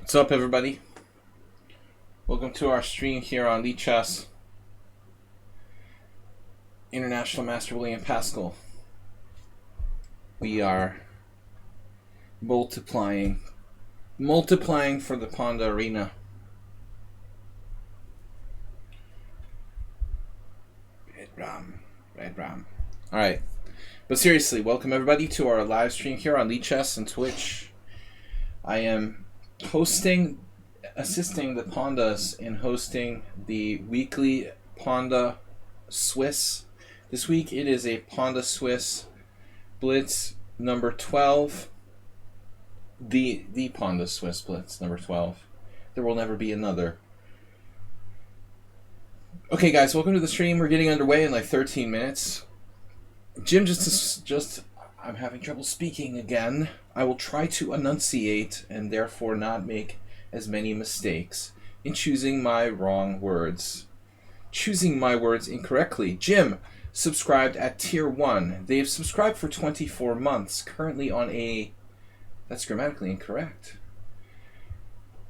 What's up, everybody? Welcome to our stream here on lichess, International Master William Paschall. We are multiplying for the Pawnda Arena. Red Ram. All right, but seriously, welcome everybody to our live stream here on lichess and Twitch. I am assisting the Pawndas in hosting the weekly Pawnda Swiss. This week it is a Pawnda Swiss Blitz number 12. The Pawnda Swiss Blitz number 12. There will never be another. Okay, guys, welcome to the stream. We're getting underway in like 13 minutes. Jim, I'm having trouble speaking again. I will try to enunciate and therefore not make as many mistakes in choosing my wrong words. Choosing my words incorrectly. Jim subscribed at tier 1. They've subscribed for 24 months, currently on a... That's grammatically incorrect.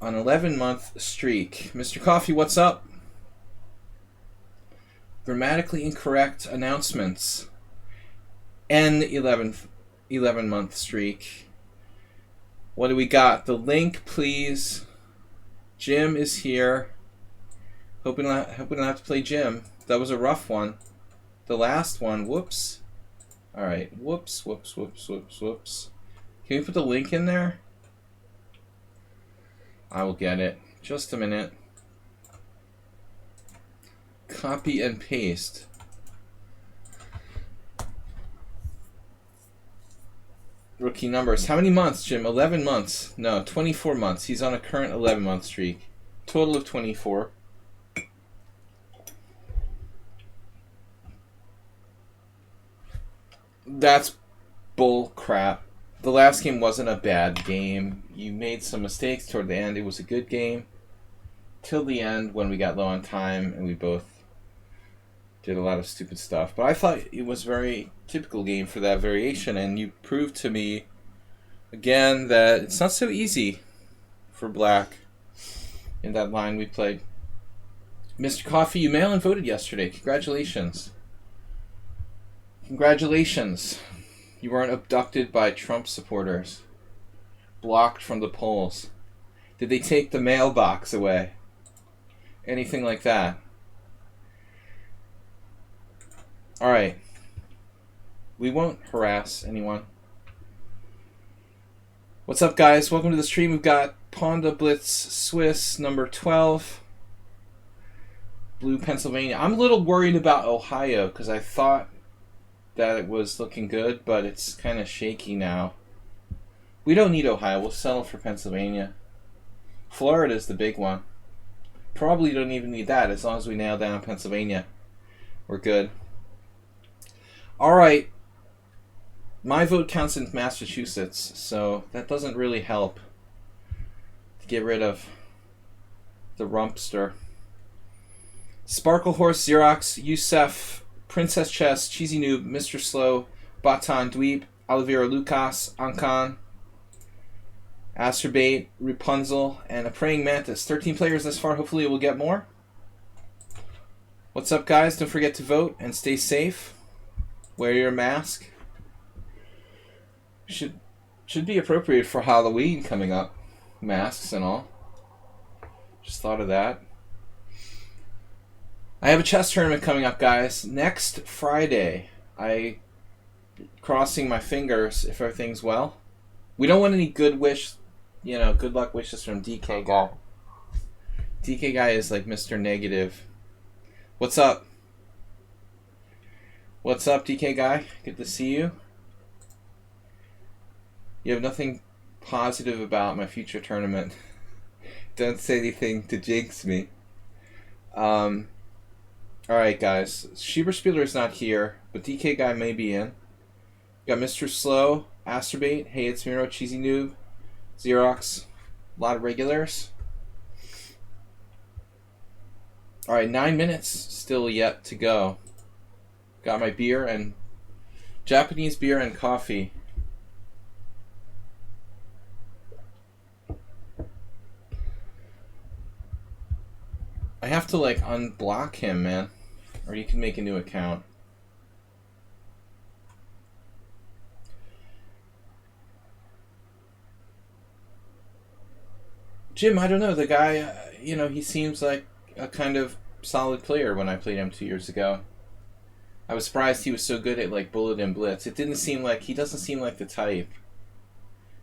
An 11-month streak. Mr. Coffee, what's up? Grammatically incorrect announcements. N 11-month streak. What do we got? The link, please. Jim is here. Hope we don't have to play Jim. That was a rough one. The last one. Whoops. All right. Whoops. Can we put the link in there? I will get it. Just a minute. Copy and paste. Rookie numbers. How many months, Jim? 11 months. No, 24 months. He's on a current 11-month streak. Total of 24. That's bull crap. The last game wasn't a bad game. You made some mistakes toward the end. It was a good game. Till the end when we got low on time and we both did a lot of stupid stuff. But I thought it was a very typical game for that variation, and you proved to me again that it's not so easy for black in that line we played. Mr. Coffee, you mail-in voted yesterday. Congratulations. Congratulations. You weren't abducted by Trump supporters. Blocked from the polls. Did they take the mailbox away? Anything like that? Alright. We won't harass anyone. What's up, guys? Welcome to the stream. We've got Pawnda Blitz Swiss number 12. Blue Pennsylvania. I'm a little worried about Ohio because I thought that it was looking good, but it's kind of shaky now. We don't need Ohio. We'll settle for Pennsylvania. Florida's the big one. Probably don't even need that as long as we nail down Pennsylvania. We're good. Alright. My vote counts in Massachusetts, so that doesn't really help to get rid of the rumpster. Sparkle Horse, Xerox, Youssef, Princess Chess, Cheesy Noob, Mr. Slow, Batan Dweeb, Oliveira Lucas, Ankan, Asterbait, Rapunzel, and a Praying Mantis. 13 players thus far. Hopefully we'll get more. What's up, guys? Don't forget to vote and stay safe. Wear your mask. Should be appropriate for Halloween coming up. Masks and all. Just thought of that. I have a chess tournament coming up, guys. Next Friday. Crossing my fingers if everything's well. We don't want any good luck wishes from DK Guy. DK Guy is like Mr. Negative. What's up? What's up, DK Guy? Good to see you. You have nothing positive about my future tournament. Don't say anything to jinx me. Alright, guys. Schieberspieler is not here, but DK Guy may be in. We got Mr. Slow, Asterbait, Hey It's Miro, Cheesy Noob, Xerox. A lot of regulars. Alright, 9 minutes still yet to go. Got my beer and Japanese beer and coffee. I have to like unblock him, man. Or you can make a new account. Jim, I don't know. The guy, you know, he seems like a kind of solid player when I played him 2 years ago. I was surprised he was so good at like Bullet and Blitz. It didn't seem like, he doesn't seem like the type.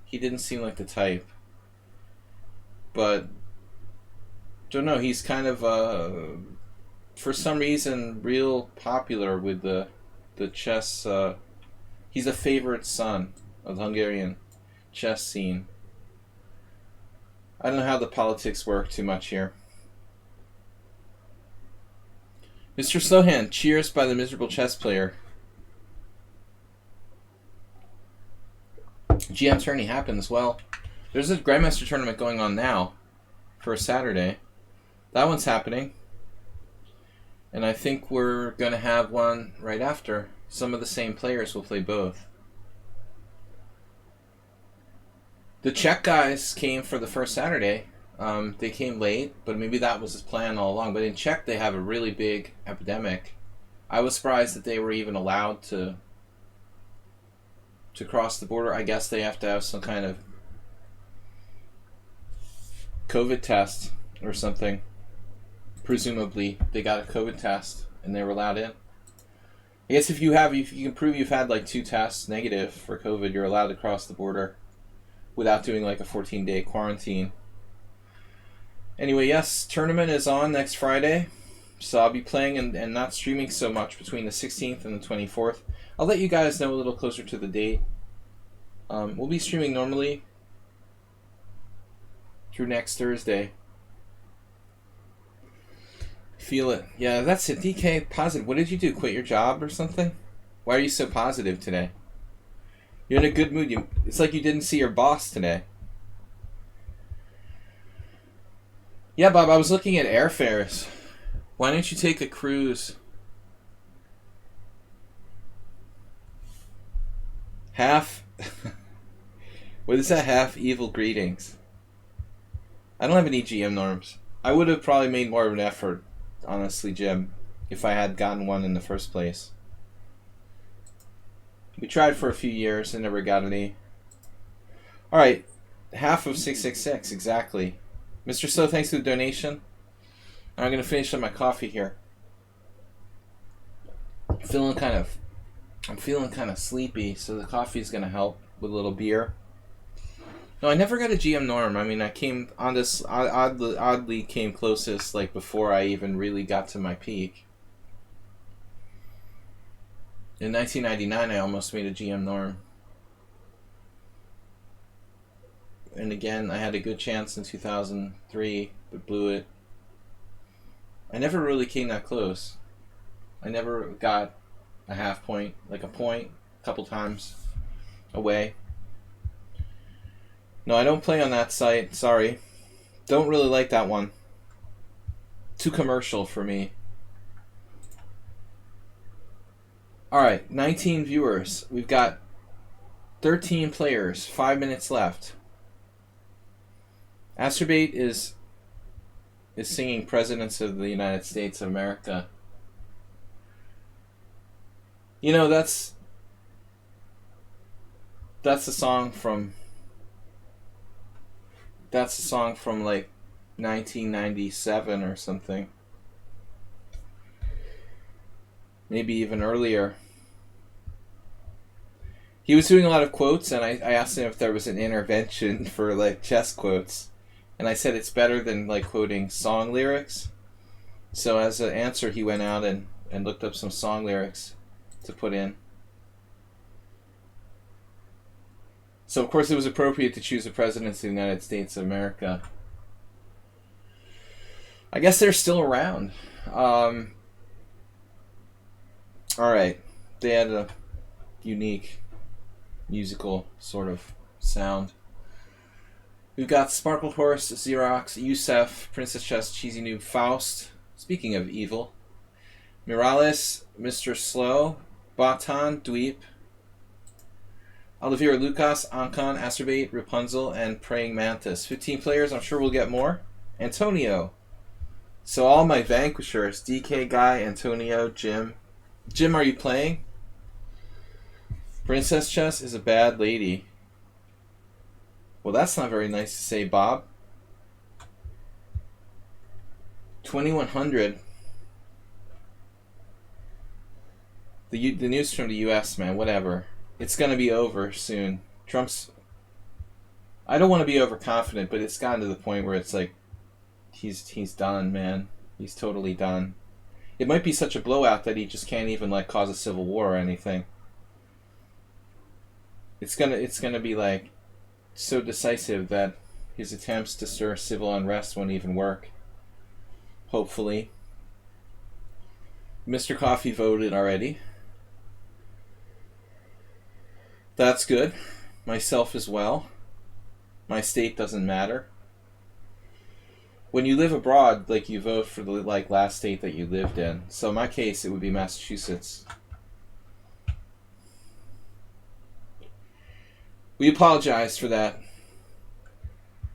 He didn't seem like the type. But, don't know, he's kind of, for some reason, real popular with the chess, he's a favorite son of the Hungarian chess scene. I don't know how the politics work too much here. Mr. Slowhand, cheers by the miserable chess player. GM tourney happens. Well, there's a Grandmaster tournament going on now for a Saturday. That one's happening. And I think we're going to have one right after. Some of the same players will play both. The Czech guys came for the first Saturday. They came late, but maybe that was his plan all along. But in Czech, they have a really big epidemic. I was surprised that they were even allowed to cross the border. I guess they have to have some kind of COVID test or something. Presumably, they got a COVID test and they were allowed in. I guess if you can prove you've had like 2 tests negative for COVID, you're allowed to cross the border without doing like a 14-day quarantine. Anyway, yes, tournament is on next Friday, so I'll be playing and not streaming so much between the 16th and the 24th. I'll let you guys know a little closer to the date. We'll be streaming normally through next Thursday. Feel it. Yeah, that's it. DK, positive. What did you do? Quit your job or something? Why are you so positive today? You're in a good mood. It's like you didn't see your boss today. Yeah, Bob, I was looking at airfares. Why don't you take a cruise? Half... What is that? Half evil greetings. I don't have any GM norms. I would have probably made more of an effort, honestly, Jim, if I had gotten one in the first place. We tried for a few years and never got any. Alright, half of 666, exactly. Mr. So, thanks for the donation. I'm going to finish up my coffee here. I'm feeling kind of sleepy, so the coffee is going to help with a little beer. No, I never got a GM norm. I mean, I came on this, oddly came closest, like, before I even really got to my peak. In 1999, I almost made a GM norm. And again, I had a good chance in 2003, but blew it. I never really came that close. I never got a half point, like a point, a couple times away. No, I don't play on that site, sorry. Don't really like that one. Too commercial for me. Alright, 19 viewers. We've got 13 players, 5 minutes left. Asterbate is singing Presidents of the United States of America. You know, that's a song from like 1997 or something. Maybe even earlier. He was doing a lot of quotes, and I asked him if there was an intervention for like chess quotes. And I said it's better than like quoting song lyrics. So as an answer, he went out and looked up some song lyrics to put in. So of course it was appropriate to choose the presidents of the United States of America. I guess they're still around. Alright. They had a unique musical sort of sound. We've got Sparkled Horse, Xerox, Yusef, Princess Chess, Cheesy Noob, Faust, speaking of evil, Mirales, Mr. Slow, Batan, Dweep, Oliveira Lucas, Ankon, Asterbate, Rapunzel, and Praying Mantis. 15 players, I'm sure we'll get more. Antonio, So all my vanquishers, DK Guy, Antonio, Jim. Jim, are you playing? Princess Chess is a bad lady. Well, that's not very nice to say, Bob. 2100. The news from the U.S., man, whatever. It's going to be over soon. Trump's... I don't want to be overconfident, but it's gotten to the point where it's like, he's done, man. He's totally done. It might be such a blowout that he just can't even, like, cause a civil war or anything. It's gonna be, like, so decisive that his attempts to stir civil unrest won't even work. Hopefully. Mr. Coffee voted already. That's good. Myself as well. My state doesn't matter. When you live abroad, like, you vote for the last state that you lived in. So in my case, it would be Massachusetts. We apologize for that.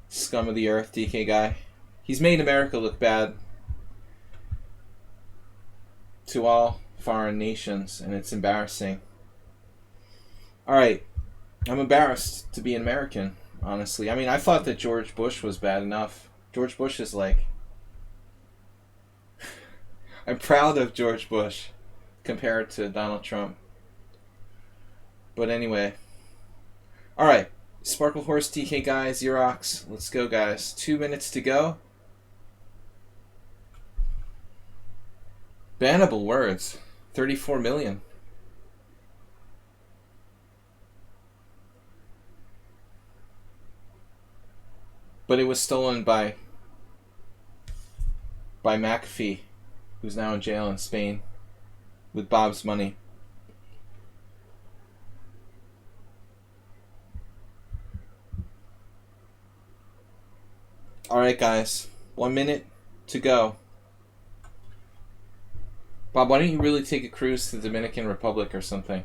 Scum of the earth, DK Guy. He's made America look bad to all foreign nations, and it's embarrassing. Alright, I'm embarrassed to be an American, honestly. I mean, I thought that George Bush was bad enough. George Bush is like... I'm proud of George Bush compared to Donald Trump. But anyway. Alright, Sparkle Horse, DK Guy, Xerox. Let's go, guys. 2 minutes to go. Bannable words. 34 million. But it was stolen by McAfee, who's now in jail in Spain with Bob's money. Alright, guys. 1 minute to go. Bob, why don't you really take a cruise to the Dominican Republic or something?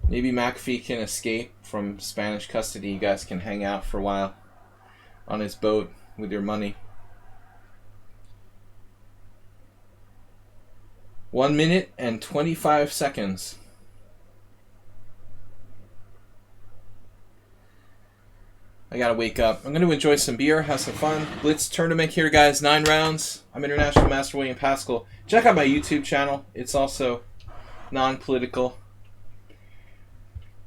Maybe McAfee can escape from Spanish custody. You guys can hang out for a while on his boat with your money. 1 minute and 25 seconds. I gotta wake up. I'm gonna enjoy some beer, have some fun. Blitz tournament here, guys. 9 rounds. I'm International Master William Paschall. Check out my YouTube channel. It's also non-political.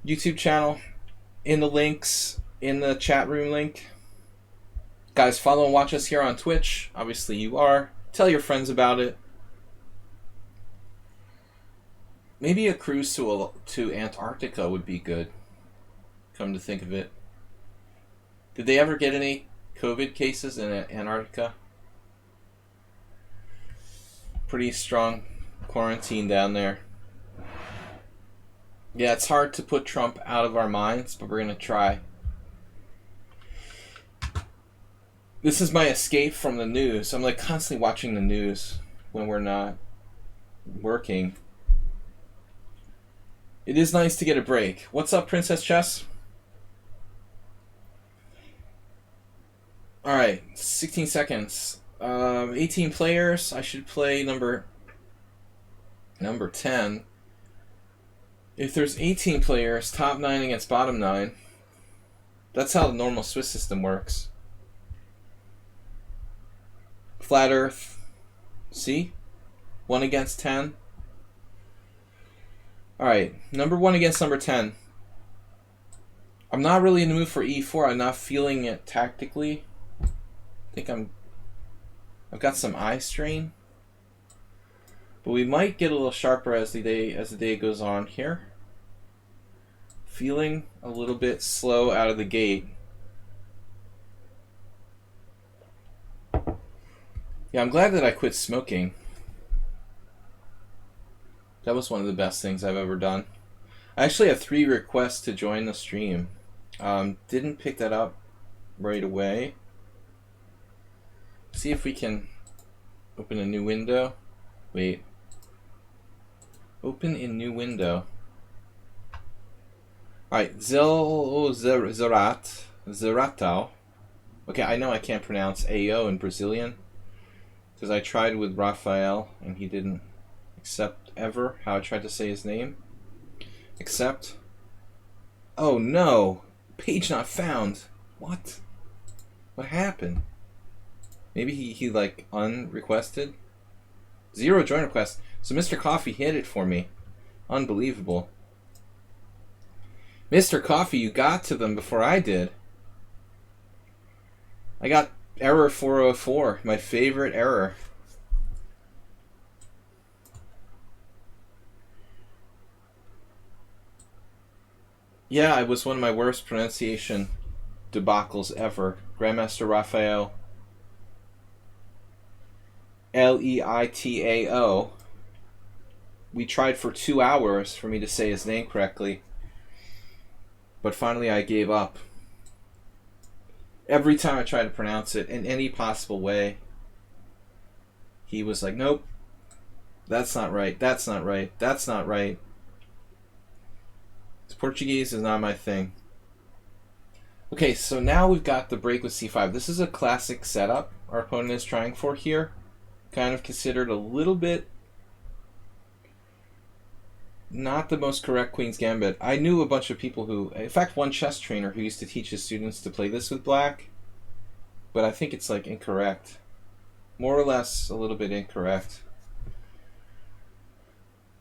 YouTube channel in the links, in the chat room link. Guys, follow and watch us here on Twitch. Obviously you are. Tell your friends about it. Maybe a cruise to Antarctica would be good, come to think of it. Did they ever get any COVID cases in Antarctica? Pretty strong quarantine down there. Yeah, it's hard to put Trump out of our minds, but we're going to try. This is my escape from the news. I'm like constantly watching the news when we're not working. It is nice to get a break. What's up, Princess Chess? Alright, 16 seconds. 18 players. I should play number 10. If there's 18 players, top 9 against bottom 9. That's how the normal Swiss system works. Flat Earth. See? 1 against 10. Alright, number 1 against number 10. I'm not really in the mood for e4. I'm not feeling it tactically. I think I've got some eye strain. But we might get a little sharper as the day goes on here. Feeling a little bit slow out of the gate. Yeah, I'm glad that I quit smoking. That was one of the best things I've ever done. I actually had 3 requests to join the stream. Didn't pick that up right away. See if we can open a new window. Wait. Open in new window. Alright, Zeratao. Okay, I know I can't pronounce AO in Brazilian because I tried with Rafael and he didn't accept ever how I tried to say his name. Accept. Oh no! Page not found. What? What happened? Maybe he like unrequested? 0 join request. So Mr. Coffee hit it for me. Unbelievable. Mr. Coffee, you got to them before I did. I got error 404, my favorite error. Yeah, it was one of my worst pronunciation debacles ever. Grandmaster Raphael. Leitao. We tried for 2 hours for me to say his name correctly. But finally I gave up. Every time I tried to pronounce it in any possible way, he was like, nope, that's not right, that's not right, that's not right. Portuguese is not my thing. Okay, so now we've got the break with c5. This is a classic setup our opponent is trying for here. Kind of considered a little bit not the most correct Queen's Gambit. I knew a bunch of people who, in fact one chess trainer who used to teach his students to play this with black, but I think it's like incorrect. More or less a little bit incorrect.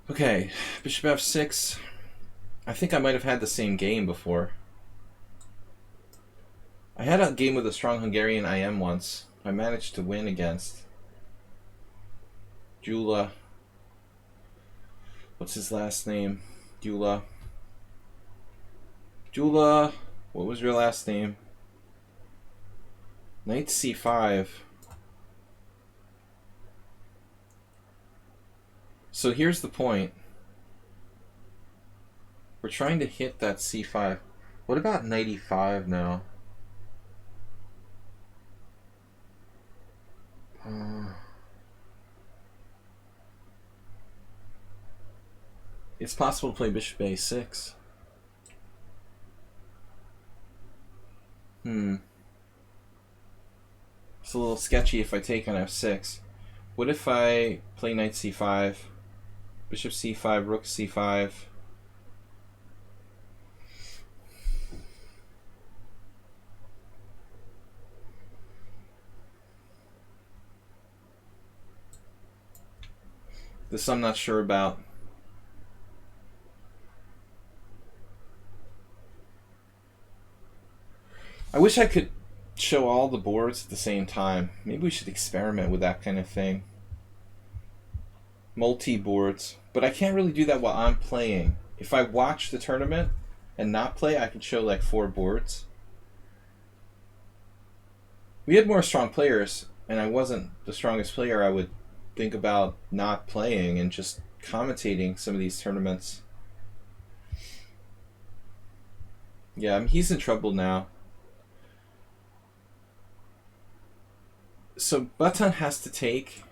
Okay, bishop f6. I think I might have had the same game before. I had a game with a strong Hungarian IM once. I managed to win against Jula. What's his last name? Jula. Jula, what was your last name? Knight c5. So here's the point. We're trying to hit that c5. What about knight e5 now? It's possible to play bishop a6. It's a little sketchy if I take on f6. What if I play knight c5, bishop c5, rook c5? This I'm not sure about. I wish I could show all the boards at the same time. Maybe we should experiment with that kind of thing. Multi-boards. But I can't really do that while I'm playing. If I watch the tournament and not play, I could show like 4 boards. We had more strong players, and I wasn't the strongest player. I would think about not playing and just commentating some of these tournaments. Yeah, I mean, he's in trouble now. So Button has to take,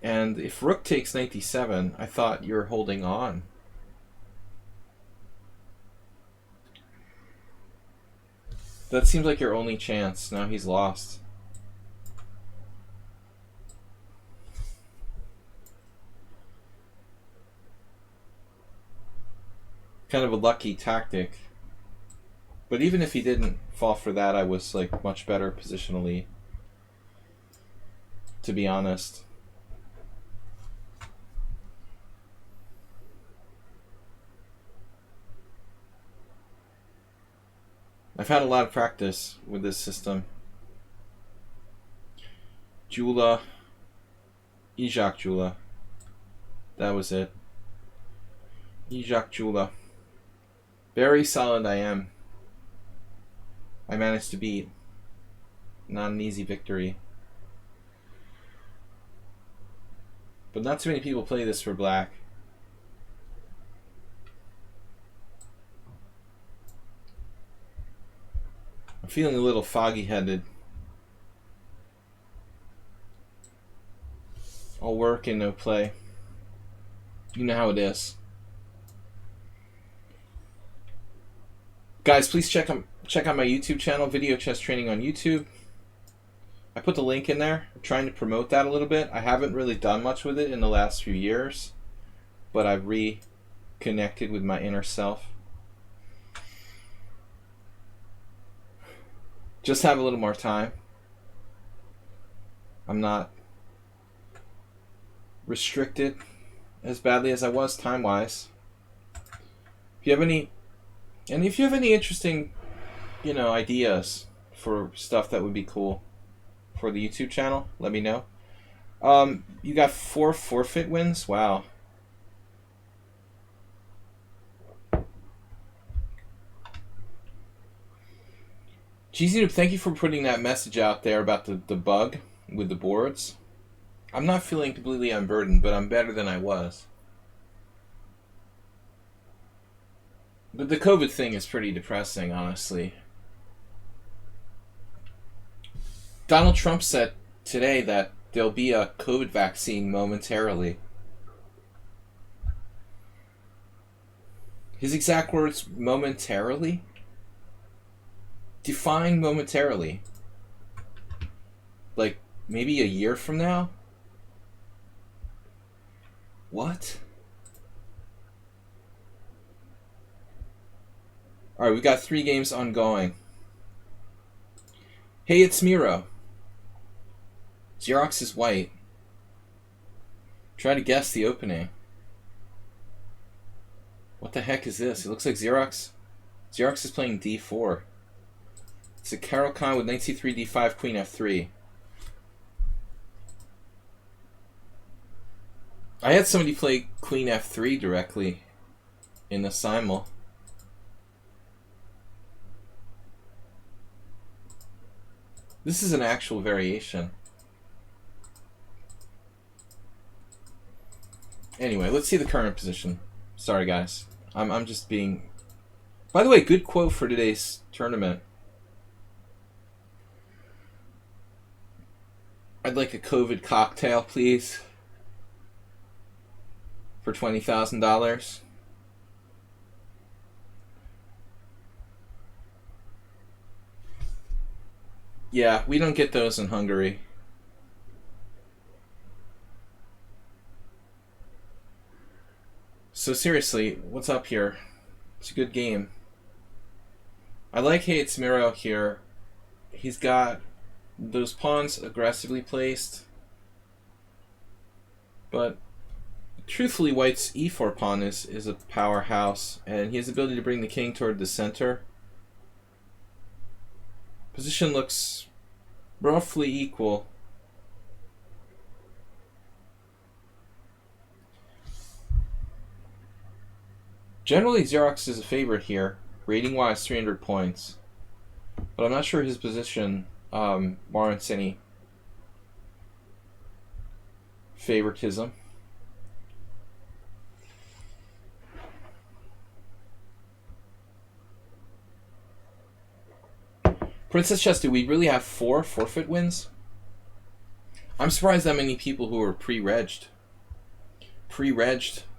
and if rook takes knight d7, I thought you're holding on. That seems like your only chance. Now he's lost. Kind of a lucky tactic. But even if he didn't fall for that, I was like much better positionally, to be honest. I've had a lot of practice with this system. Jula, Ijak Jula. That was it. Ijak Jula. Very solid I am. I managed to beat. Not an easy victory. But not too many people play this for black. I'm feeling a little foggy-headed. All work and no play. You know how it is. Guys, please check check out my YouTube channel, Video Chess Training on YouTube. I put the link in there. I'm trying to promote that a little bit. I haven't really done much with it in the last few years, but I've reconnected with my inner self. Just have a little more time. I'm not restricted as badly as I was time-wise. If you have any interesting, ideas for stuff that would be cool for the YouTube channel, let me know. You got 4 forfeit wins? Wow. GZnoob, thank you for putting that message out there about the bug with the boards. I'm not feeling completely unburdened, but I'm better than I was. But the COVID thing is pretty depressing, honestly. Donald Trump said today that there'll be a COVID vaccine momentarily. His exact words, momentarily? Define momentarily. Like, maybe a year from now? What? Alright, we got 3 games ongoing. Hey, it's Miro. Xerox is white. Try to guess the opening. What the heck is this? It looks like Xerox. Xerox is playing d4. It's a Carol Khan with knight c3, d5, queen f3. I had somebody play queen f3 directly in the simul. This is an actual variation. Anyway, let's see the current position. Sorry, guys. I'm just being... By the way, good quote for today's tournament. I'd like a COVID cocktail, please. For $20,000. Yeah, we don't get those in Hungary. So seriously, what's up here? It's a good game. I like Hey It's Miro here. He's got those pawns aggressively placed. But truthfully, White's e4 pawn is a powerhouse, and he has the ability to bring the king toward the center. Position looks roughly equal. Generally, Xerox is a favorite here, rating-wise 300 points. But I'm not sure his position warrants any favoritism. Princess Chess, do we really have 4 forfeit wins? I'm surprised that many people who were pre-regged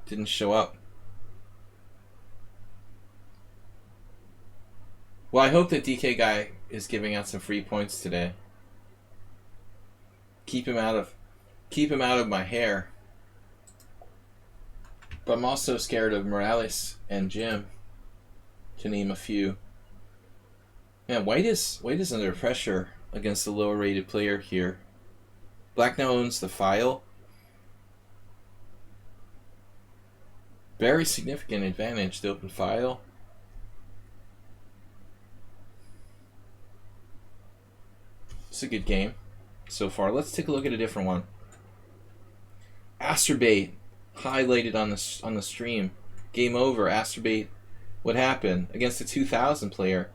didn't show up. Well, I hope that DK guy is giving out some free points today. Keep him out of my hair. But I'm also scared of Morales and Jim, to name a few. Yeah, White is under pressure against the lower rated player here. Black now owns the file. Very significant advantage to open file. It's a good game so far. Let's take a look at a different one. Asterbait highlighted on the stream. Game over. Asterbait. What happened against the 2000 player?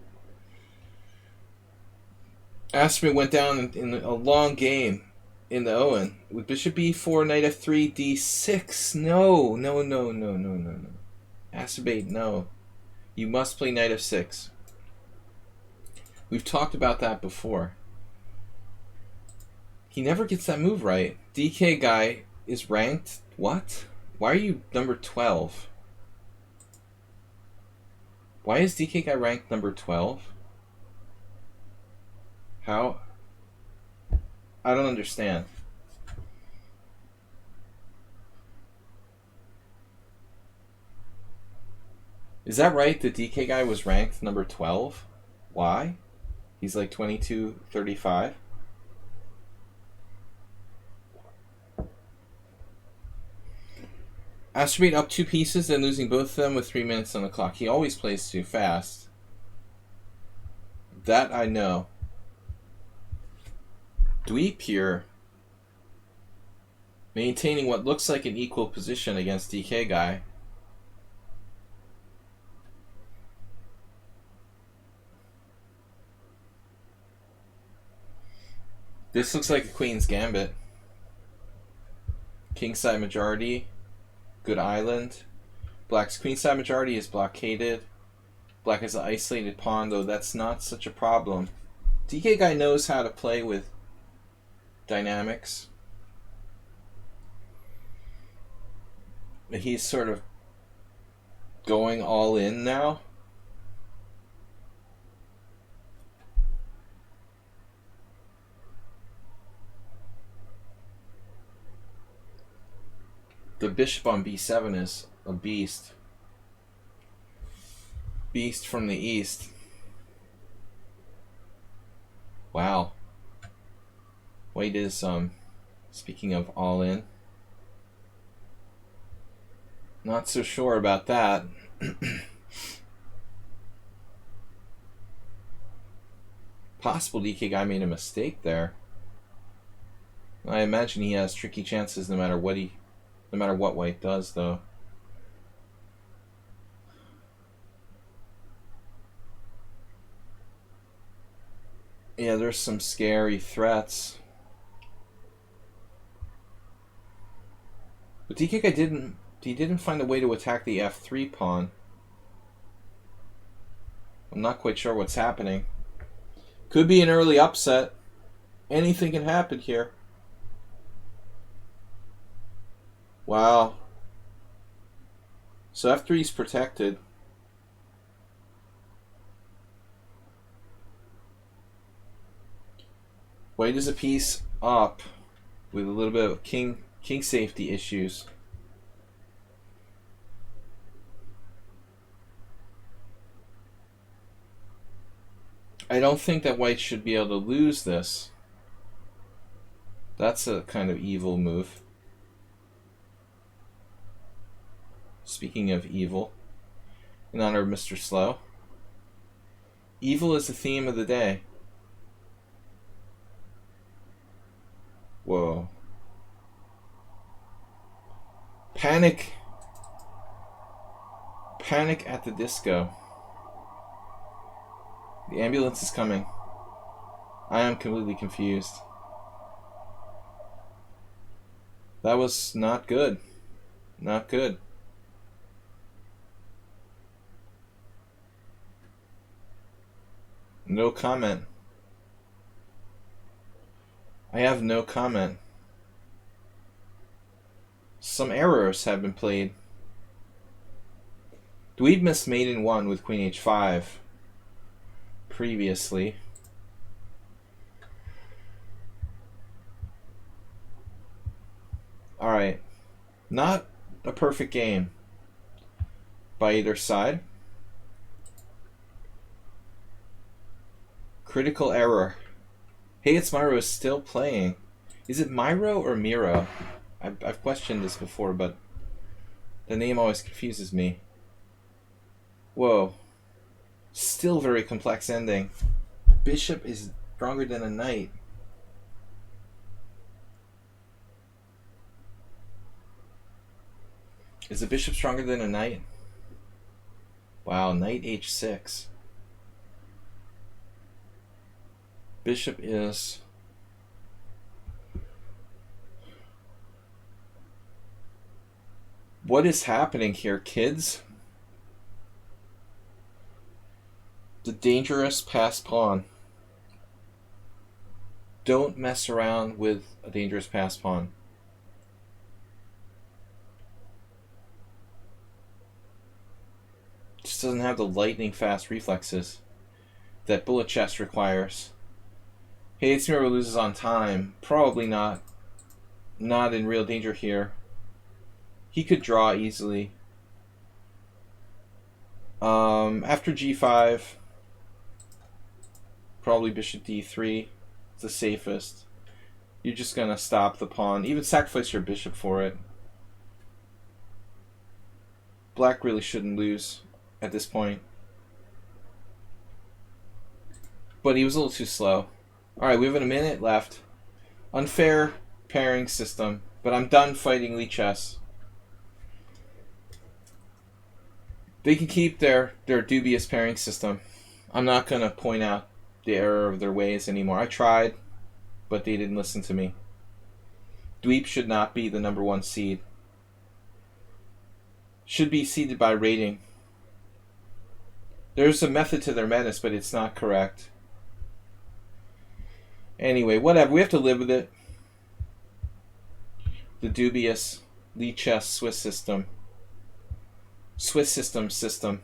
Asterbait went down in a long game in the Owen with bishop b4, knight f3, d6. No. Asterbait, no. You must play knight f6. We've talked about that before. He never gets that move right. DK guy is ranked... What? Why are you number 12? Why is DK guy ranked number 12? How? I don't understand. Is that right? The DK guy was ranked number 12? Why? He's like 22-35. Astrobate up 2 pieces and losing both of them with 3 minutes on the clock. He always plays too fast. That I know. Dweep here, maintaining what looks like an equal position against DK guy. This looks like a queen's gambit. Kingside majority. Good island. Black's queenside majority is blockaded. Black has an isolated pawn, though that's not such a problem. DK guy knows how to play with dynamics. He's sort of going all in now. The bishop on b7 is a beast. Beast from the east. Wow. White is, speaking of all in. Not so sure about that. Possible DK guy made a mistake there. I imagine he has tricky chances no matter what white does, though. Yeah, there's some scary threats. But DK guy didn't find a way to attack the f3 pawn. I'm not quite sure what's happening. Could be an early upset. Anything can happen here. Wow. So f3 is protected. White is a piece up with a little bit of king safety issues. I don't think that white should be able to lose this. That's a kind of evil move. Speaking of evil, in honor of Mr. Slow. Evil is the theme of the day. Whoa. Panic. Panic at the disco. The ambulance is coming. I am completely confused. That was not good. Not good. No comment. I have no comment. Some errors have been played. Dweeb missed mate in 1 with queen h5 previously. Alright. Not a perfect game by either side. Critical error. Hey, it's Myro is still playing. Is it Myro or Miro? I've questioned this before, but the name always confuses me. Whoa. Still very complex ending. Bishop is stronger than a knight. Is the bishop stronger than a knight? Wow, knight h6. Bishop is... What is happening here, kids? The dangerous passed pawn. Don't mess around with a dangerous passed pawn. Just doesn't have the lightning fast reflexes that bullet chess requires. Hey, it's Miro loses on time. Probably not. Not in real danger here. He could draw easily. After g5, probably bishop d3. It's the safest. You're just gonna stop the pawn. Even sacrifice your bishop for it. Black really shouldn't lose at this point. But he was a little too slow. Alright, we have a minute left. Unfair pairing system. But I'm done fighting lichess. They can keep their dubious pairing system. I'm not going to point out the error of their ways anymore. I tried, but they didn't listen to me. Dweep should not be the #1 seed. Should be seeded by rating. There's a method to their madness, but it's not correct. Anyway, whatever. We have to live with it. The dubious lichess Swiss system. Swiss system.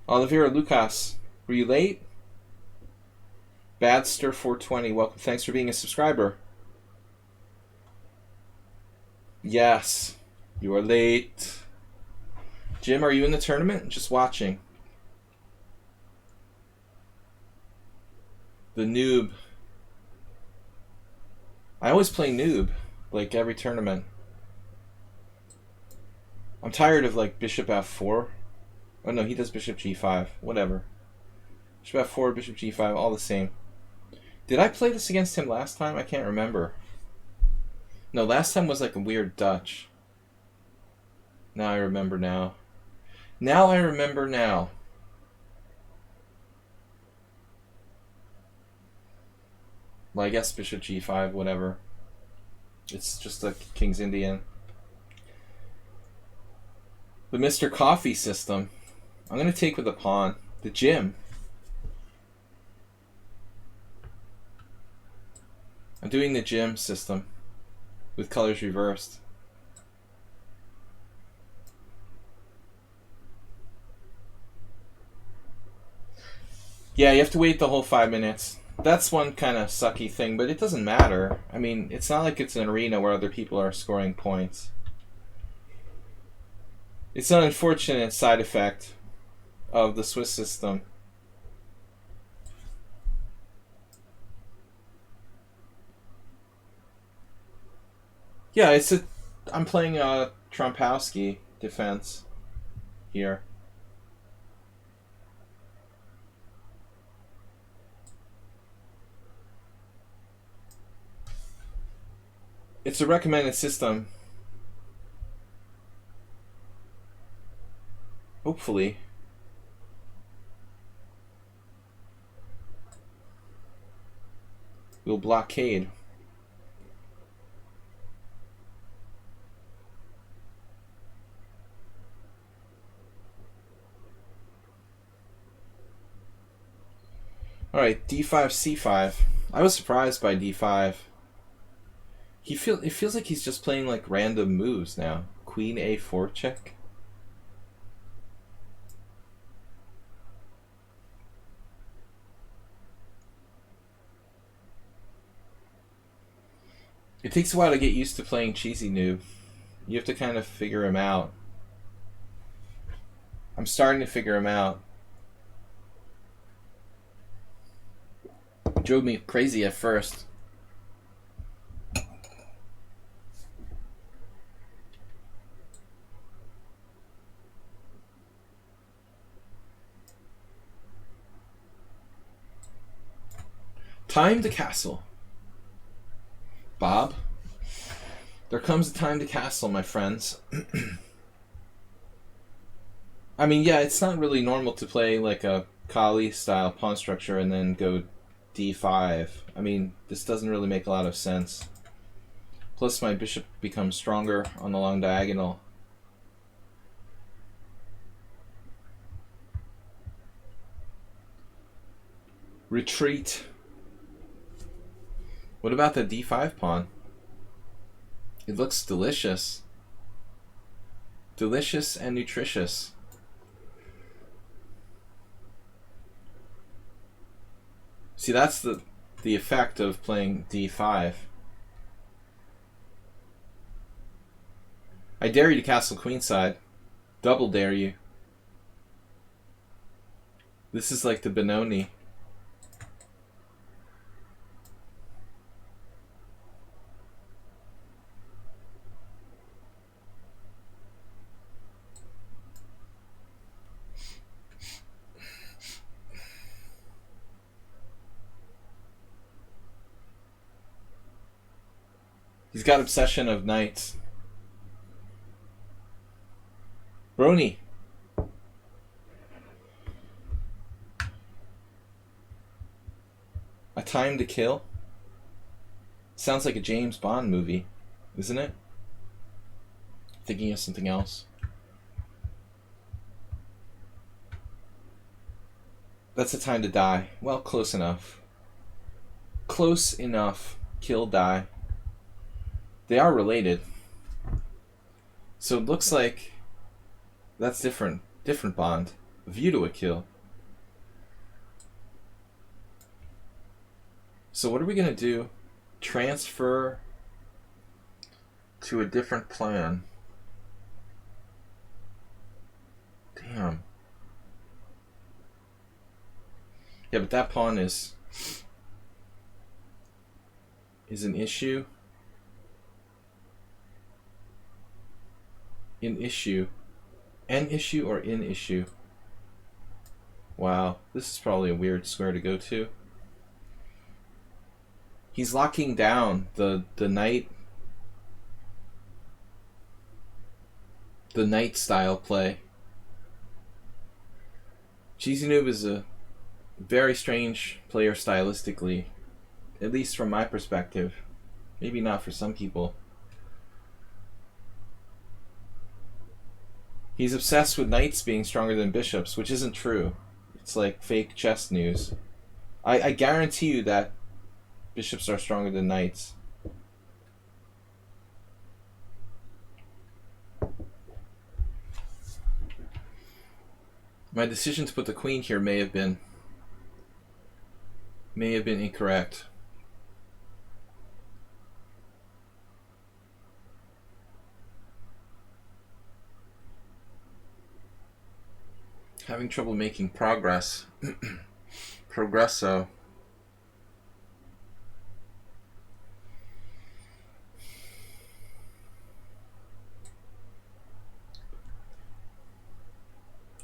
Oliveira Lucas, were you late? Badster 420, welcome. Thanks for being a subscriber. Yes, you are late. Jim, are you in the tournament? Just watching. The noob. I always play noob, like every tournament. I'm tired of like bishop f4. Oh no, he does bishop g5. Whatever. Bishop f4, bishop g5, all the same. Did I play this against him last time? I can't remember. No, last time was like a weird Dutch. Now I remember now. Now I remember now. Well, I guess bishop g5, whatever. It's just a King's Indian. The Mr. Coffee system. I'm going to take with a pawn. The Jim. I'm doing the Jim system with colors reversed. Yeah, you have to wait the whole 5 minutes. That's one kind of sucky thing, but it doesn't matter. I mean, it's not like it's an arena where other people are scoring points. It's an unfortunate side effect of the Swiss system. Yeah, I'm playing a Trompowsky defense here. It's a recommended system. Hopefully. We'll blockade. Alright, d5, c5. I was surprised by d5. It feels like he's just playing like random moves now. Queen a4 check. It takes a while to get used to playing cheesy noob. You have to kind of figure him out. I'm starting to figure him out. It drove me crazy at first. Time to castle. Bob, there comes a time to castle, my friends. I mean, yeah, it's not really normal to play like a Kali style pawn structure and then go d5. I mean, this doesn't really make a lot of sense. Plus my bishop becomes stronger on the long diagonal. Retreat. What about the d5 pawn? It looks delicious. Delicious and nutritious. See, that's the the effect of playing d5. I dare you to castle queenside. Double dare you. This is like the Benoni. He's got obsession of knights. Brony. A Time to Kill? Sounds like a James Bond movie, isn't it? Thinking of something else. That's A Time to Die. Well, close enough. Close enough. Kill, die. They are related. So it looks like that's different. Different Bond. View to a Kill. So what are we going to do? Transfer to a different plan. Damn. Yeah, but that pawn is an issue. In issue. An issue or in issue? Wow, this is probably a weird square to go to. He's locking down the knight style play. XII Noob is a very strange player stylistically, at least from my perspective. Maybe not for some people. He's obsessed with knights being stronger than bishops, which isn't true. It's like fake chess news. I guarantee you that bishops are stronger than knights. My decision to put the queen here may have been incorrect. Having trouble making progress. Progresso.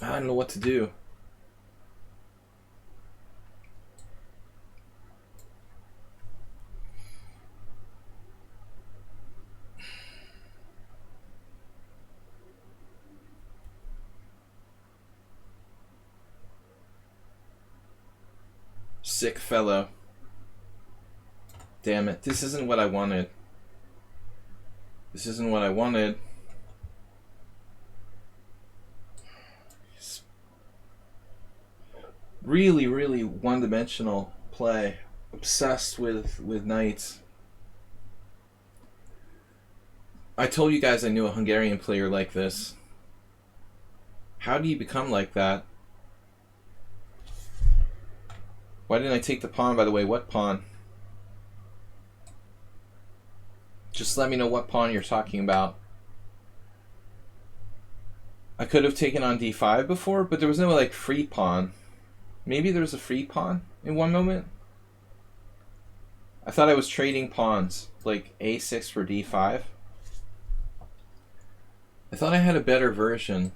I don't know what to do. Sick fellow. Damn it. This isn't what I wanted. This isn't what I wanted. Really, really one-dimensional play. Obsessed with knights. I told you guys I knew a Hungarian player like this. How do you become like that? Why didn't I take the pawn, by the way? What pawn? Just let me know what pawn you're talking about. I could have taken on d5 before, but there was no like free pawn. Maybe there was a free pawn in one moment? I thought I was trading pawns, like a6 for d5. I thought I had a better version.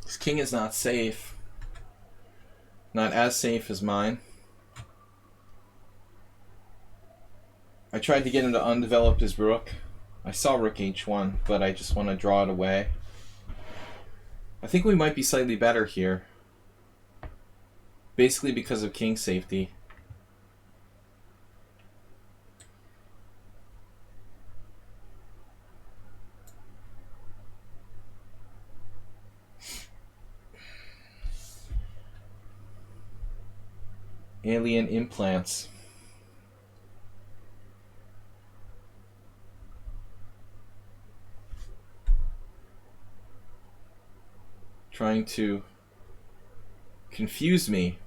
This king is not safe. Not as safe as mine. I tried to get him to undevelop his rook. I saw rook h1, but I just want to draw it away. I think we might be slightly better here. Basically because of king safety. Alien implants. Trying to confuse me.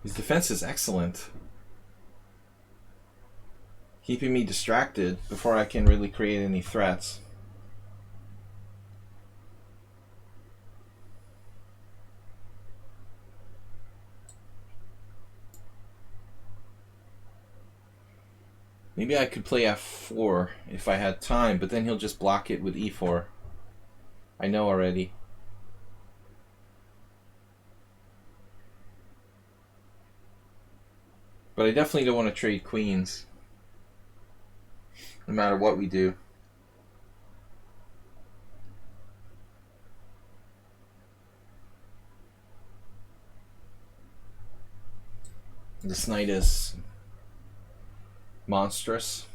His defense is excellent. Keeping me distracted before I can really create any threats. Maybe I could play f4 if I had time, but then he'll just block it with e4. I know already. But I definitely don't want to trade queens, no matter what we do. This knight is monstrous.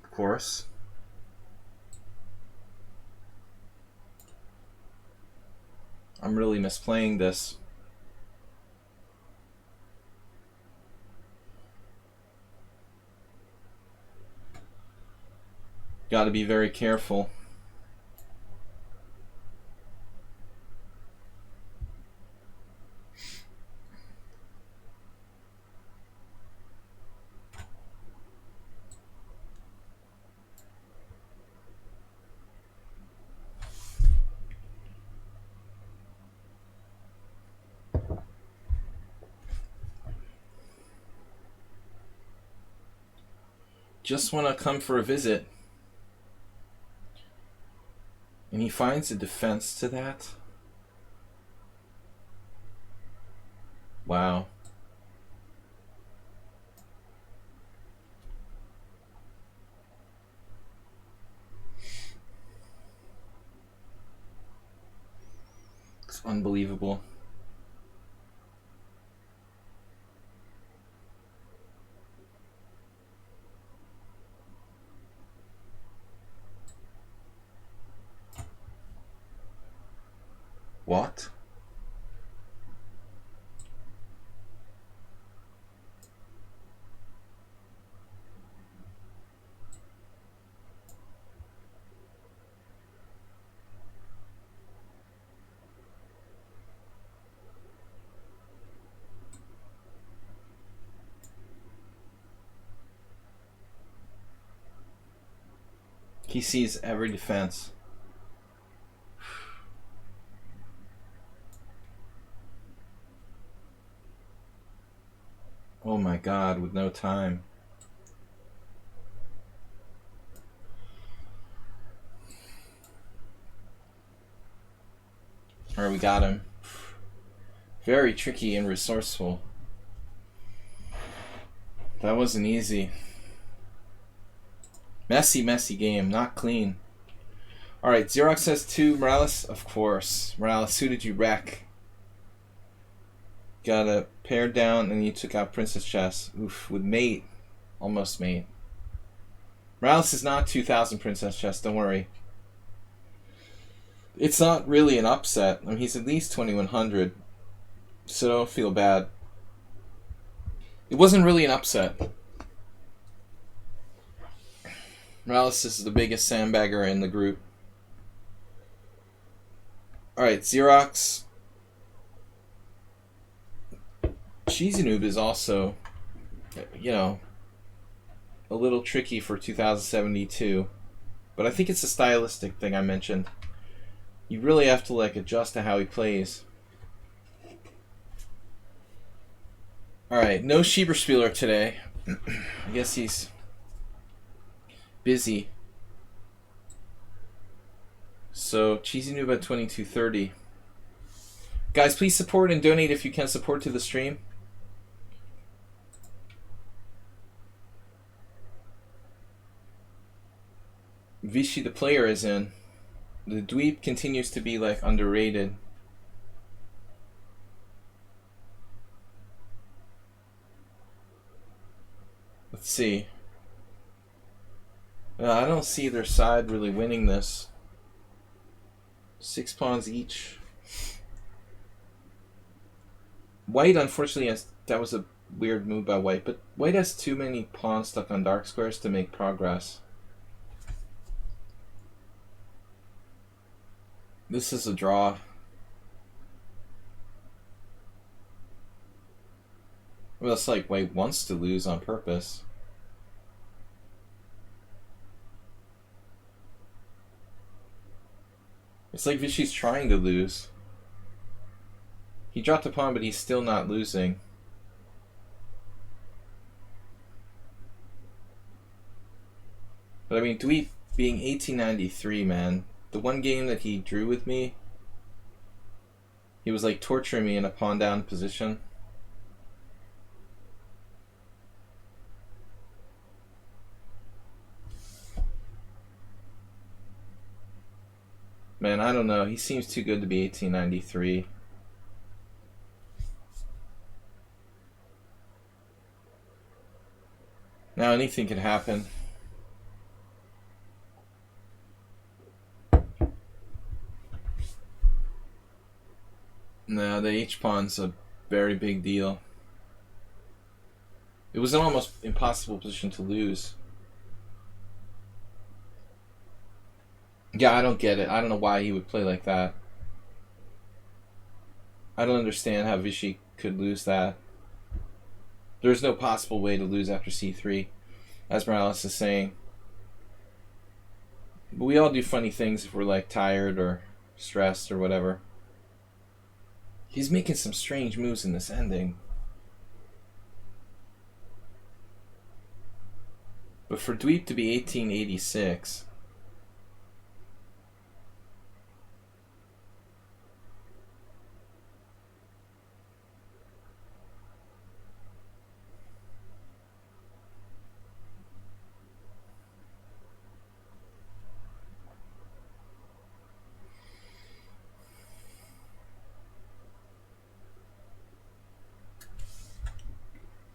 Of course. I'm really misplaying this. Got to be very careful. Just want to come for a visit. And he finds a defense to that. Wow. It's unbelievable. What? He sees every defense. Oh my God, with no time. Alright, we got him. Very tricky and resourceful. That wasn't easy. Messy, messy game. Not clean. Alright, Xerox says 2. Morales, of course. Morales, who did you wreck? Got a pair down and you took out Princess Chess. Oof, with mate. Almost mate. Morales is not 2000 Princess Chess, don't worry. It's not really an upset. I mean, he's at least 2100. So don't feel bad. It wasn't really an upset. Morales is the biggest sandbagger in the group. Alright, Xerox. Cheesy Noob is also, you know, a little tricky for 2072. But I think it's a stylistic thing I mentioned. You really have to like adjust to how he plays. Alright, no Schieberspieler today. I guess he's busy. So, Cheesy Noob at 2230. Guys, please support and donate if you can support to the stream. Vichy the player is in. The dweeb continues to be like underrated. Let's see. I don't see their side really winning this. 6 pawns each. White, unfortunately, that was a weird move by White, but White has too many pawns stuck on dark squares to make progress. This is a draw. Well, it's like White wants to lose on purpose. It's like Vichy's trying to lose. He dropped a pawn, but he's still not losing. But I mean, Dweep being 1893, man. The one game that he drew with me, he was like torturing me in a pawn down position. Man, I don't know. He seems too good to be 1893. Now anything can happen. No, the H-pawn's a very big deal. It was an almost impossible position to lose. Yeah, I don't get it. I don't know why he would play like that. I don't understand how Vichy could lose that. There's no possible way to lose after c3, as Morales is saying. But we all do funny things if we're like tired or stressed or whatever. He's making some strange moves in this ending. But for Dweep to be 1886...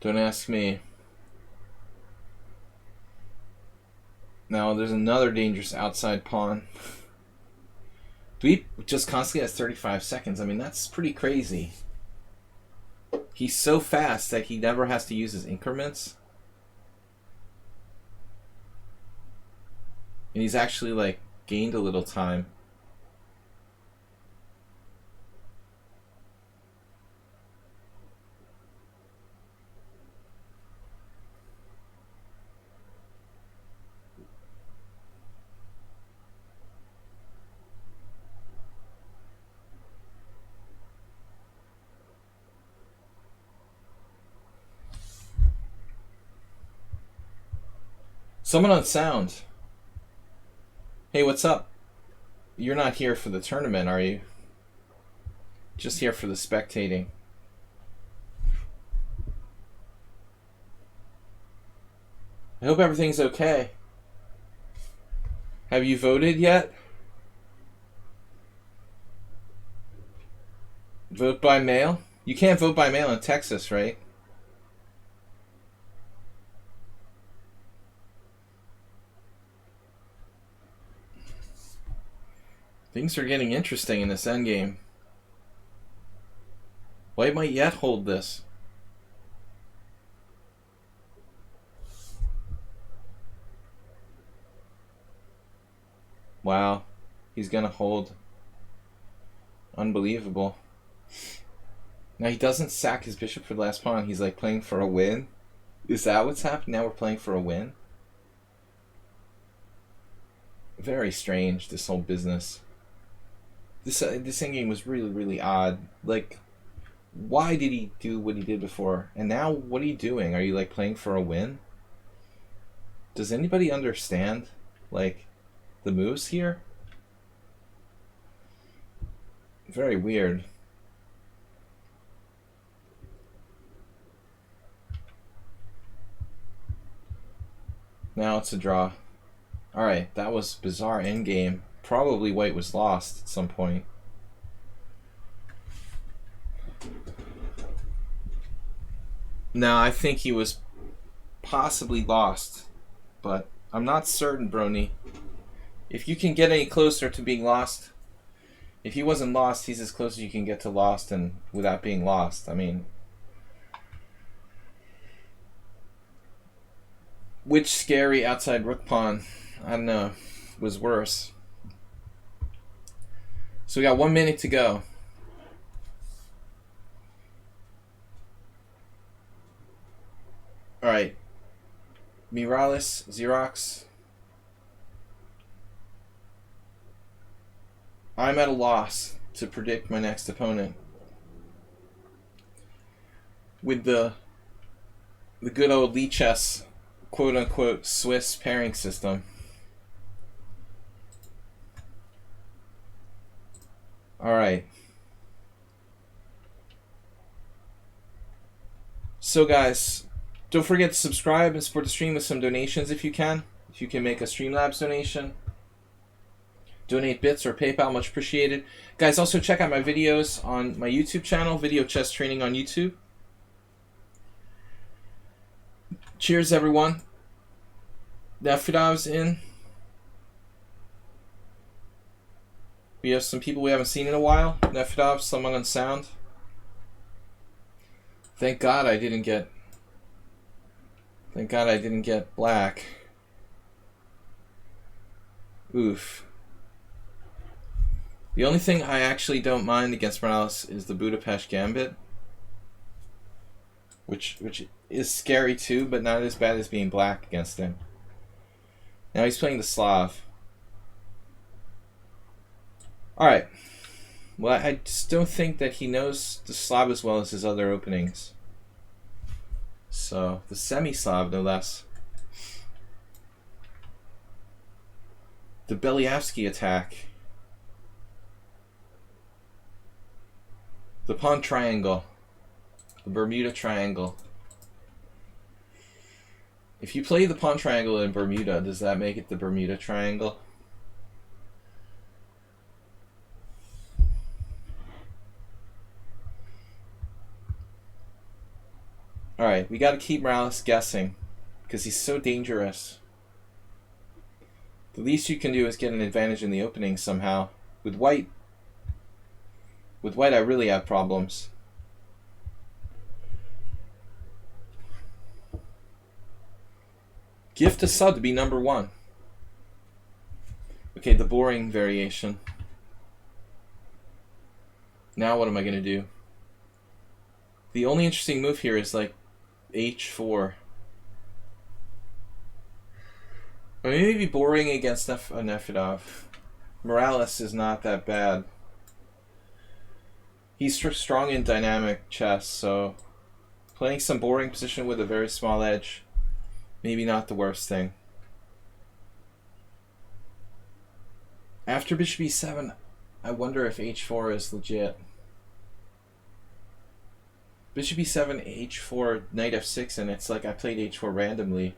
Don't ask me. Now, there's another dangerous outside pawn. Dweep just constantly has 35 seconds. I mean, that's pretty crazy. He's so fast that he never has to use his increments. And he's actually, like, gained a little time. Someone on sound. Hey, what's up? You're not here for the tournament, are you? Just here for the spectating. I hope everything's okay. Have you voted yet? Vote by mail? You can't vote by mail in Texas, right? Things are getting interesting in this endgame. White might yet hold this. Wow. He's gonna hold. Unbelievable. Now he doesn't sack his bishop for the last pawn. He's like playing for a win. Is that what's happening? Now we're playing for a win? Very strange, this whole business. This endgame was really, really odd. Like, why did he do what he did before? And now, what are you doing? Are you, like, playing for a win? Does anybody understand, like, the moves here? Very weird. Now it's a draw. Alright, that was bizarre endgame. Probably white was lost at some point. No, I think he was possibly lost. But I'm not certain, Brony. If you can get any closer to being lost... If he wasn't lost, he's as close as you can get to lost and without being lost. I mean... Which scary outside rook pawn, I don't know, was worse. So we got 1 minute to go. Alright. Miralles, Xerox. I'm at a loss to predict my next opponent. With the good old lichess, quote-unquote, Swiss pairing system. Alright. So guys, don't forget to subscribe and support the stream with some donations if you can. If you can make a Streamlabs donation. Donate bits or PayPal, much appreciated. Guys, also check out my videos on my YouTube channel, Video Chess Training on YouTube. Cheers, everyone. Nefedov's in. We have some people we haven't seen in a while. Nefedov, someone on sound. Thank God I didn't get black. Oof. The only thing I actually don't mind against Morales is the Budapest Gambit. Which is scary too, but not as bad as being black against him. Now he's playing the Slav. Alright. Well, I just don't think that he knows the Slav as well as his other openings. So, the semi-Slav, no less. The Belyavsky attack. The pawn triangle. The Bermuda Triangle. If you play the pawn triangle in Bermuda, does that make it the Bermuda Triangle? Alright, we gotta keep Morales guessing, because he's so dangerous. The least you can do is get an advantage in the opening somehow. With white, I really have problems. Gift a sub to be #1. Okay, the boring variation. Now what am I going to do? The only interesting move here is like h4. I mean, maybe boring against Nefedov. Morales is not that bad. He's strong in dynamic chess, so playing some boring position with a very small edge, maybe not the worst thing. After bishop e7, I wonder if h4 is legit. Bishop e7, h4, knight f6, and it's like I played h4 randomly.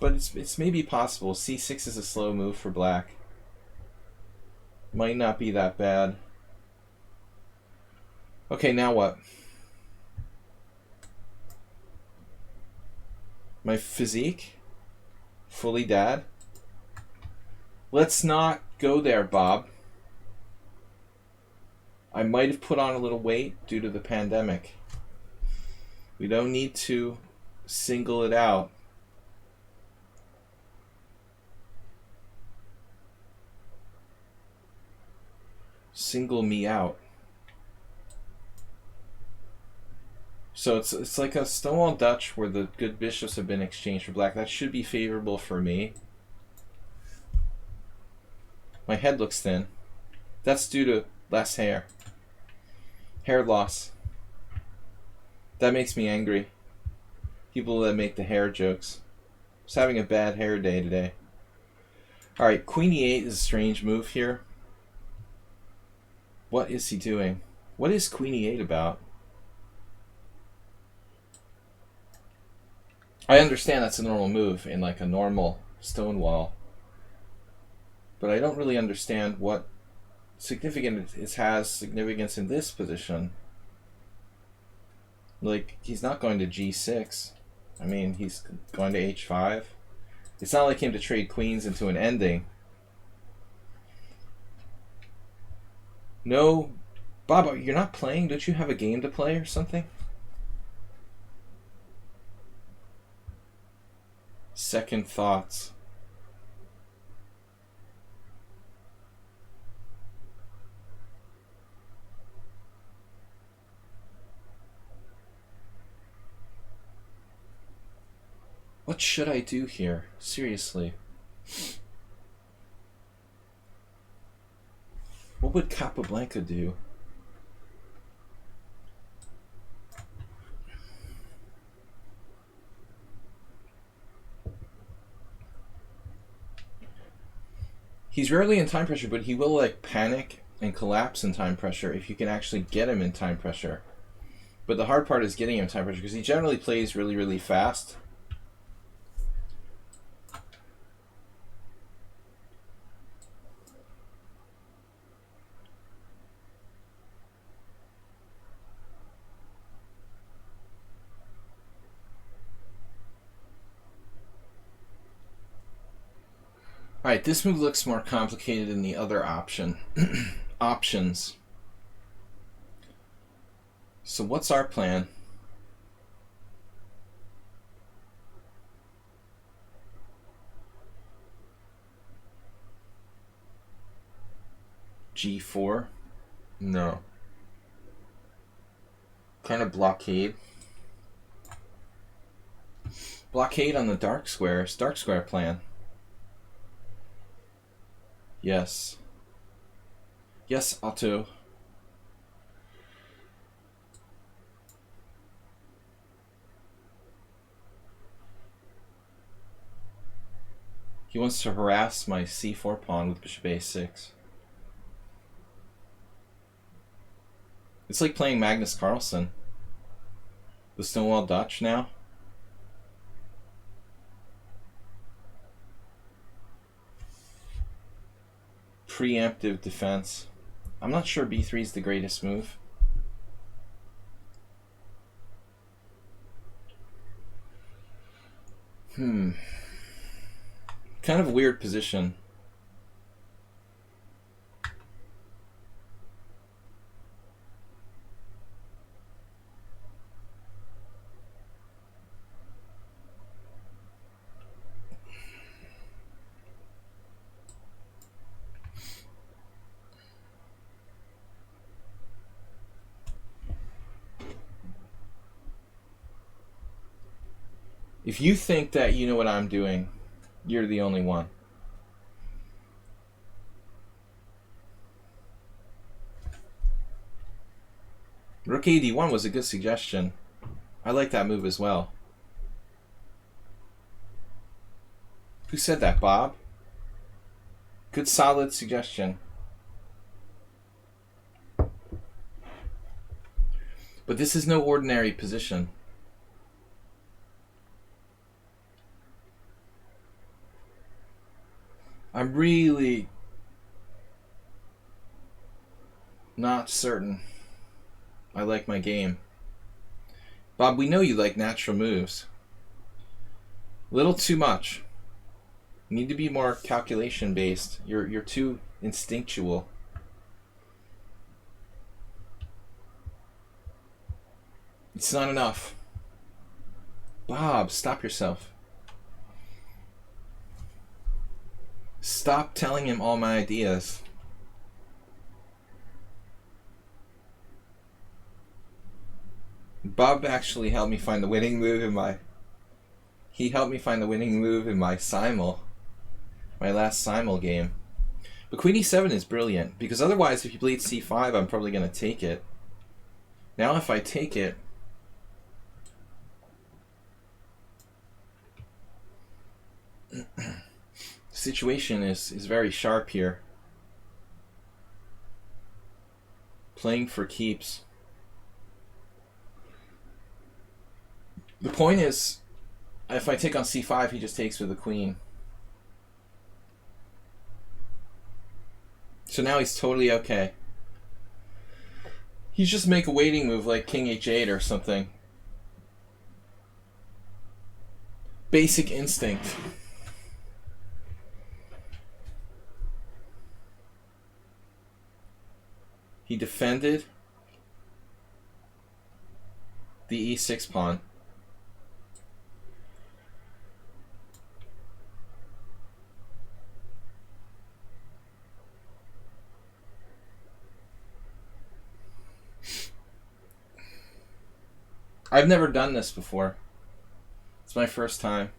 But it's maybe possible. c6 is a slow move for black. Might not be that bad. Okay, now what? My physique? Fully dad? Let's not go there, Bob. I might have put on a little weight due to the pandemic. We don't need to single it out. single me out. So it's like a Stonewall Dutch where the good bishops have been exchanged for black. That should be favorable for me. My head looks thin. That's due to less hair. Hair loss. That makes me angry. People that make the hair jokes. I was having a bad hair day today. Alright, Queen E8 is a strange move here. What is he doing? What is Queen E8 about? I understand that's a normal move in like a normal Stonewall. But I don't really understand what significance it has significance in this position. Like, he's not going to G6. I mean, he's going to H5. It's not like him to trade queens into an ending. No. Bob, you're not playing? Don't you have a game to play or something? Second thoughts. What should I do here? Seriously. What would Capablanca do? He's rarely in time pressure, but he will like panic and collapse in time pressure if you can actually get him in time pressure. But the hard part is getting him in time pressure because he generally plays really, really fast. Alright, this move looks more complicated than the other option. Options. So what's our plan? G4? No. Kind of blockade. Blockade on the dark squares. Dark square plan. Yes. Yes, Otto. He wants to harass my c4 pawn with bishop a6. It's like playing Magnus Carlsen. The Stonewall Dutch now. Preemptive defense. I'm not sure b3 is the greatest move. Kind of a weird position. If you think that you know what I'm doing, you're the only one. Rook AD1 was a good suggestion. I like that move as well. Who said that, Bob? Good solid suggestion. But this is no ordinary position. I'm really not certain I like my game. Bob, we know you like natural moves. A little too much. You need to be more calculation based. You're too instinctual. It's not enough. Bob, stop yourself. Stop telling him all my ideas. Bob actually helped me find the winning move in my... He helped me find the winning move in my simul. My last simul game. But queen e7 is brilliant, because otherwise if you played c5, I'm probably going to take it. Now if I take it... the situation is very sharp here. Playing for keeps. The point is, if I take on c5, he just takes with the queen. So now he's totally okay. He's just make a waiting move like king h8 or something. Basic instinct. He defended the e6 pawn. I've never done this before. It's my first time.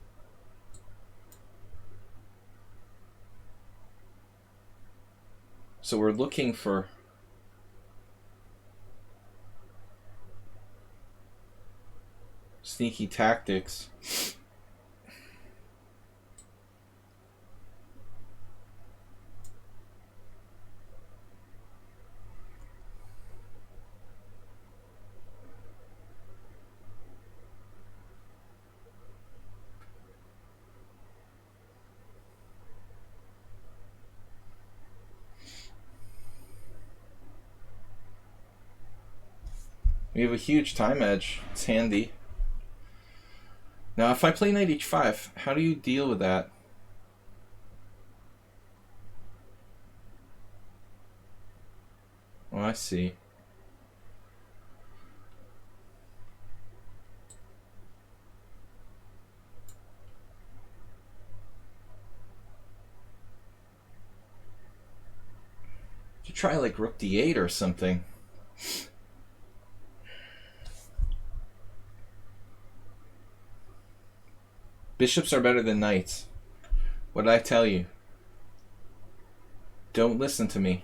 So we're looking for sneaky tactics. We have a huge time edge. It's handy. Now, if I play knight h5, how do you deal with that? Oh, I see. You try like rook d8 or something. Bishops are better than knights. What did I tell you? Don't listen to me.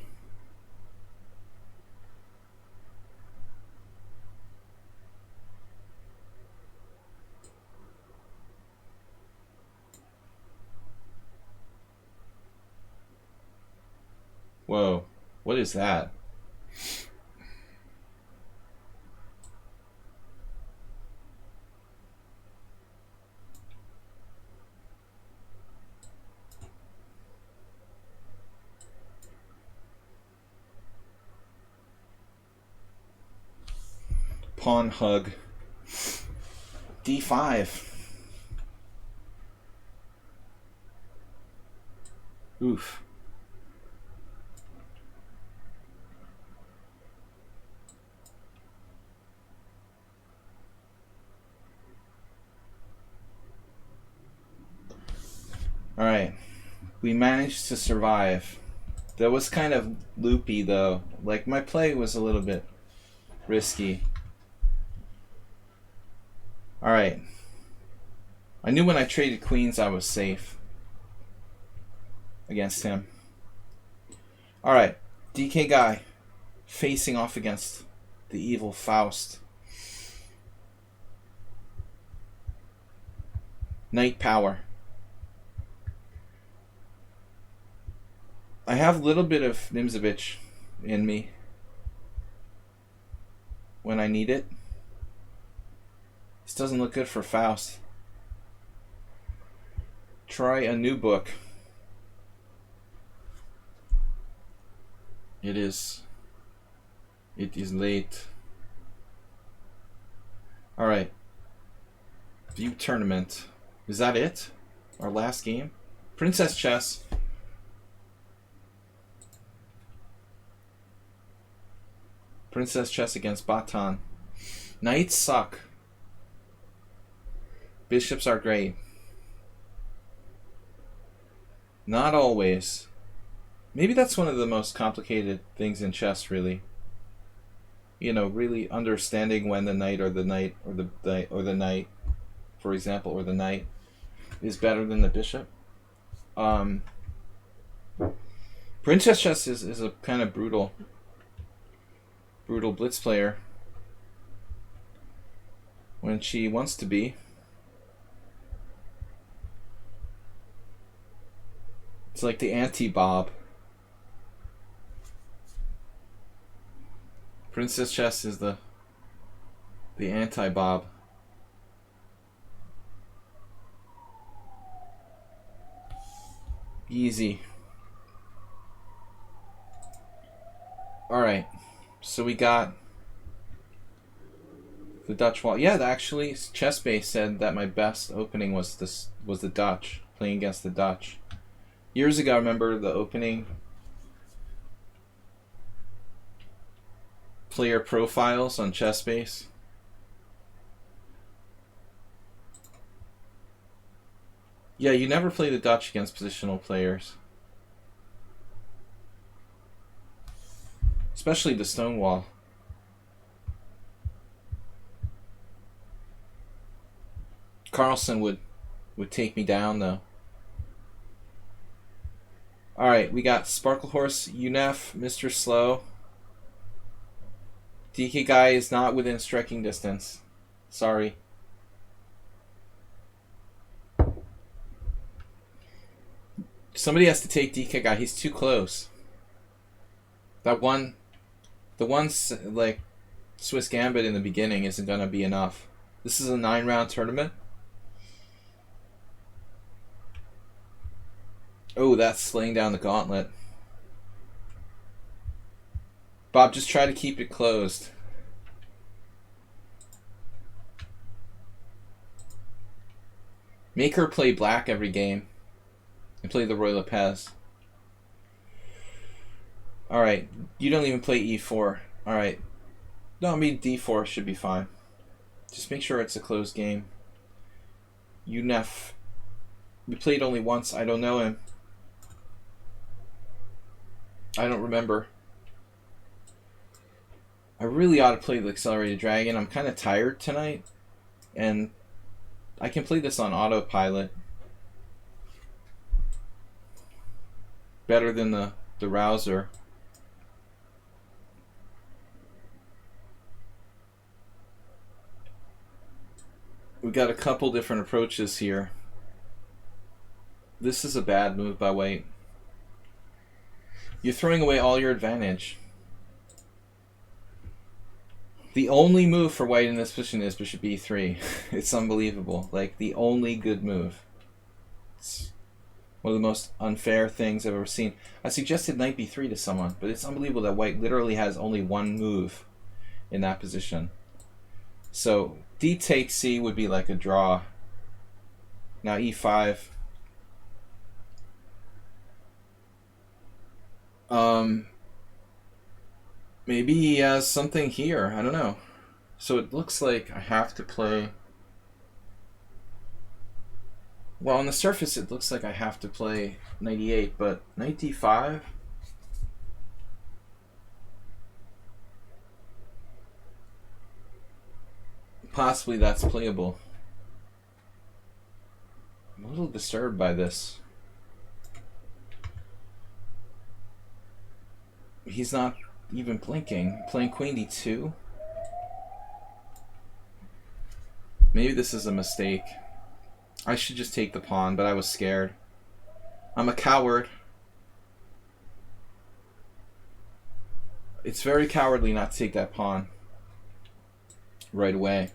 Whoa, what is that? Pawn hug. d5. Oof. Alright. We managed to survive. That was kind of loopy though. Like my play was a little bit risky. Alright. I knew when I traded queens I was safe against him. Alright. DK guy facing off against the evil Faust. Knight power. I have a little bit of Nimzovich in me when I need it. This doesn't look good for Faust. Try a new book. It is late. Alright. View tournament. Is that it? Our last game? Princess chess. Princess chess against Batan. Knights suck. Bishops are great. Not always. Maybe that's one of the most complicated things in chess, really. you know, really understanding when the knight or the knight or the knight, for example, or the knight is better than the bishop. Princess chess is a kind of brutal blitz player when she wants to be. It's like the anti-Bob. Princess chess is the anti-Bob. Easy. Alright, so we got the Dutch wall. Yeah, actually, ChessBase said that my best opening was the Dutch, playing against the Dutch. Years ago, I remember the opening player profiles on ChessBase. Yeah, you never play the Dutch against positional players. Especially the Stonewall. Carlsen would take me down, though. Alright, we got Sparklehorse, UNEF, Mr. Slow. DK Guy is not within striking distance. Sorry. Somebody has to take DK Guy. He's too close. The one like Swiss Gambit in the beginning isn't gonna be enough. This is a 9-round tournament. Oh, that's laying down the gauntlet. Bob, just try to keep it closed. Make her play black every game and play the Roy Lopez. Alright, you don't even play e4. Alright. No, I mean d4 should be fine. Just make sure it's a closed game. UNEF. We played only once. I don't know him. I don't remember. I really ought to play the Accelerated Dragon. I'm kind of tired tonight. And I can play this on autopilot. Better than the Rouser. We got a couple different approaches here. This is a bad move by White. You're throwing away all your advantage. The only move for White in this position is Bishop e3. It's unbelievable. Like, the only good move. It's one of the most unfair things I've ever seen. I suggested knight b3 to someone, but it's unbelievable that White literally has only one move in that position. So d takes c would be like a draw. Now e5. Maybe he has something here. I don't know. So it looks like I have to play... Well, on the surface it looks like I have to play knight e8, but knight d5? Possibly that's playable. I'm a little disturbed by this. He's not even blinking. Playing queen d2? Maybe this is a mistake. I should just take the pawn, but I was scared. I'm a coward. It's very cowardly not to take that pawn right away.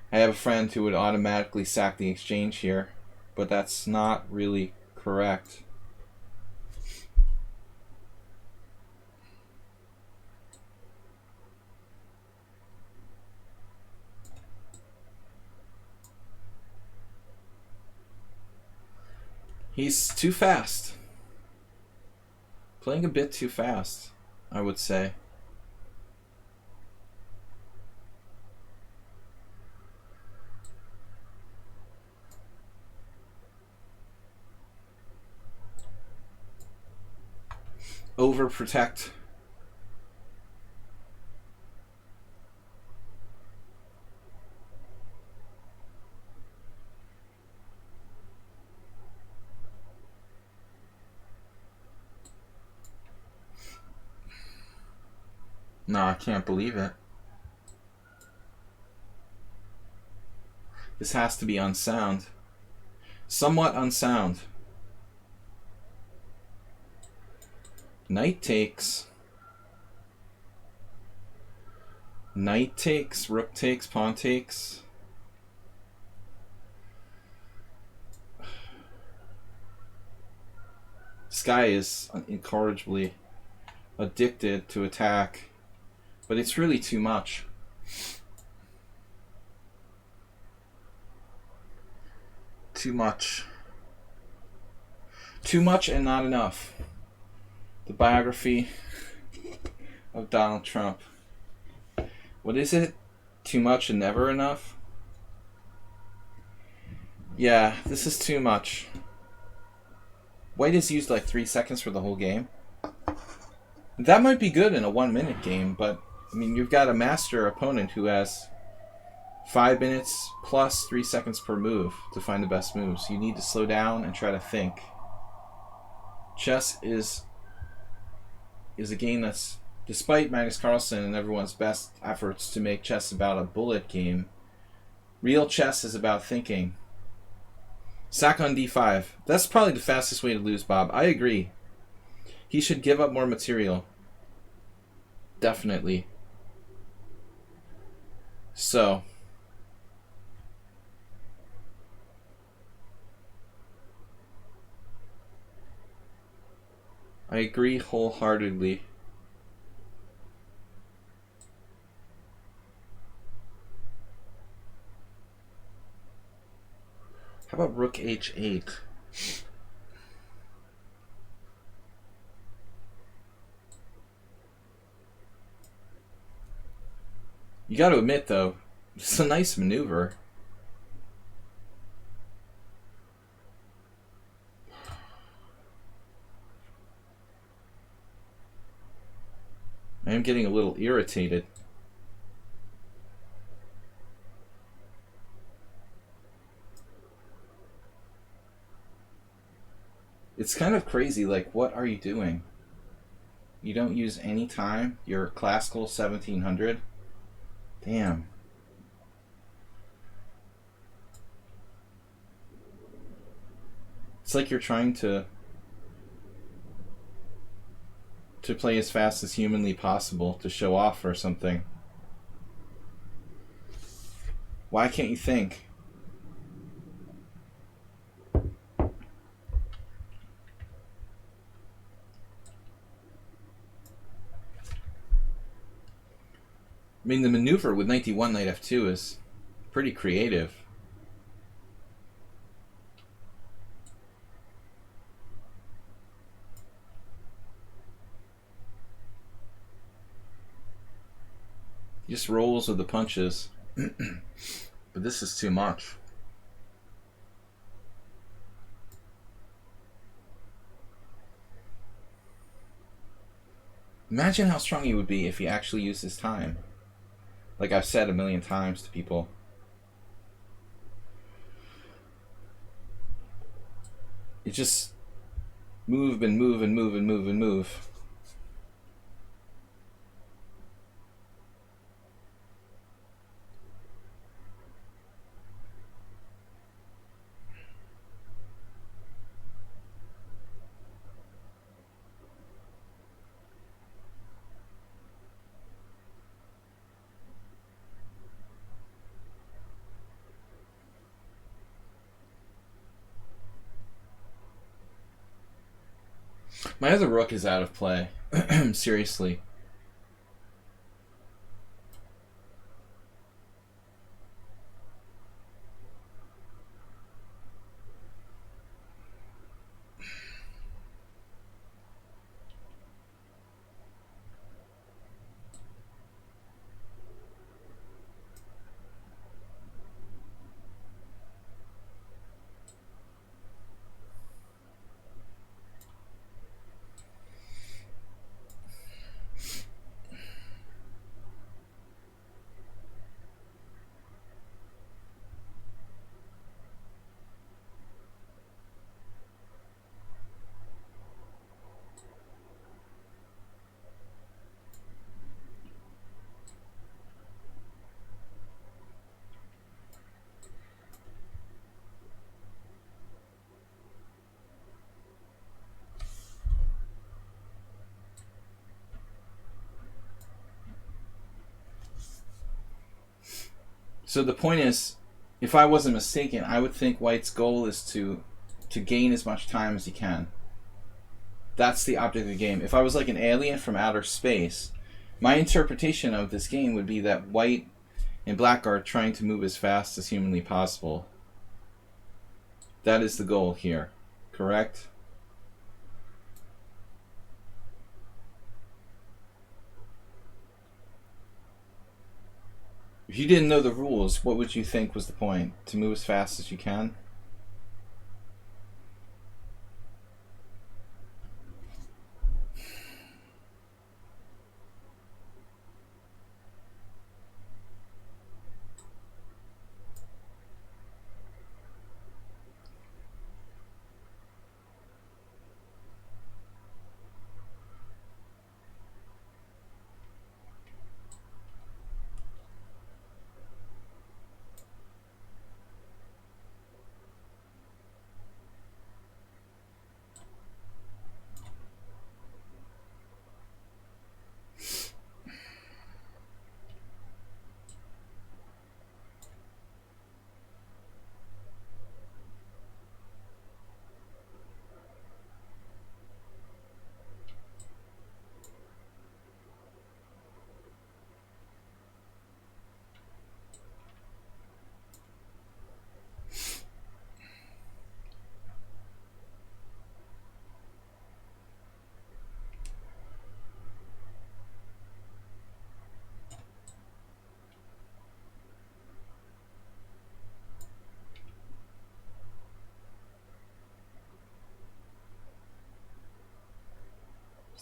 I have a friend who would automatically sack the exchange here, but that's not really correct. He's too fast. Playing a bit too fast, I would say. overprotect. No, I can't believe it. This has to be unsound. Somewhat unsound. Knight takes. Knight takes, rook takes, pawn takes. This guy is incorrigibly addicted to attack, but it's really too much. Too much. Too much and not enough. The biography of Donald Trump. What is it? Too much and never enough? Yeah, this is too much. White has used like 3 seconds for the whole game. That might be good in a 1-minute game, but I mean, you've got a master opponent who has 5 minutes plus 3 seconds per move to find the best moves. You need to slow down and try to think. Chess is a game that's, despite Magnus Carlsen and everyone's best efforts to make chess about a bullet game, real chess is about thinking. Sack on d5. That's probably the fastest way to lose, Bob. I agree. He should give up more material. Definitely. So. I agree wholeheartedly. How about rook h8? You got to admit, though, it's a nice maneuver. I am getting a little irritated. It's kind of crazy, like, what are you doing? You don't use any time? You're classical 1700? Damn. It's like you're trying to play as fast as humanly possible to show off or something. Why can't you think? I mean, the maneuver with knight d1, knight f2 is pretty creative. He just rolls with the punches. But this is too much. Imagine how strong he would be if he actually used his time. Like I've said a million times to people. You just move and move and move and move and move. My other rook is out of play. Seriously. So the point is, if I wasn't mistaken, I would think White's goal is to gain as much time as he can. That's the object of the game. If I was like an alien from outer space, my interpretation of this game would be that White and Black are trying to move as fast as humanly possible. That is the goal here, correct? If you didn't know the rules, what would you think was the point? To move as fast as you can?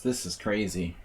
This is crazy.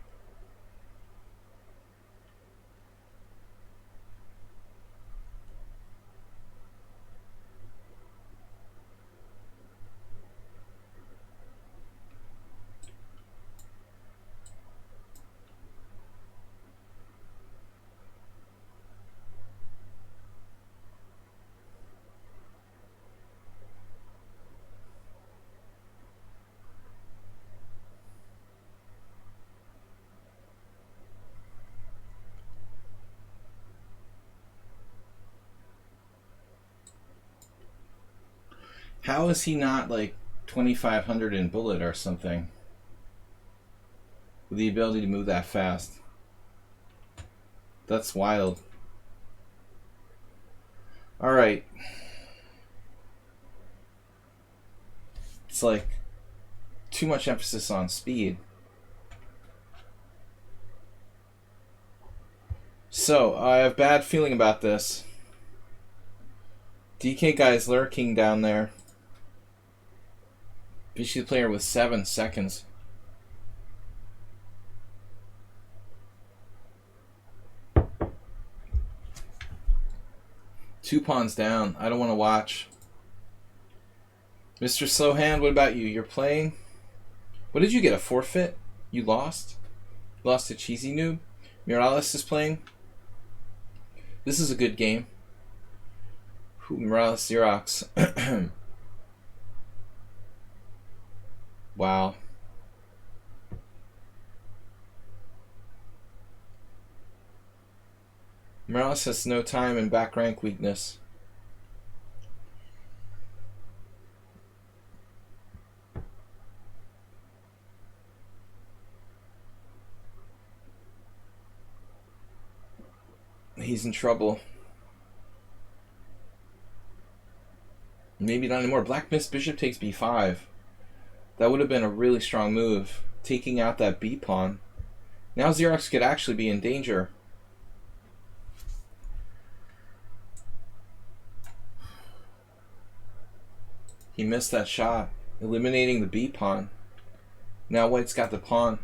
How is he not like 2,500 in bullet or something? With the ability to move that fast. That's wild. Alright. It's like too much emphasis on speed. So, I have a bad feeling about this. DK guy's lurking down there. BC player with 7 seconds. Two pawns down. I don't want to watch. Mr. Slowhand, what about you? You're playing? What did you get? A forfeit? You lost? Lost to Cheesy Noob? Morales is playing? This is a good game. Morales Xerox. Wow. Morales has no time and back rank weakness. He's in trouble. Maybe not anymore. Black Miss Bishop takes b5. That would have been a really strong move, taking out that b pawn. Now Xerox could actually be in danger. He missed that shot, eliminating the b pawn. Now White's got the pawn.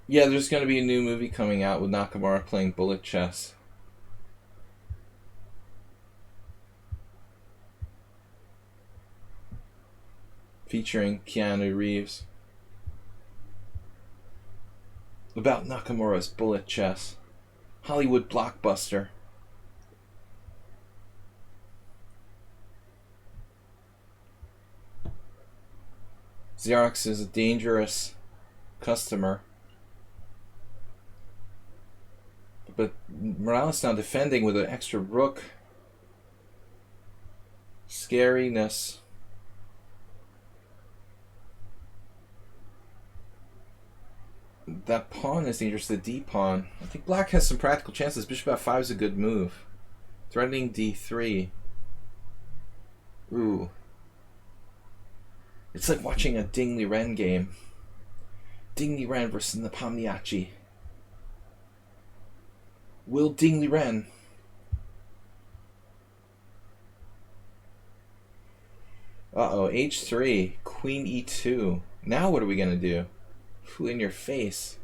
Yeah, there's going to be a new movie coming out with Nakamura playing bullet chess. Featuring Keanu Reeves. About Nakamura's bullet chess. Hollywood blockbuster. Xerox is a dangerous customer. But Morales now defending with an extra rook. Scariness. That pawn is dangerous, the D pawn. I think black has some practical chances. Bishop f5 is a good move. Threatening d3. Ooh. It's like watching a Ding Liren game. Ding Liren versus Nepomniachtchi. Will Ding Liren uh-oh, h3, queen e2. Now what are we gonna do? Who in your face?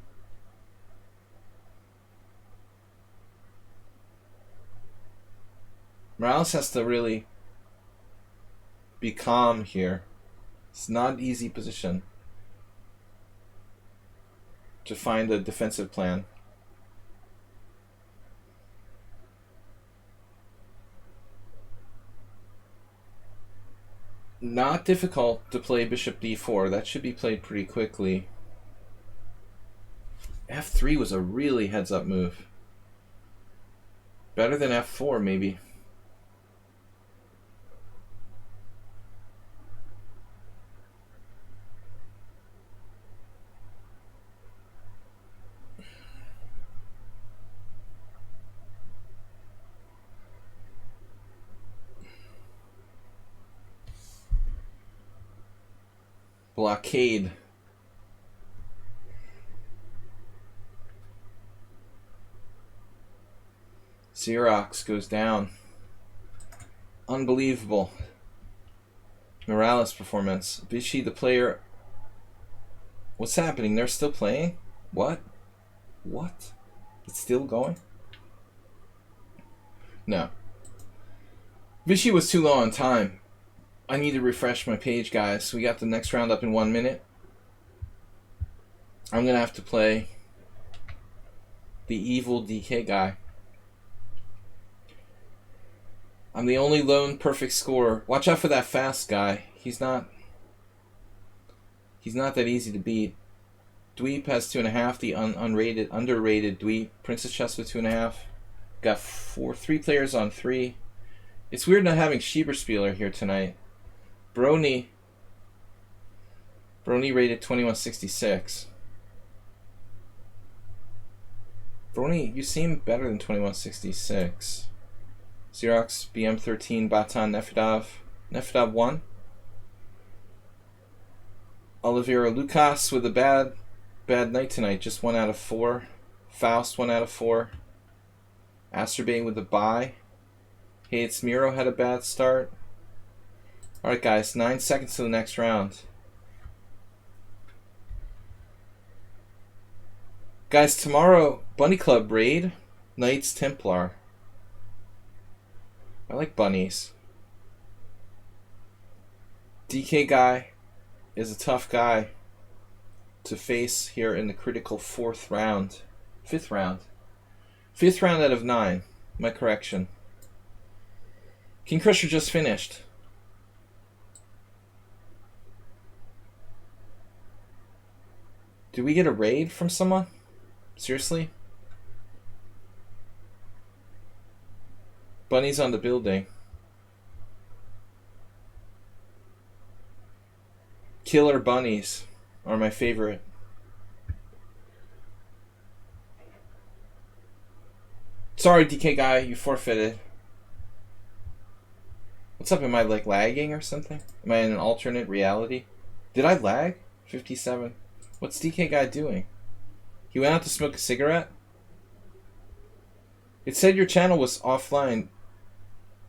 Morales has to really be calm here. It's not an easy position to find a defensive plan. Not difficult to play bishop d4. That should be played pretty quickly. f3 was a really heads-up move. Better than f4, maybe. Blockade. Xerox goes down. Unbelievable. Morales performance. Vichy, the player. What's happening? They're still playing? What? What? It's still going? No. Vichy was too low on time. I need to refresh my page, guys. We got the next round up in 1 minute. I'm going to have to play the evil DK guy. I'm the only lone perfect scorer. Watch out for that fast guy. He's not that easy to beat. Dweep has 2.5. The underrated Dweep. Princess Chess with 2.5. Got 3 players on 3. It's weird not having Schieberspieler here tonight. Brony rated 2166. Brony, you seem better than 2166. Xerox, BM13, Batan, Nefedov. Nefedov 1. Oliveira Lucas with a bad night tonight. Just 1 out of 4. Faust 1 out of 4. Asterbane with a bye. Hey, it's Miro had a bad start. Alright guys, 9 seconds to the next round. Guys, tomorrow, Bunny Club raid, Knights Templar. I like bunnies. DK guy is a tough guy to face here in the critical 4th round. 5th round. 5th round out of 9. My correction. King Crusher just finished. Did we get a raid from someone? Seriously? Bunnies on the building. Killer bunnies are my favorite. Sorry, DK guy, you forfeited. What's up? Am I like lagging or something? Am I in an alternate reality? Did I lag? 57. What's DK guy doing? He went out to smoke a cigarette? It said your channel was offline,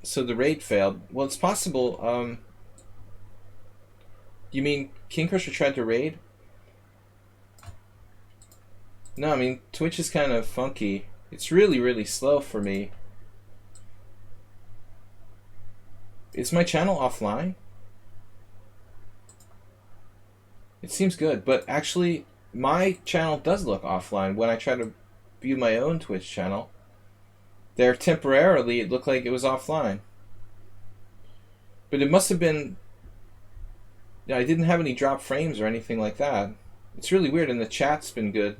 so the raid failed. Well, it's possible. You mean King Crusher tried to raid? No, I mean, Twitch is kind of funky. It's really, really slow for me. Is my channel offline? It seems good, but actually my channel does look offline when I try to view my own Twitch channel. There temporarily it looked like it was offline. But it must have been Yeah, I didn't have any drop frames or anything like that. It's really weird, and the chat's been good.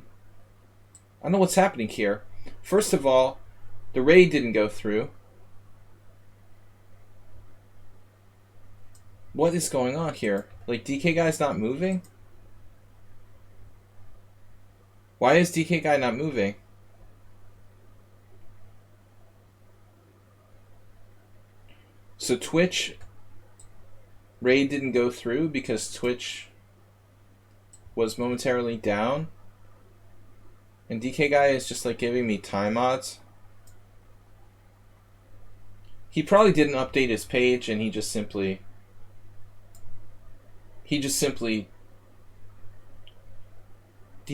I don't know what's happening here. First of all, the raid didn't go through. What is going on here? Like, DK Guy's not moving? Why is DK Guy not moving? So Twitch raid didn't go through because Twitch was momentarily down, and DK Guy is just like giving me time odds. He probably didn't update his page, and he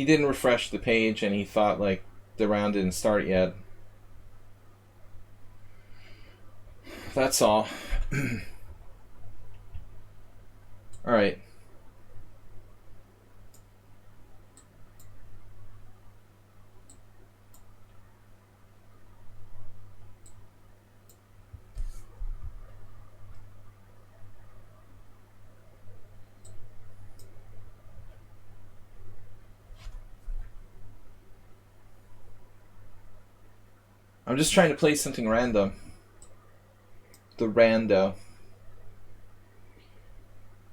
didn't refresh the page, and he thought like the round didn't start yet. That's all. All right. I'm just trying to play something random. The rando.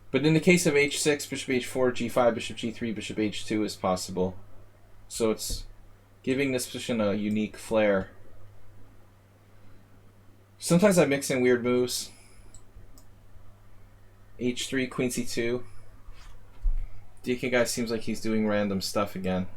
But in the case of h6, bishop h4, g5, bishop g3, bishop h2 is possible. So it's giving this position a unique flair. Sometimes I mix in weird moves. h3, queen c2. DK Guy seems like he's doing random stuff again.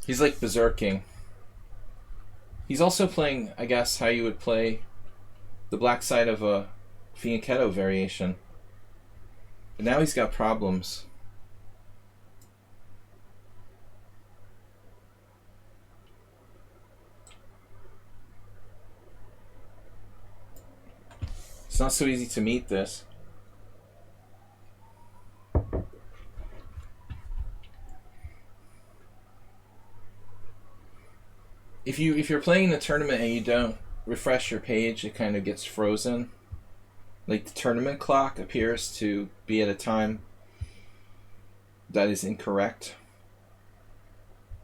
He's like berserking. He's also playing, I guess, how you would play the black side of a fianchetto variation. But now he's got problems. It's not so easy to meet this. If you're playing in a tournament and you don't refresh your page, it kind of gets frozen. Like the tournament clock appears to be at a time that is incorrect.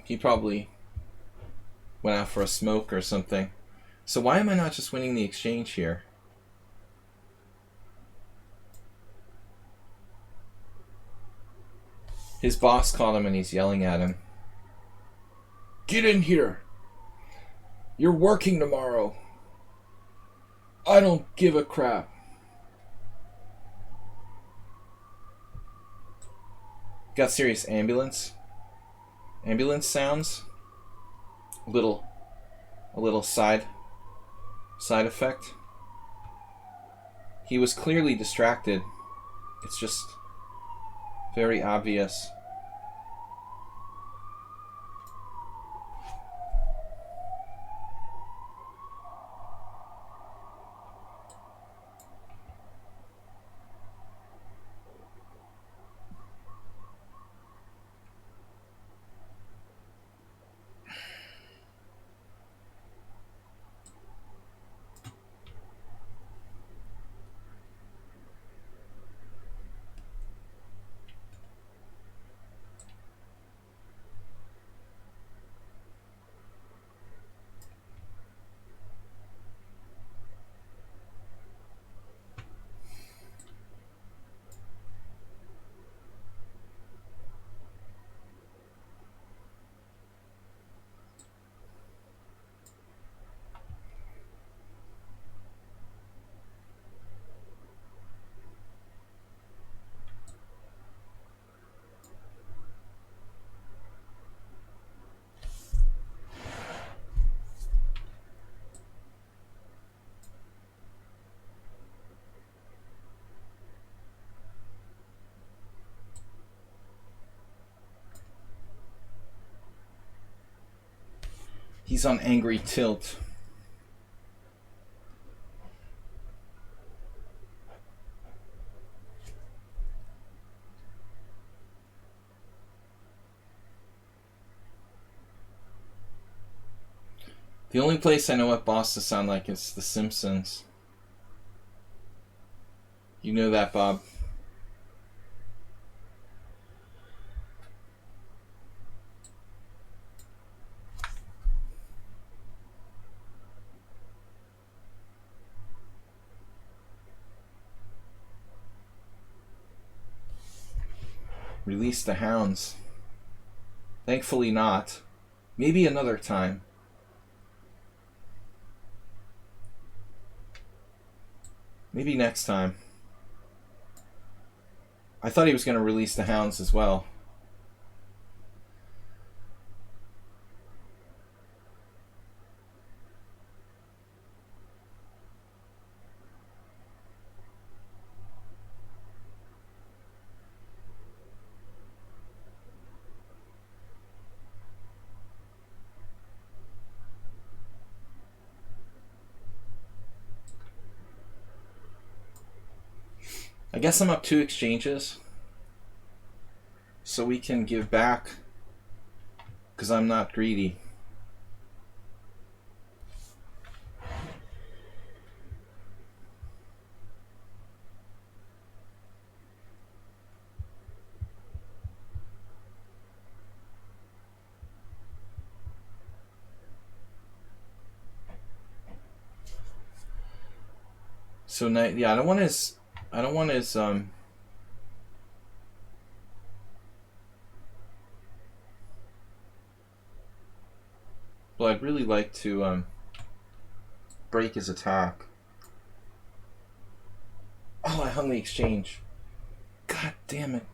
He probably went out for a smoke or something. So why am I not just winning the exchange here? His boss caught him and he's yelling at him. Get in here! You're working tomorrow. I don't give a crap. Got serious ambulance sounds. A little side effect. He was clearly distracted. It's just very obvious. He's on angry tilt. The only place I know what boss to sound like is The Simpsons. You know that, Bob. Release the hounds. Thankfully not. Maybe another time. Maybe next time. I thought he was going to release the hounds as well. I guess I'm up 2 exchanges. So we can give back. Because I'm not greedy. So yeah, I don't want his well, I'd really like to break his attack. Oh, I hung the exchange. God damn it.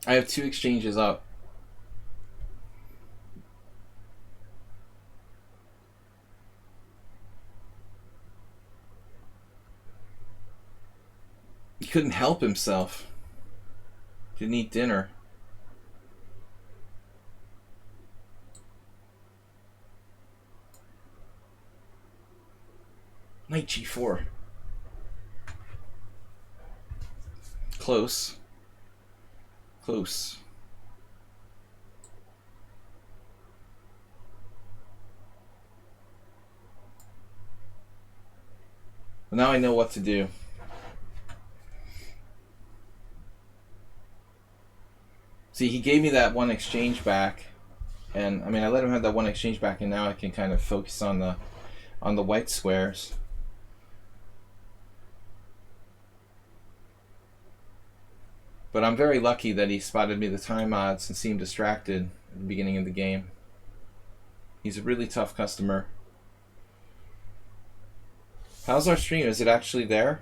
I have 2 exchanges up. He couldn't help himself. Didn't eat dinner. Knight G4. Close. Close. Well, now I know what to do. See, he gave me that 1 exchange back, and I mean, I let him have that 1 exchange back, and now I can kind of focus on the white squares. But I'm very lucky that he spotted me the time odds and seemed distracted at the beginning of the game. He's a really tough customer. How's our stream? Is it actually there?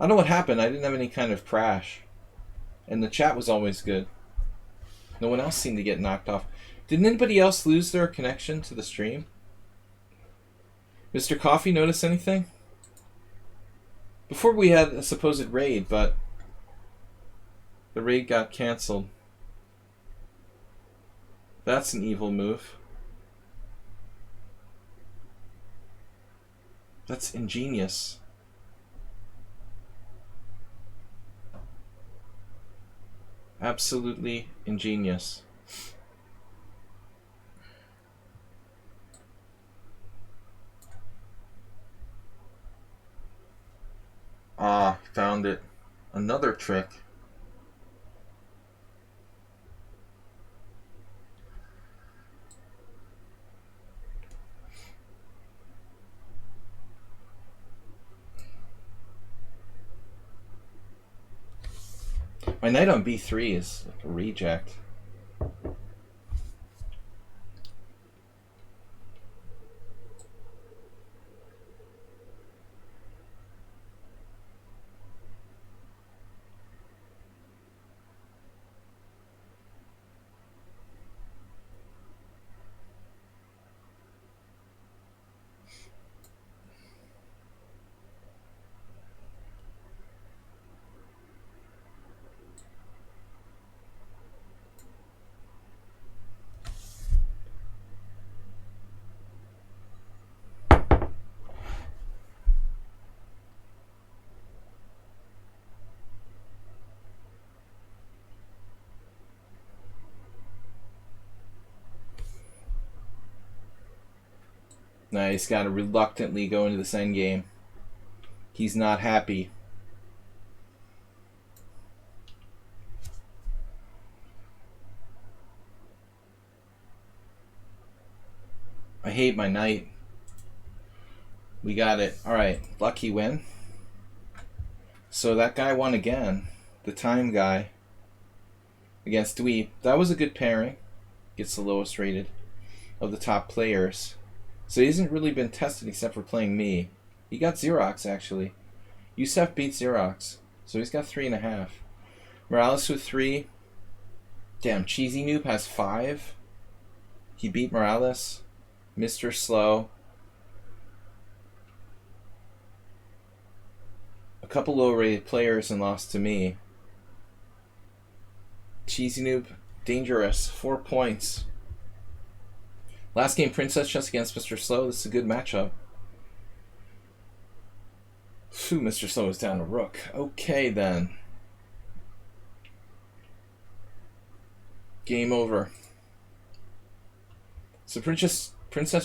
I don't know what happened. I didn't have any kind of crash. And the chat was always good. No one else seemed to get knocked off. Didn't anybody else lose their connection to the stream? Mr. Coffee, notice anything? Before we had a supposed raid, but the raid got canceled. That's an evil move. That's ingenious. Absolutely ingenious. Ah, found it. Another trick. My knight on b3 is like a reject. Now he's got to reluctantly go into this endgame. He's not happy. I hate my knight. We got it. Alright, lucky win. So that guy won again. The time guy. Against Dweeb. That was a good pairing. Gets the lowest rated of the top players. So he hasn't really been tested except for playing me. He got Xerox, actually. Yusef beat Xerox. So he's got 3.5. Morales with 3. Damn, Cheesy Noob has 5. He beat Morales. Mr. Slow. A couple low-rated players and lost to me. Cheesy Noob, dangerous. 4 points. Last game, Princess Chess against Mr. Slow. This is a good matchup. Phew, Mr. Slow is down to rook. Okay, then. Game over. So Princess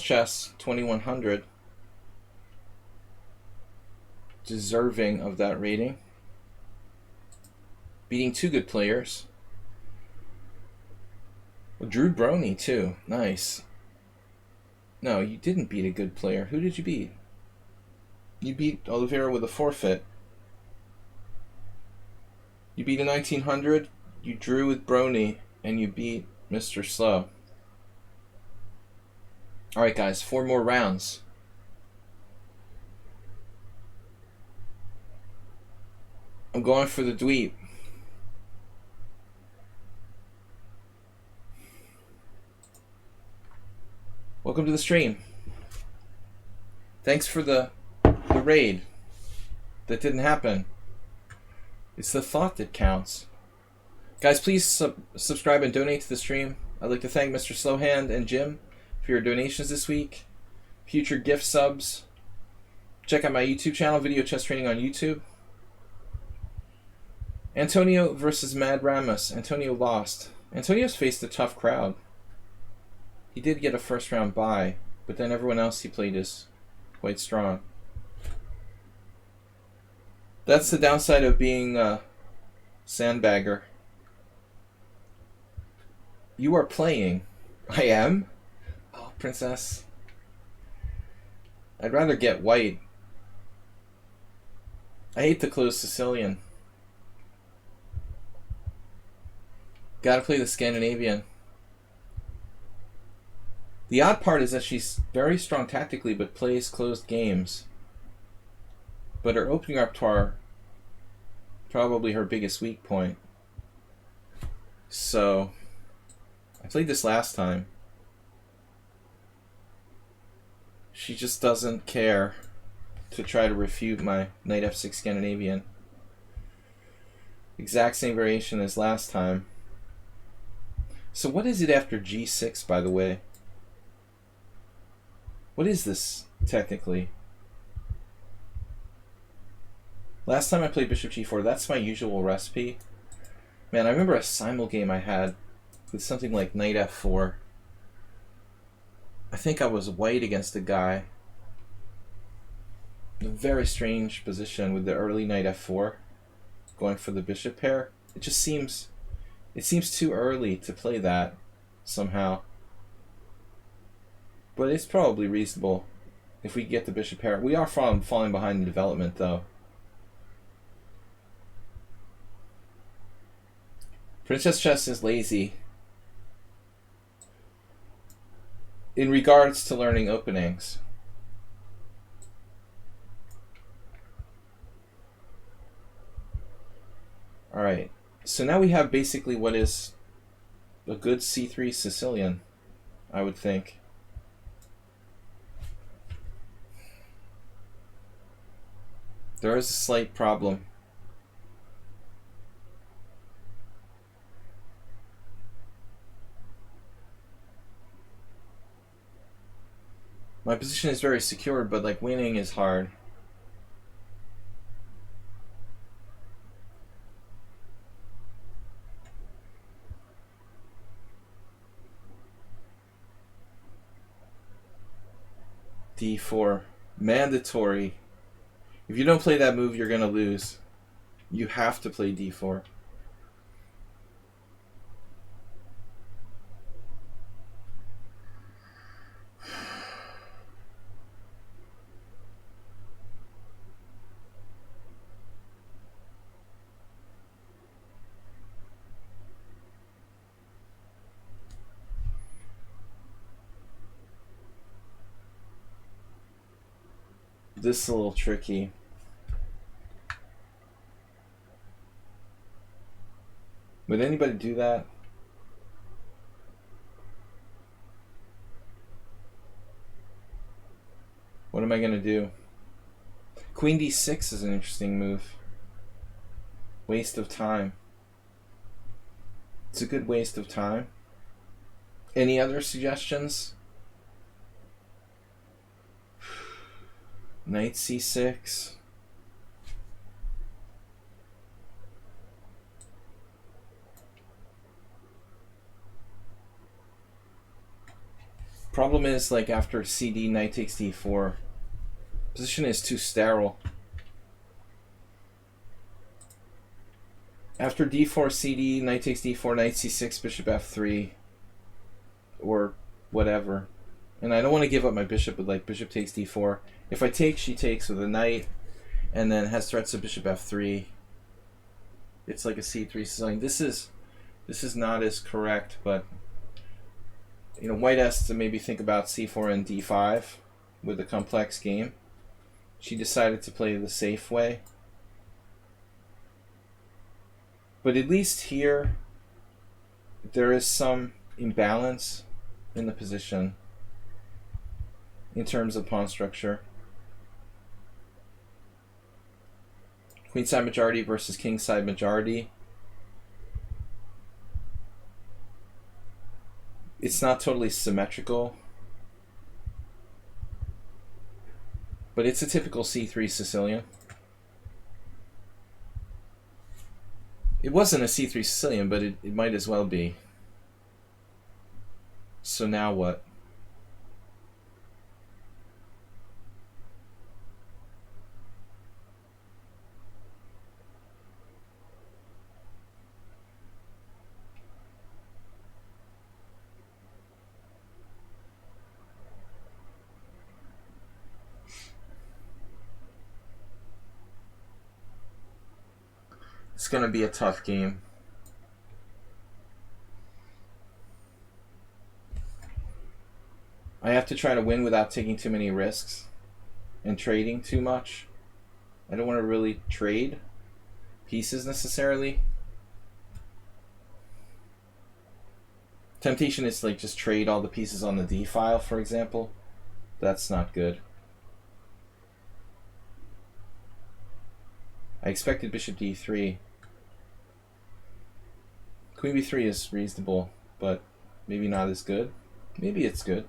Chess, 2100. Deserving of that rating. Beating 2 good players. Well, Drew Brony, too. Nice. No, you didn't beat a good player. Who did you beat? You beat Oliveira with a forfeit. You beat a 1900. You drew with Brony. And you beat Mr. Slow. Alright, guys. 4 more rounds. I'm going for the dweeb. Welcome to the stream. Thanks for the raid. That didn't happen. It's the thought that counts. Guys, please subscribe and donate to the stream. I'd like to thank Mr. Slowhand and Jim for your donations this week. Future gift subs. Check out my YouTube channel, Video Chess Training on YouTube. Antonio versus Mad Ramos. Antonio lost. Antonio's faced a tough crowd. He did get a first round bye, but then everyone else he played is quite strong. That's the downside of being a sandbagger. You are playing. I am? Oh, Princess. I'd rather get white. I hate the closed Sicilian. Gotta play the Scandinavian. The odd part is that she's very strong tactically, but plays closed games. But her opening repertoire, probably her biggest weak point. So, I played this last time. She just doesn't care to try to refute my Knight F6 Scandinavian. Exact same variation as last time. So what is it after G6, by the way? What is this, technically? Last time I played Bishop G4, that's my usual recipe. Man, I remember a simul game I had with something like Knight F4. I think I was white against a guy. A very strange position with the early Knight F4. Going for the bishop pair. It just seems... It seems too early to play that, somehow. But it's probably reasonable if we get the bishop pair. We are falling behind in development, though. Princess Chess is lazy in regards to learning openings. Alright, so now we have basically what is a good C3 Sicilian, I would think. There is a slight problem. My position is very secure, but like winning is hard. D4. Mandatory. If you don't play that move, you're going to lose. You have to play D4. This is a little tricky. Would anybody do that? What am I going to do? Queen D6 is an interesting move. Waste of time. It's a good waste of time. Any other suggestions? Knight C6. Problem is, like, after CD, knight takes D4, position is too sterile. After D4, CD, knight takes D4, knight C6, bishop F3, or whatever. And I don't want to give up my bishop with, like, bishop takes D4. If I take, she takes with a knight, and then has threats of bishop F3. It's like a C3 Sicilian. This is not as correct, but you know, white has to maybe think about C4 and D5 with a complex game. She decided to play the safe way. But at least here, there is some imbalance in the position in terms of pawn structure. Queenside majority versus kingside majority. It's not totally symmetrical, but it's a typical C3 Sicilian. It wasn't a C3 Sicilian, but it might as well be. So now what? It's going to be a tough game. I have to try to win without taking too many risks and trading too much. I don't want to really trade pieces necessarily. Temptation is to, like, just trade all the pieces on the D file, for example. That's not good. I expected bishop D3. Queen B3 is reasonable, but maybe not as good. Maybe it's good.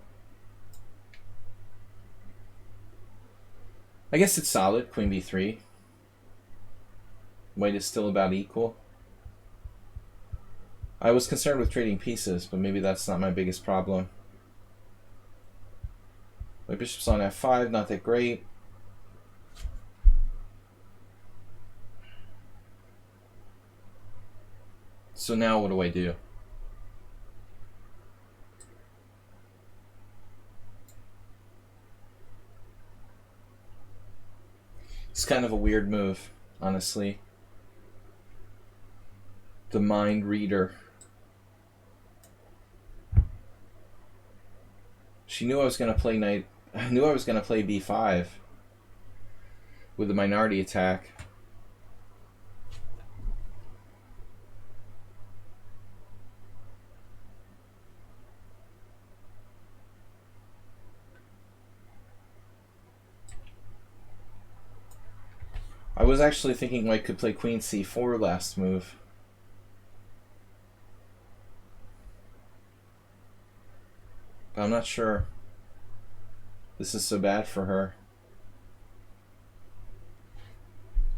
I guess it's solid, Queen B3. White is still about equal. I was concerned with trading pieces, but maybe that's not my biggest problem. My bishop's on F5, not that great. So now what do I do? It's kind of a weird move, honestly. The mind reader. She knew I was going to play knight. I knew I was going to play B5 with the minority attack. I was actually thinking White could play Queen C4 last move. But I'm not sure this is so bad for her.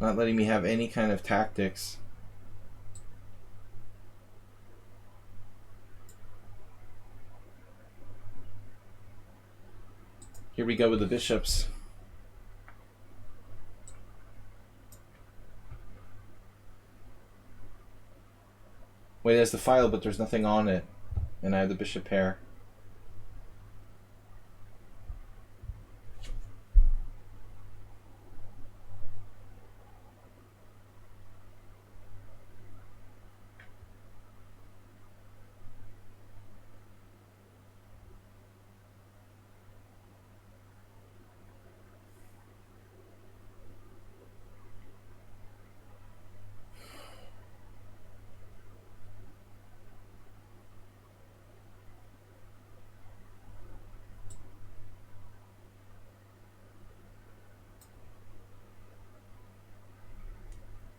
Not letting me have any kind of tactics. Here we go with the bishops. Wait, there's the file, but there's nothing on it. And I have the bishop pair.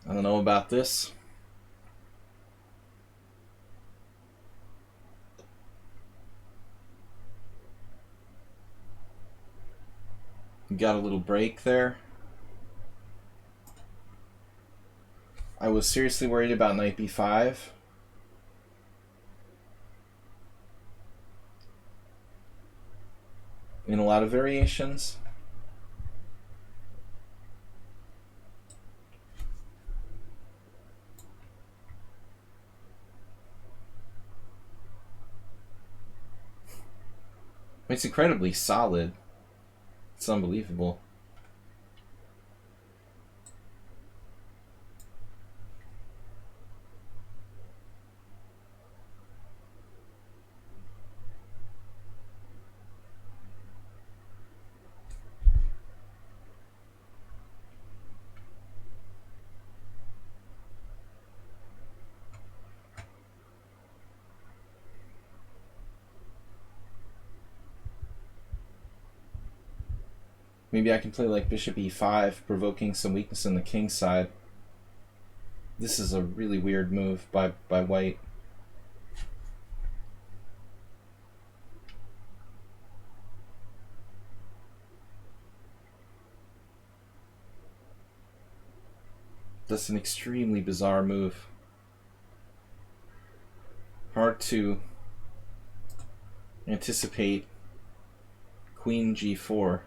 I don't know about this. Got a little break there. I was seriously worried about knight b5. In a lot of variations. It's incredibly solid. It's unbelievable. Maybe I can play like bishop e5, provoking some weakness on the king's side. This is a really weird move by white. That's an extremely bizarre move. Hard to anticipate queen g4.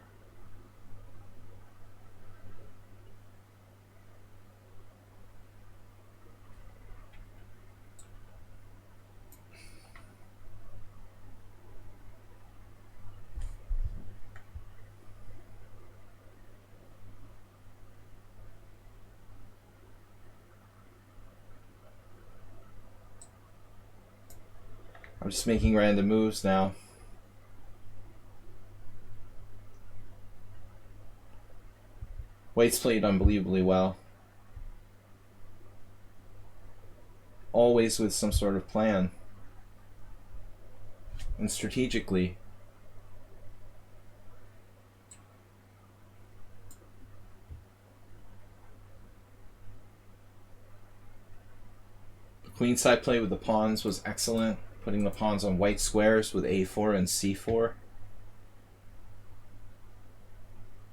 I'm just making random moves now. White's played unbelievably well. Always with some sort of plan. And strategically. The queenside play with the pawns was excellent. Putting the pawns on white squares with a4 and c4.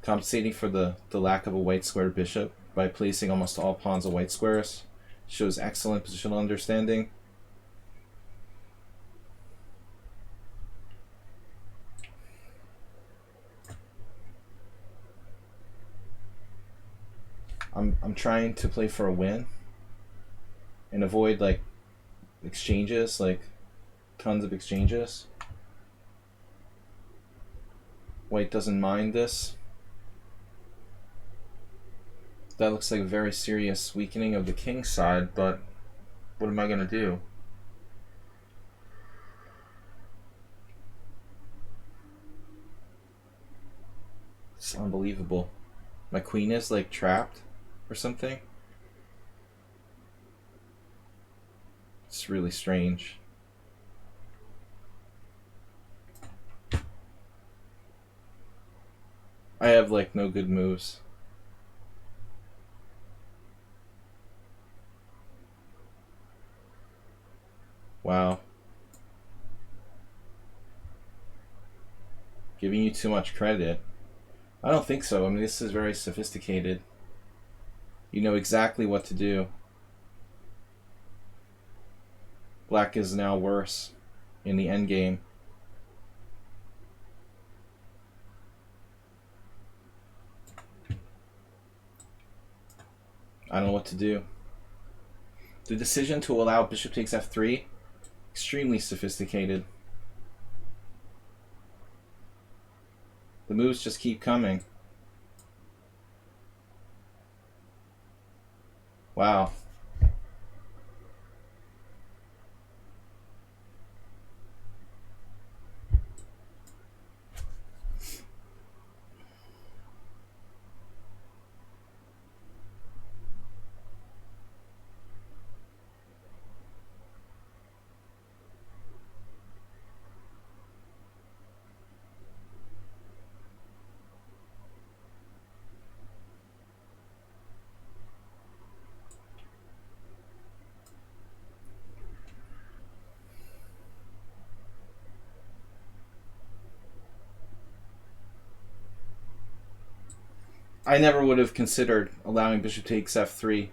Compensating for the lack of a white square bishop by placing almost all pawns on white squares. Shows excellent positional understanding. I'm trying to play for a win and avoid like exchanges, like tons of exchanges. White doesn't mind this. That looks like a very serious weakening of the king's side, but what am I going to do? It's unbelievable. My queen is like trapped or something. It's really strange. I have like no good moves. Wow. Giving you too much credit. I don't think so. I mean, this is very sophisticated. You know exactly what to do. Black is now worse in the endgame. I don't know what to do. The decision to allow bishop takes f3, extremely sophisticated. The moves just keep coming. Wow. I never would have considered allowing bishop takes f3.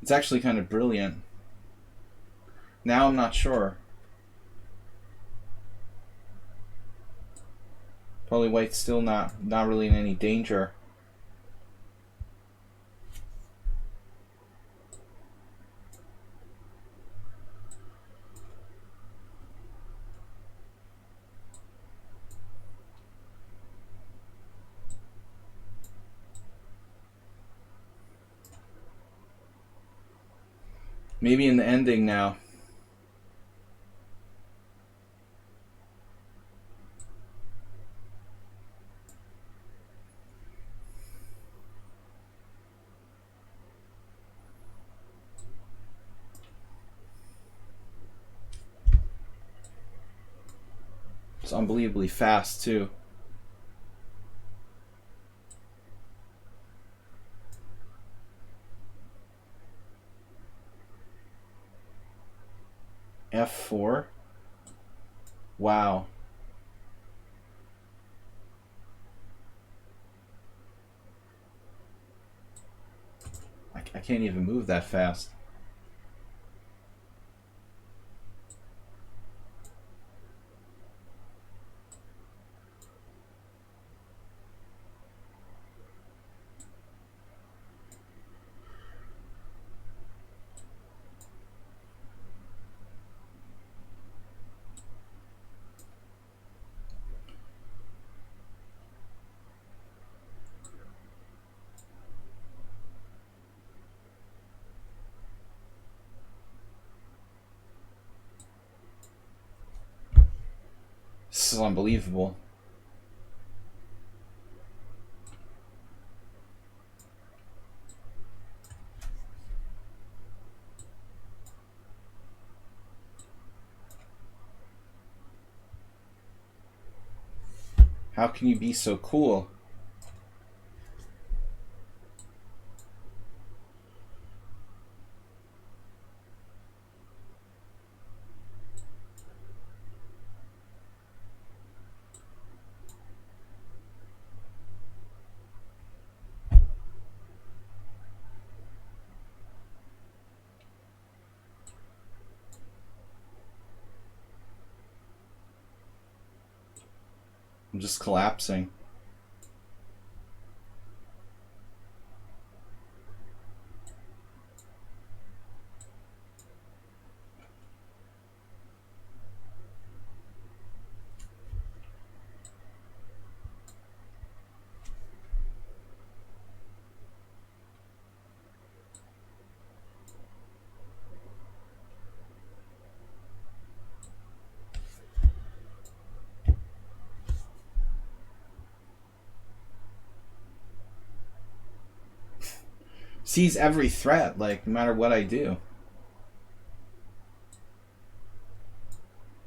It's actually kind of brilliant. Now I'm not sure. Probably white's still not really in any danger. Maybe in the ending now. It's unbelievably fast too. f4. Wow. I can't even move that fast. This is unbelievable. How can you be so cool? I'm just collapsing. Sees every threat, like, no matter what I do.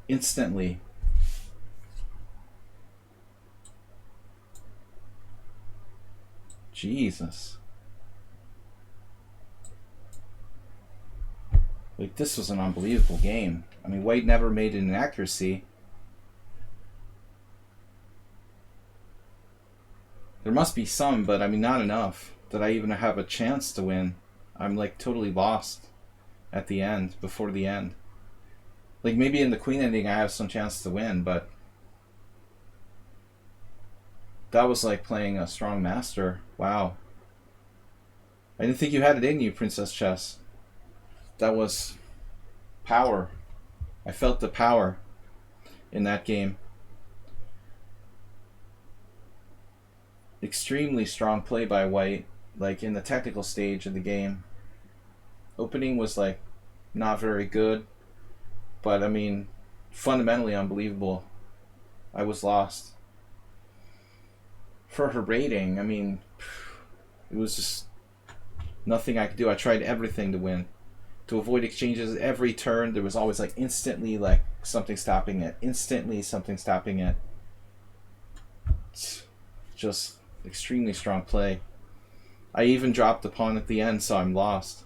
Instantly. Jesus. Like, this was an unbelievable game. I mean, white never made an inaccuracy. There must be some, but I mean, not enough that I even have a chance to win. I'm like totally lost at the end, before the end. Like maybe in the queen ending I have some chance to win, but that was like playing a strong master. Wow. I didn't think you had it in you, Princess Chess. That was power. I felt the power in that game. Extremely strong play by White, like in the technical stage of the game. Opening was like not very good, but I mean, fundamentally unbelievable. I was lost. For her rating, I mean, it was just nothing I could do. I tried everything to win. To avoid exchanges every turn, there was always like instantly like something stopping it. Instantly something stopping it. It's just extremely strong play. I even dropped the pawn at the end, so I'm lost.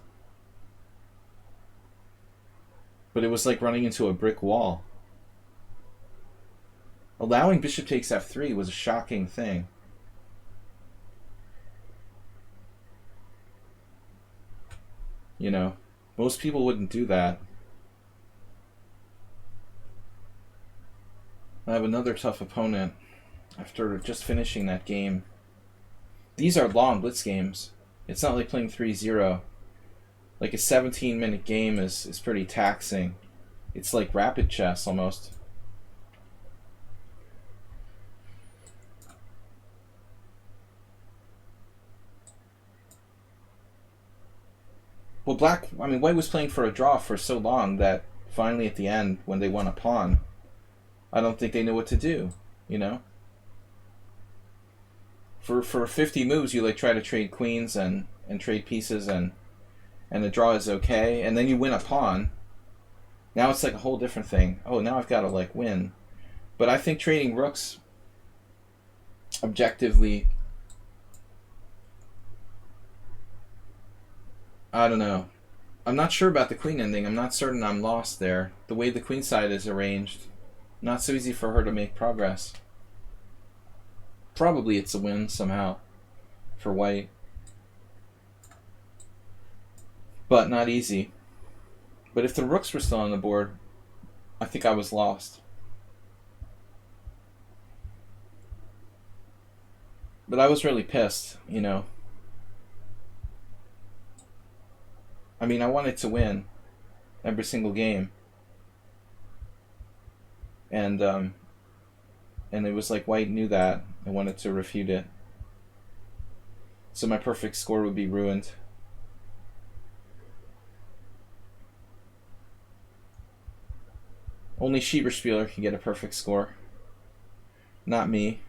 But it was like running into a brick wall. Allowing bishop takes f3 was a shocking thing. You know, most people wouldn't do that. I have another tough opponent after just finishing that game. These are long blitz games. It's not like playing 3-0. Like a 17-minute game is pretty taxing. It's like rapid chess almost. Well, White was playing for a draw for so long that finally at the end, when they won a pawn, I don't think they knew what to do, you know? For 50 moves, you like try to trade queens and trade pieces and the draw is okay, and then you win a pawn. Now it's like a whole different thing. Oh, now I've got to like win. But I think trading rooks objectively, I don't know. I'm not sure about the queen ending. I'm not certain I'm lost there. The way the queen side is arranged, not so easy for her to make progress. Probably it's a win somehow for White. But not easy. But if the rooks were still on the board, I think I was lost. But I was really pissed, you know. I mean, I wanted to win every single game. And it was like White knew that and wanted to refute it. So my perfect score would be ruined. Only Schieberspieler can get a perfect score. Not me.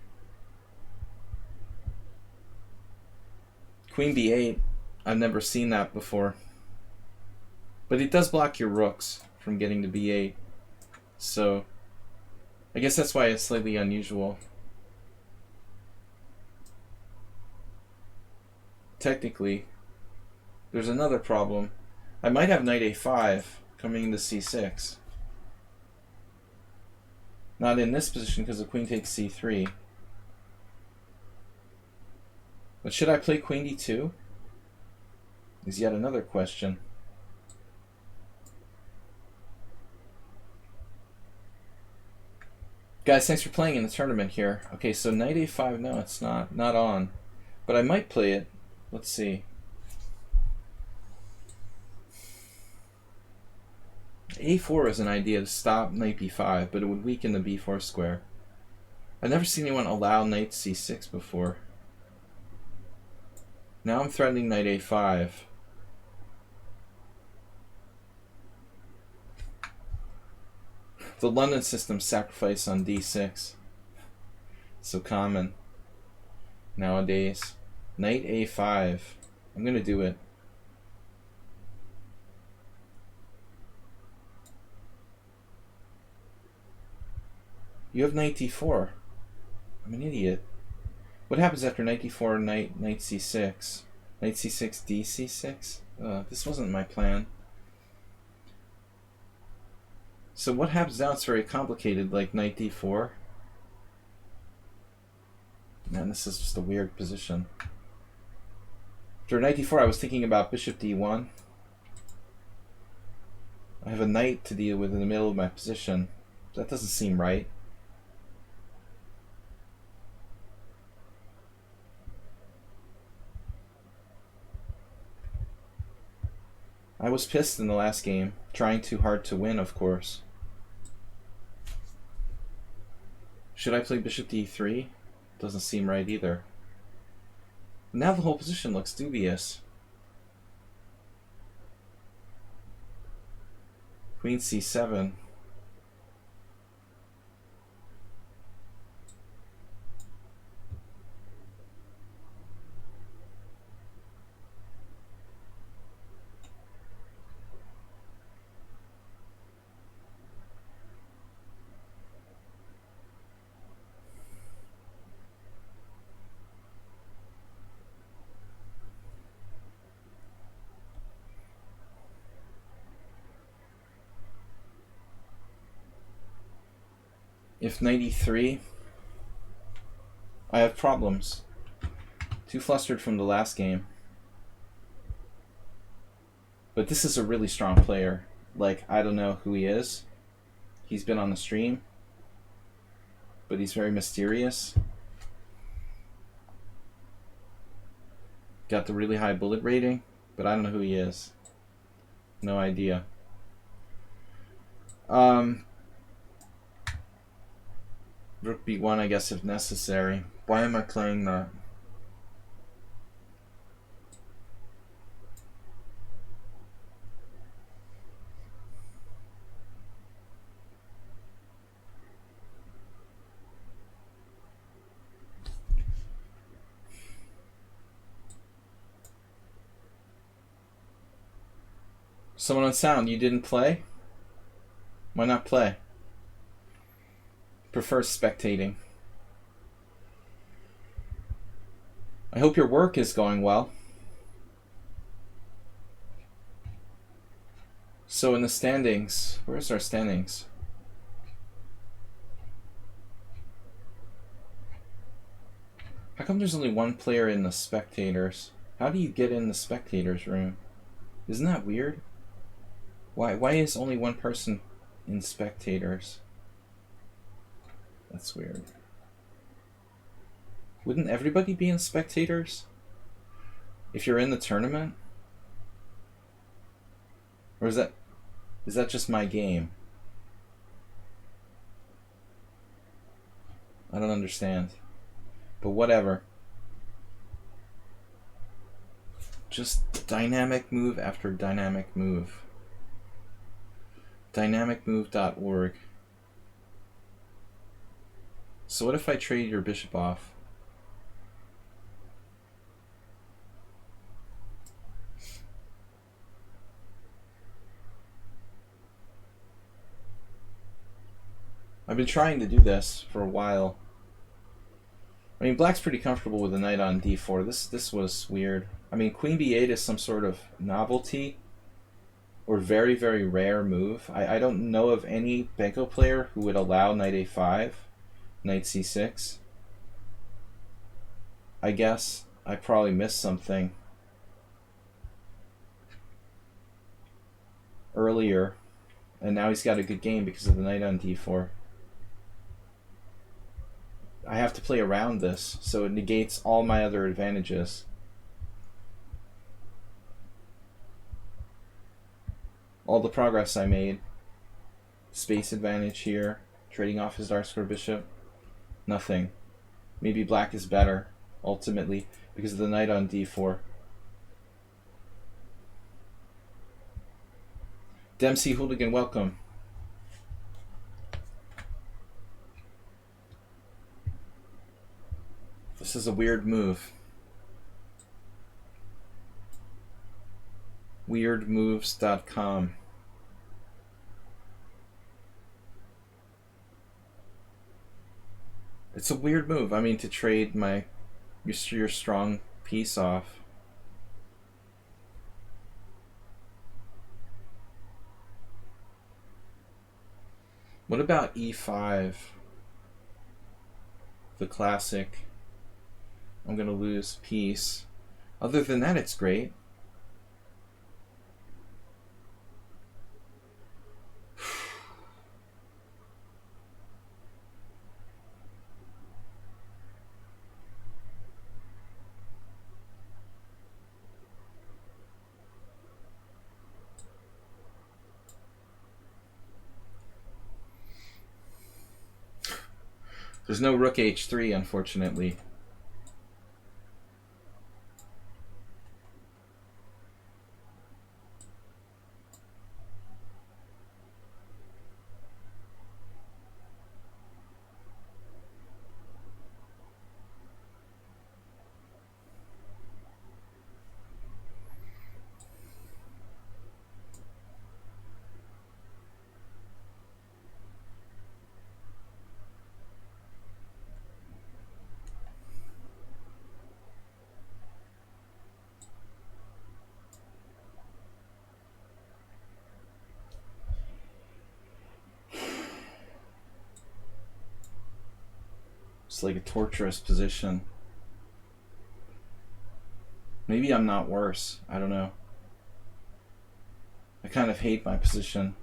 Queen b8. I've never seen that before. But it does block your rooks from getting to b8. So I guess that's why it's slightly unusual. Technically, there's another problem. I might have knight a5 coming into c6. Not in this position because the queen takes c3. But should I play queen d2? Is yet another question. Guys, thanks for playing in the tournament here. Okay, so knight a5, no, it's not on. But I might play it. Let's see. a4 is an idea to stop knight b5, but it would weaken the b4 square. I've never seen anyone allow knight c6 before. Now I'm threatening knight a5. The London system sacrifice on d6. So common nowadays. Knight a5. I'm going to do it. You have knight d4. I'm an idiot. What happens after knight d4, knight c6? Knight c6, dc6? This wasn't my plan. So what happens now? It's very complicated, like knight d4. Man, this is just a weird position. After knight d4, I was thinking about bishop d1. I have a knight to deal with in the middle of my position. That doesn't seem right. I was pissed in the last game, trying too hard to win, of course. Should I play bishop to e3? Doesn't seem right either. Now the whole position looks dubious. Queen c7. If knight e3, I have problems. Too flustered from the last game. But this is a really strong player. Like, I don't know who he is. He's been on the stream. But he's very mysterious. Got the really high bullet rating, but I don't know who he is. No idea. Rook b1, I guess, if necessary. Why am I playing that? Someone on sound, you didn't play? Why not play? Prefer spectating. I hope your work is going well. So in the standings, where's our standings? How come there's only one player in the spectators? How do you get in the spectators room? Isn't that weird? Why is only one person in spectators? That's weird. Wouldn't everybody be in spectators if you're in the tournament? Or is that just my game? I don't understand. But whatever. Just dynamic move after dynamic move. Dynamicmove.org. So what if I trade your bishop off? I've been trying to do this for a while. I mean, black's pretty comfortable with the knight on d4. This was weird. I mean, queen b8 is some sort of novelty or very, very rare move. I don't know of any Benko player who would allow knight a5, knight c6. I guess I probably missed something earlier, and now he's got a good game because of the knight on d4. I have to play around this, so it negates all my other advantages. All the progress I made. Space advantage here, trading off his dark square bishop. Nothing. Maybe black is better, ultimately, because of the knight on d4. Dempsey Hooligan, welcome. This is a weird move. Weirdmoves.com. It's a weird move. I mean, to trade your strong piece off. What about e5? The classic. I'm gonna lose piece. Other than that, it's great. There's no rook h3, unfortunately. It's like a torturous position. Maybe I'm not worse. I don't know. I kind of hate my position.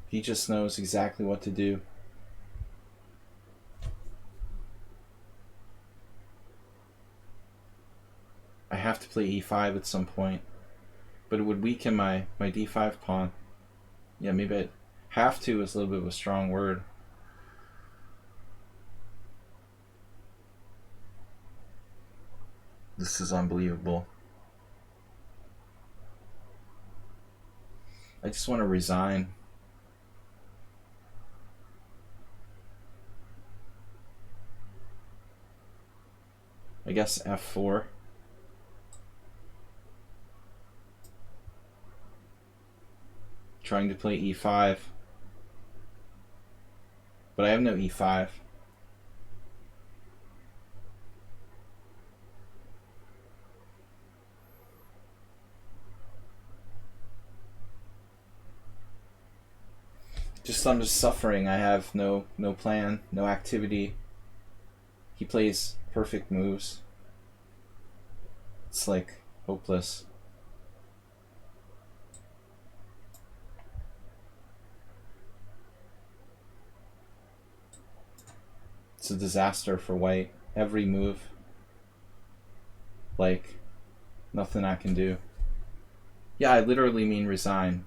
He just knows exactly what to do. I have to play e5 at some point. But it would weaken my d5 pawn. Yeah, maybe I'd have to is a little bit of a strong word. This is unbelievable. I just want to resign. I guess f4. Trying to play e5. But I have no e5. I'm just suffering. I have no plan, no activity. He plays perfect moves. It's like hopeless. It's a disaster for white. Every move. Like, nothing I can do. Yeah, I literally mean resign.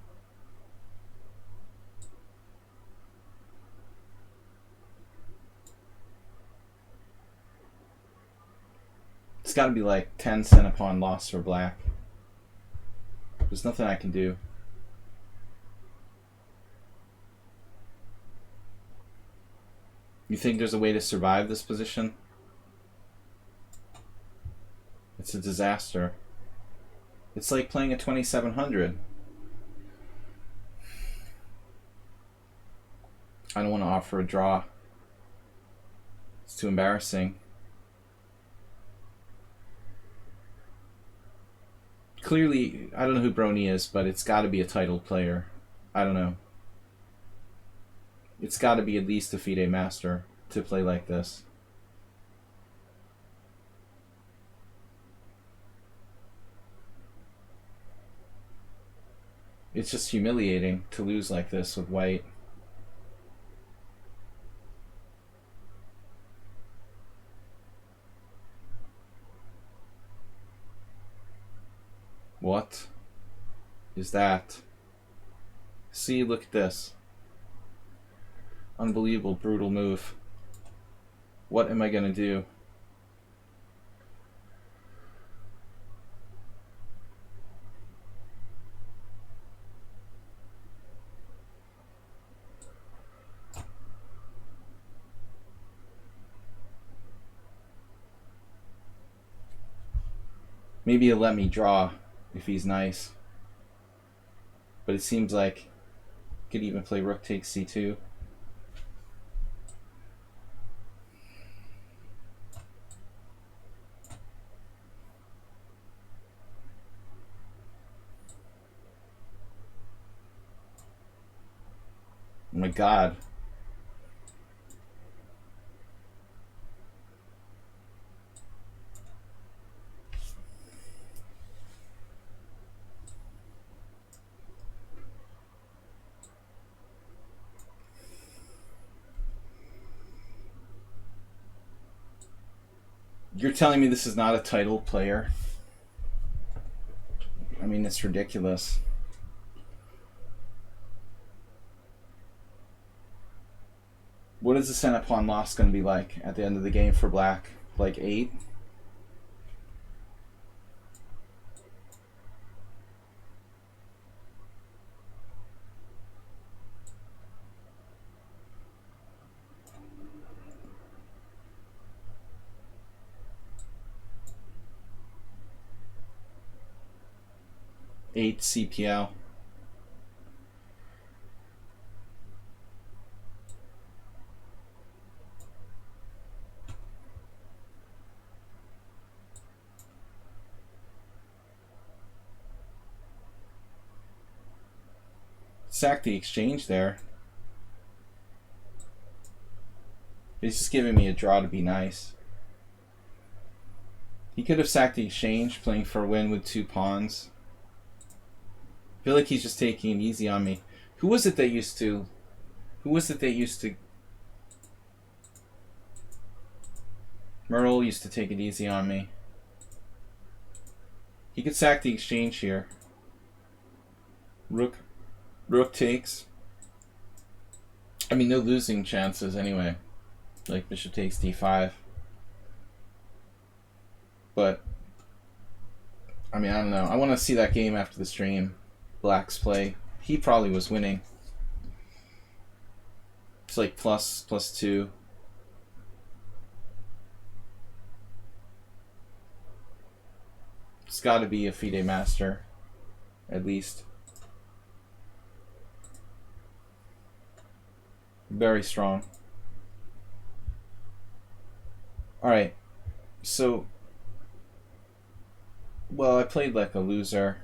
It's got to be like 10 cent upon loss for black. There's nothing I can do. You think there's a way to survive this position? It's a disaster. It's like playing a 2700. I don't want to offer a draw. It's too embarrassing. Clearly, I don't know who Brony is, but it's got to be a title player. I don't know. It's got to be at least a FIDE master to play like this. It's just humiliating to lose like this with white. What is that? See, look at this. Unbelievable, brutal move. What am I gonna do? Maybe he'll let me draw if he's nice. But it seems like he could even play rook takes c2. Oh my god. You're telling me this is not a title player? I mean, it's ridiculous. What is the center pawn loss going to be like at the end of the game for black? Like 8? Eight CPL. Sack the exchange there. He's just giving me a draw to be nice. He could have sacked the exchange, playing for a win with 2 pawns. I feel like he's just taking it easy on me. Who was it that used to... Merle used to take it easy on me. He could sack the exchange here. Rook takes. I mean, no losing chances anyway. Like bishop takes d5. But, I mean, I don't know. I want to see that game after the stream. Black's play. He probably was winning. It's like +2. It's got to be a FIDE master, at least. Very strong. Alright, so, well, I played like a loser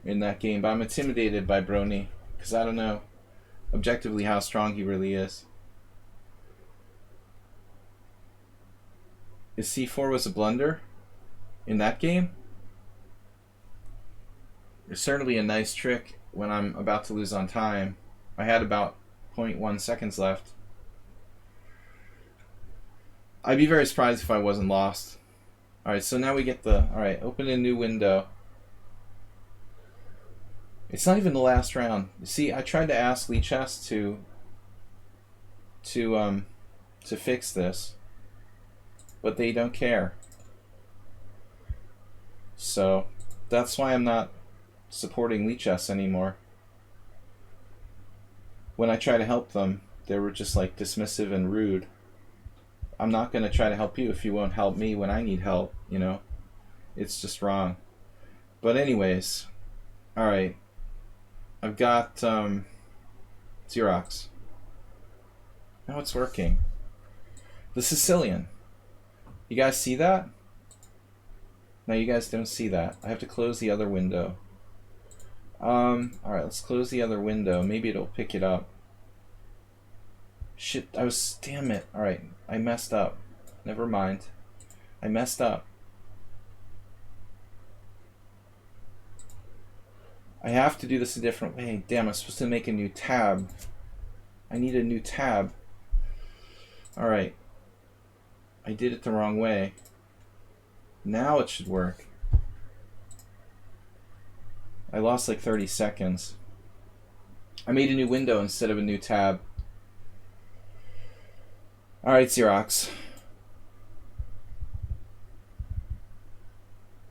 in that game, but I'm intimidated by Brony, because I don't know objectively how strong he really is. Is c4 was a blunder in that game? It's certainly a nice trick when I'm about to lose on time. I had about 0.1 seconds left. I'd be very surprised if I wasn't lost. Alright, so now we get the... Alright, open a new window. It's not even the last round. See, I tried to ask lichess to fix this, but they don't care. So that's why I'm not supporting lichess anymore. When I try to help them, they were just like dismissive and rude. I'm not going to try to help you if you won't help me when I need help, you know? It's just wrong. But anyways, alright. I've got Xerox. Now it's working. The Sicilian. You guys see that? No, you guys don't see that. I have to close the other window. Alright, let's close the other window. Maybe it'll pick it up. Shit, damn it. Alright, I messed up. Never mind. I messed up. I have to do this a different way. Damn, I'm supposed to make a new tab. I need a new tab. Alright. I did it the wrong way. Now it should work. I lost like 30 seconds. I made a new window instead of a new tab. Alright, Xerox.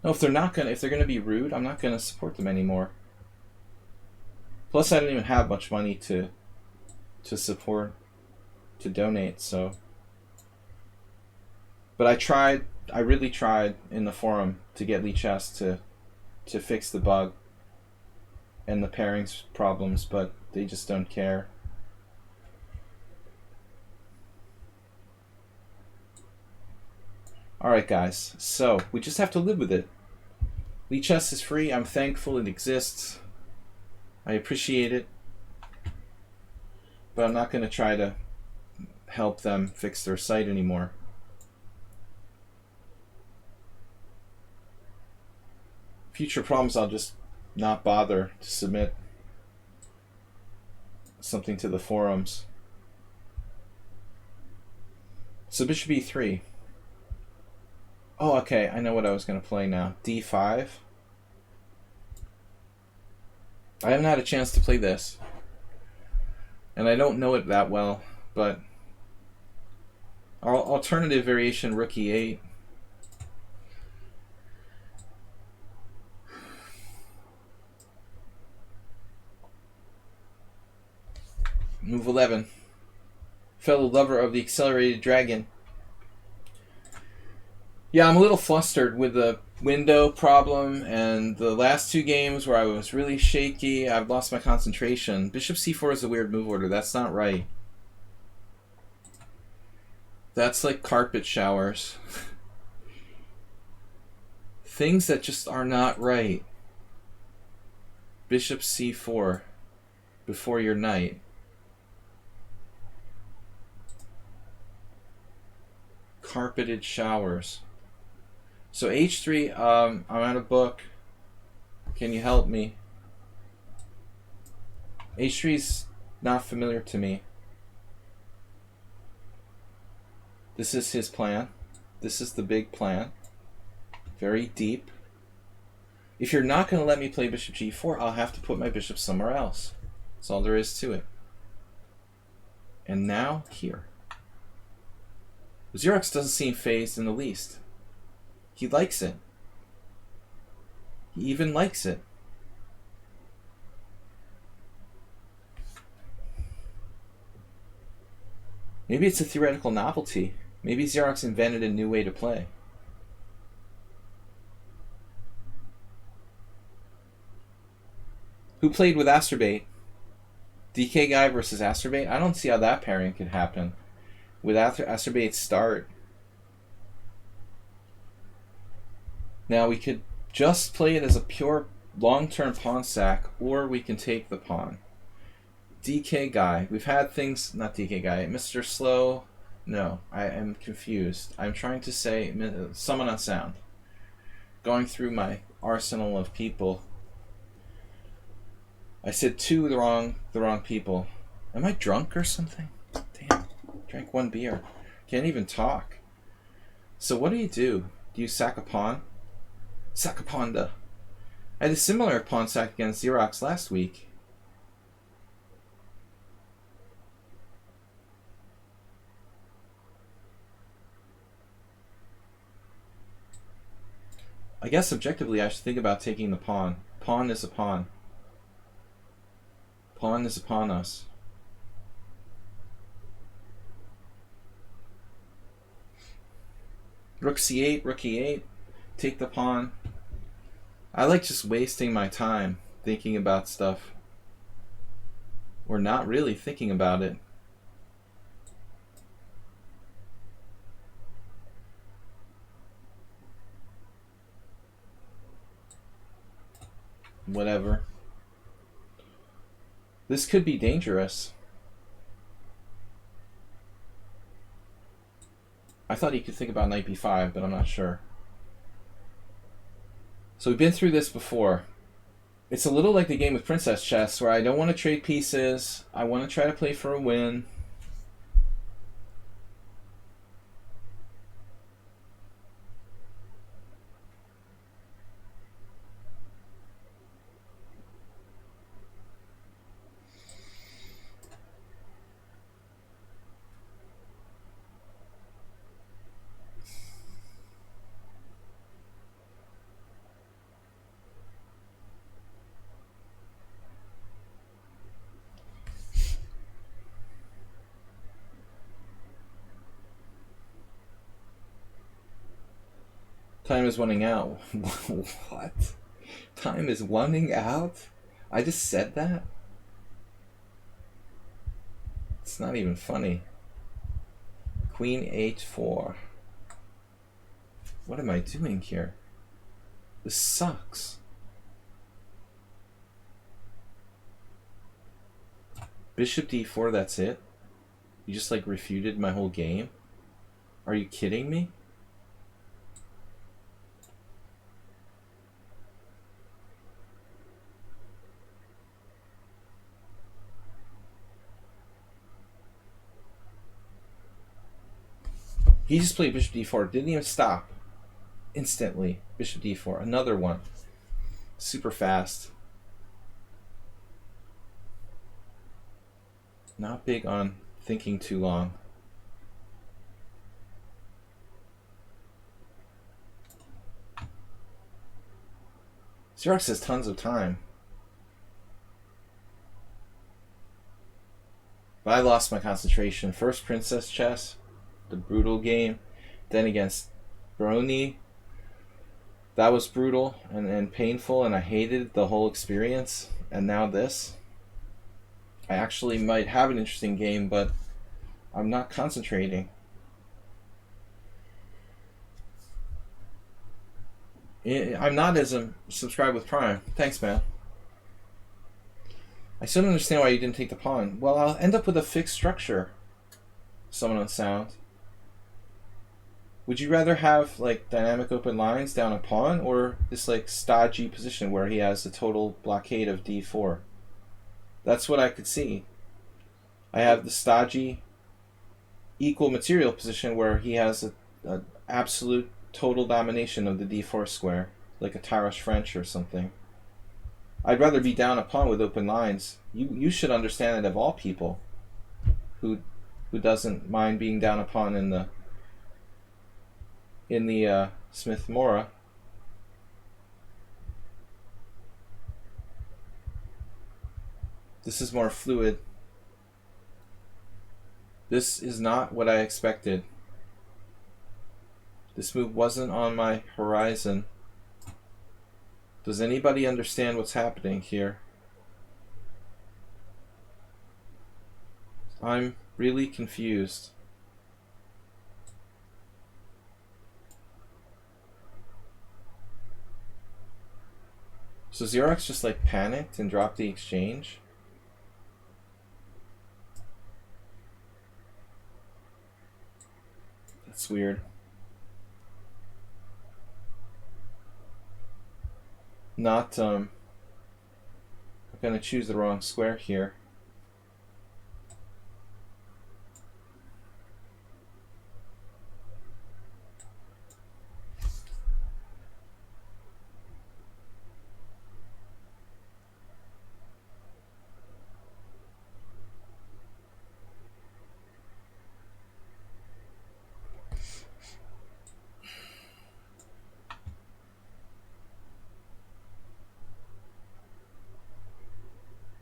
No, if they're gonna be rude, I'm not gonna support them anymore. Plus, I don't even have much money to support, to donate, so. But I really tried in the forum to get lichess to fix the bug and the pairings problems, but they just don't care. Alright guys, so we just have to live with it. Lichess is free. I'm thankful it exists. I appreciate it. But I'm not going to try to help them fix their site anymore. Future problems, I'll just not bother to submit something to the forums. So bishop e3. Oh, okay, I know what I was going to play now. d5. I haven't had a chance to play this. And I don't know it that well, but our alternative variation, rook e8. Move 11. Fellow lover of the accelerated dragon. Yeah, I'm a little flustered with the window problem, and the last two games where I was really shaky, I've lost my concentration. Bishop c4 is a weird move order. That's not right. That's like carpet showers. Things that just are not right. Bishop c4 before your knight. Carpeted showers. So h3, I'm out of book. Can you help me? h3 is not familiar to me. This is his plan. This is the big plan. Very deep. If you're not going to let me play bishop g4, I'll have to put my bishop somewhere else. That's all there is to it. And now, here. Xerox doesn't seem fazed in the least. He likes it. He even likes it. Maybe it's a theoretical novelty. Maybe Xerox invented a new way to play. Who played with Asterbait? DK guy versus Asterbait? I don't see how that pairing could happen without Asterbait's start. Now we could just play it as a pure long-term pawn sack, or we can take the pawn. DK guy. We've had things, not DK guy, Mr. Slow. No, I am confused. I'm trying to say someone on sound. Going through my arsenal of people. I said the wrong people. Am I drunk or something? Damn. Drank one beer. Can't even talk. So what do? Do you sack a pawn? Sack a Pawnda. I had a similar pawn sack against Xerox last week. I guess objectively I should think about taking the pawn. Pawn is a pawn. Pawn is upon us. Rook c8, rook e8. Take the pawn. I like just wasting my time thinking about stuff. Or not really thinking about it. Whatever. This could be dangerous. I thought he could think about knight b5, but I'm not sure. So we've been through this before. It's a little like the game with Princess Chess, where I don't want to trade pieces. I want to try to play for a win. Time is running out. What? Time is running out? I just said that? It's not even funny. Queen h4. What am I doing here? This sucks. Bishop d4, that's it? You just like refuted my whole game? Are you kidding me? He just played bishop d4. Didn't even stop. Instantly. Bishop d4. Another one. Super fast. not big on thinking too long. Xerox has tons of time. But I lost my concentration. First Princess Chess, the brutal game. Then against Brony. That was brutal and painful, and I hated the whole experience. And now this. I actually might have an interesting game, but I'm not concentrating. I'm not as a subscribed with Prime. Thanks, man. I still don't understand why you didn't take the pawn. Well, I'll end up with a fixed structure. Someone on sound. Would you rather have like dynamic open lines down a pawn, or this like stodgy position where he has a total blockade of d4? That's what I could see. I have the stodgy equal material position where he has a absolute total domination of the d4 square, like a Tarash French or something. I'd rather be down a pawn with open lines. You should understand it of all people. Who doesn't mind being down a pawn in the Smith-Morra. This is more fluid. This is not what I expected. This move wasn't on my horizon. Does anybody understand what's happening here? I'm really confused. So Xerox just like panicked and dropped the exchange? That's weird. Not, I'm gonna choose the wrong square here.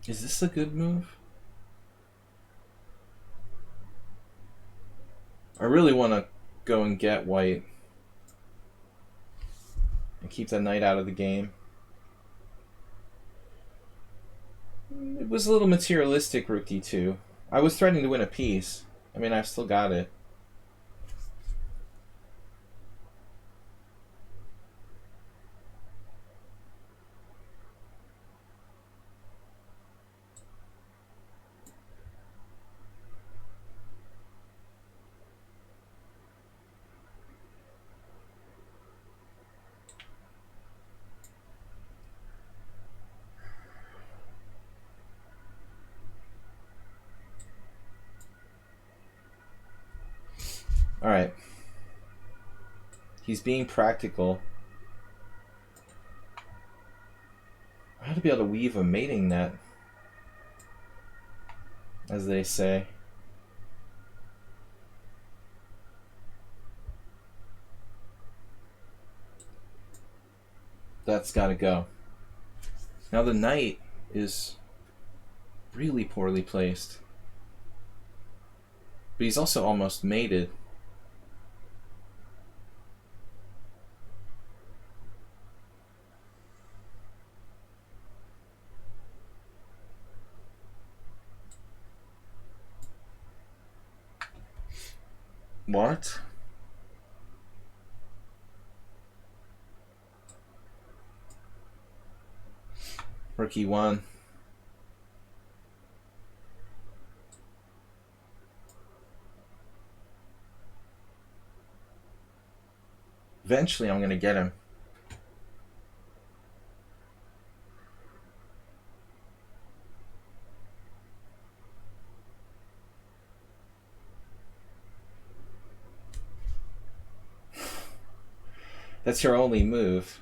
Is this a good move? I really want to go and get white and keep the knight out of the game. It was a little materialistic, rook d2. I was threatening to win a piece. I mean, I've still got it. Alright. He's being practical. I have to be able to weave a mating net, as they say. That's gotta go. Now the knight is really poorly placed. But he's also almost mated. What? Rook e1. Eventually I'm going to get him. That's your only move.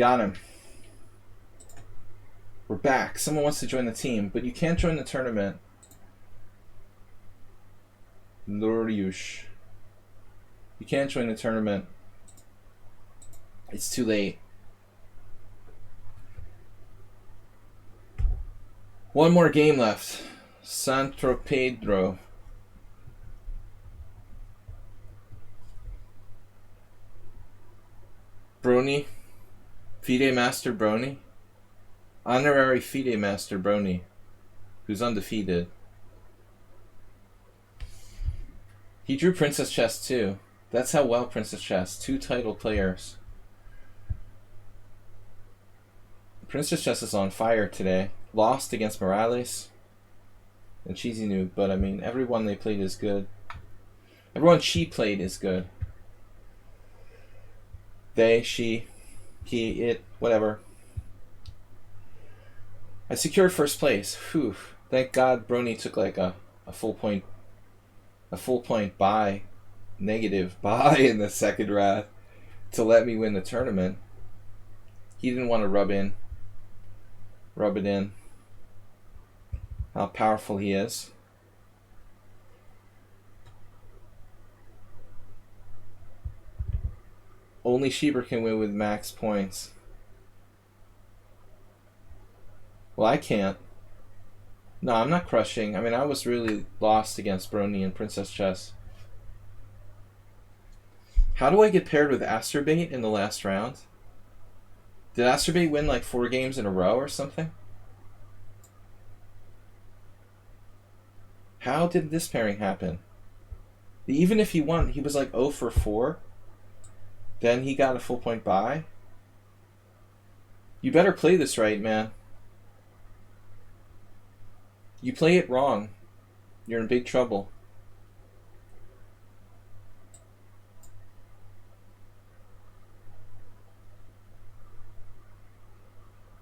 got him. We're back. Someone wants to join the team, but you can't join the tournament. Loriush. You can't join the tournament. It's too late. One more game left. Santo Pedro. Brony. FIDE Master Brony. Honorary FIDE Master Brony. Who's undefeated. He drew Princess Chess too. That's how well Princess Chess. 2 title players. Princess Chess is on fire today. Lost against Morales and Cheesy Noob, but I mean, everyone they played is good. Everyone she played is good. They, she, he, it, whatever. I secured first place. Whew. Thank God Brony took like a full point buy, negative buy in the second round to let me win the tournament. He didn't want to rub it in. How powerful he is. Only Schieber can win with max points. Well, I can't. No, I'm not crushing. I mean, I was really lost against Brony and Princess Chess. How do I get paired with Asterbait in the last round? Did Asterbait win like 4 games in a row or something? How did this pairing happen? Even if he won, he was like 0 for 4. Then he got a full point buy. You better play this right, man. You play it wrong, you're in big trouble.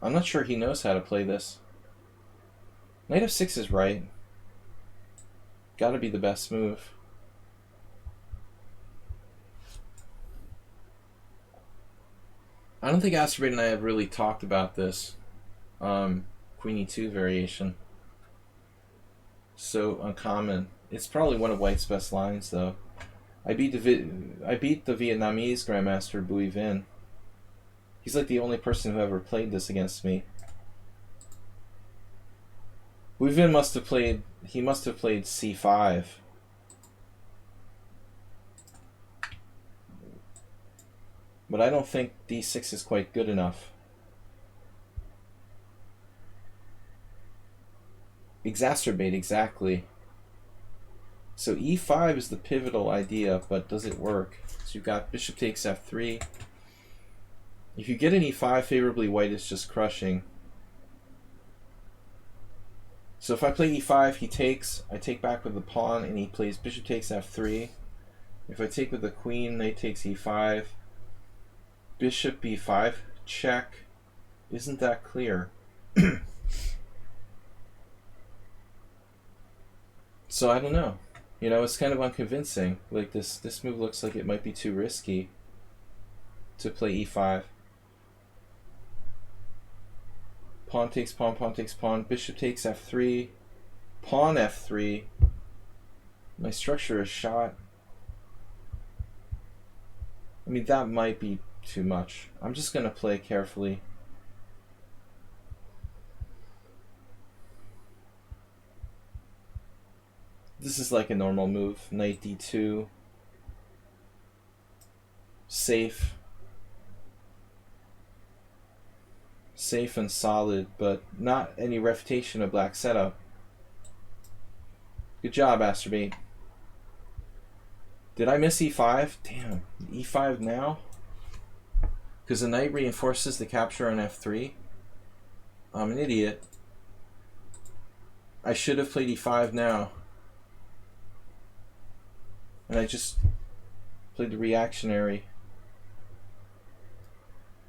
I'm not sure he knows how to play this. Knight f6 is right. Gotta be the best move. I don't think Asterbait and I have really talked about this Queen e2 variation. So uncommon. It's probably one of White's best lines, though. I beat the Vietnamese Grandmaster Bui Vinh. He's like the only person who ever played this against me. Bui Vinh must have played c5. But I don't think d6 is quite good enough. Exacerbate, exactly. So e5 is the pivotal idea, but does it work? So you've got bishop takes f3. If you get an e5 favorably, White is just crushing. So if I play e5, he takes, I take back with the pawn, and he plays bishop takes f3. If I take with the queen, knight takes e5. Bishop b5, check. Isn't that clear? So I don't know. You know, it's kind of unconvincing. Like this move looks like it might be too risky to play e5. Pawn takes pawn, pawn takes pawn, bishop takes f3, pawn f3. My structure is shot. I mean, that might be too much. I'm just going to play carefully. This is like a normal move. Knight d2. Safe. Safe and solid, but not any refutation of black setup. Good job, Asterbait. Did I miss e5? Damn. e5 now? Because the knight reinforces the capture on f3. I'm an idiot. I should have played e5 now. And I just played the reactionary.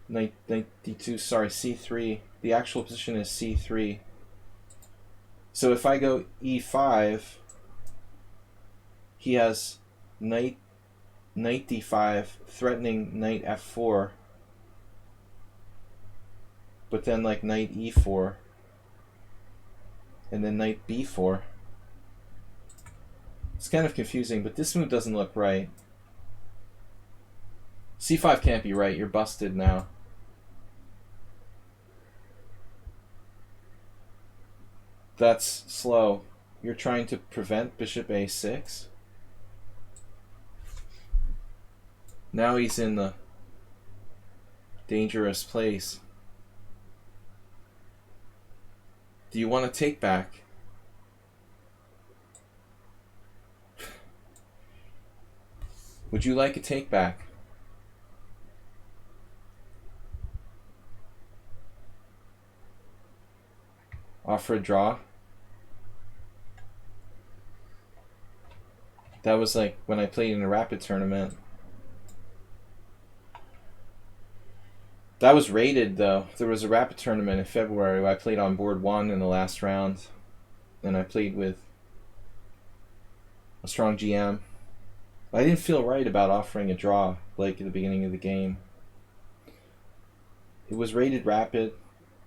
Knight d2, sorry, c3. The actual position is c3. So if I go e5, he has knight d5 threatening knight f4. but then like knight e4, and then knight b4. It's kind of confusing, but this move doesn't look right. c5 can't be right. You're busted now. That's slow. You're trying to prevent bishop a6. Now he's in the dangerous place. Do you want to take back? Would you like a take back? Offer a draw? That was like when I played in a rapid tournament. That was rated though. There was a rapid tournament in February where I played on board 1 in the last round. And I played with a strong GM. I didn't feel right about offering a draw like at the beginning of the game. It was rated rapid,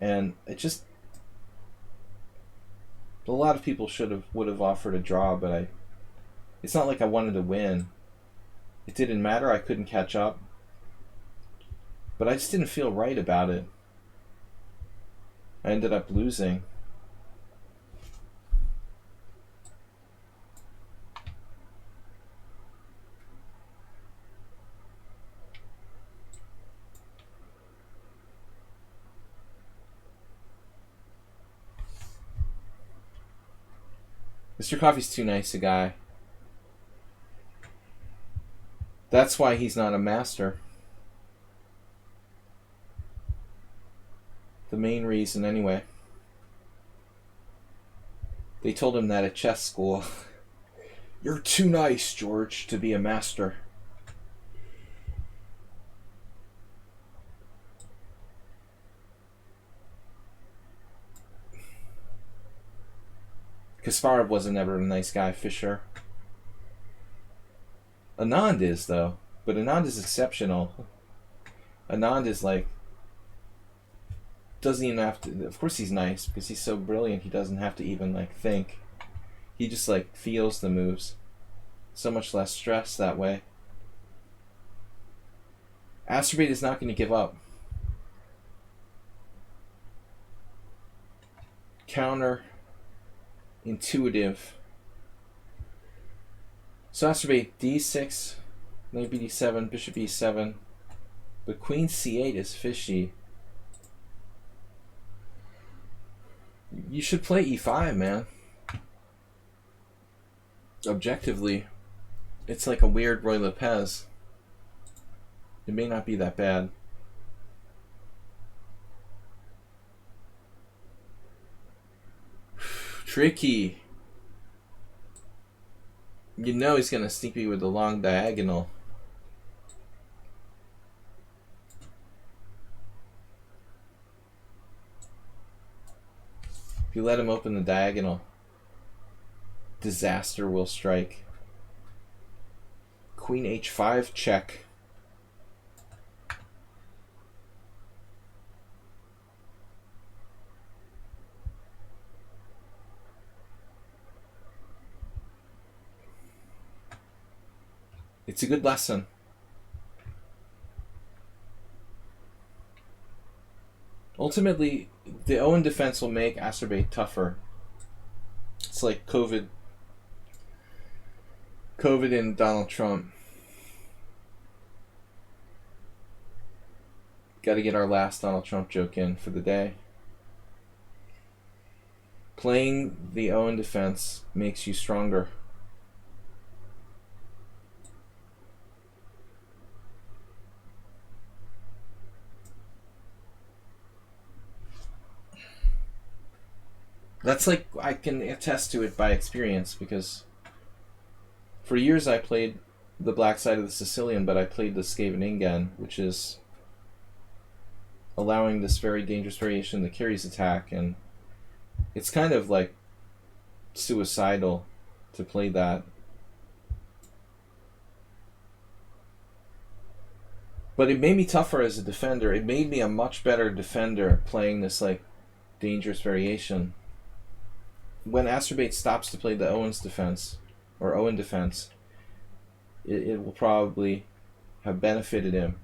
and it just, a lot of people would have offered a draw, but it's not like I wanted to win. It didn't matter. I couldn't catch up, but I just didn't feel right about it. I ended up losing. Mr. Coffee's too nice a guy. That's why he's not a master. The main reason, anyway. They told him that at chess school. You're too nice, George, to be a master. Kasparov wasn't ever a nice guy, Fischer. Anand is, though. But Anand is exceptional. Anand is like, doesn't even have to, of course he's nice, because he's so brilliant, he doesn't have to even like think. He just like feels the moves. So much less stress that way. Astrobate is not going to give up. Counter intuitive. So Astrobate d6, knight bd7, bishop e7, but queen c8 is fishy. You should play e5, man. Objectively, it's like a weird Roy Lopez. It may not be that bad. Tricky. You know he's going to sneak me with the long diagonal. If you let him open the diagonal, disaster will strike. Queen h5 check. It's a good lesson. Ultimately, the Owen defense will make Astrobate tougher. It's like COVID and Donald Trump. Got to get our last Donald Trump joke in for the day. Playing the Owen defense makes you stronger. That's like, I can attest to it by experience, because for years I played the black side of the Sicilian, but I played the Scheveningen, which is allowing this very dangerous variation, the carries attack, and it's kind of like suicidal to play that. But it made me tougher as a defender. It made me a much better defender playing this like dangerous variation. When Astrobate stops to play the Owen's defense, or Owen defense, it will probably have benefited him.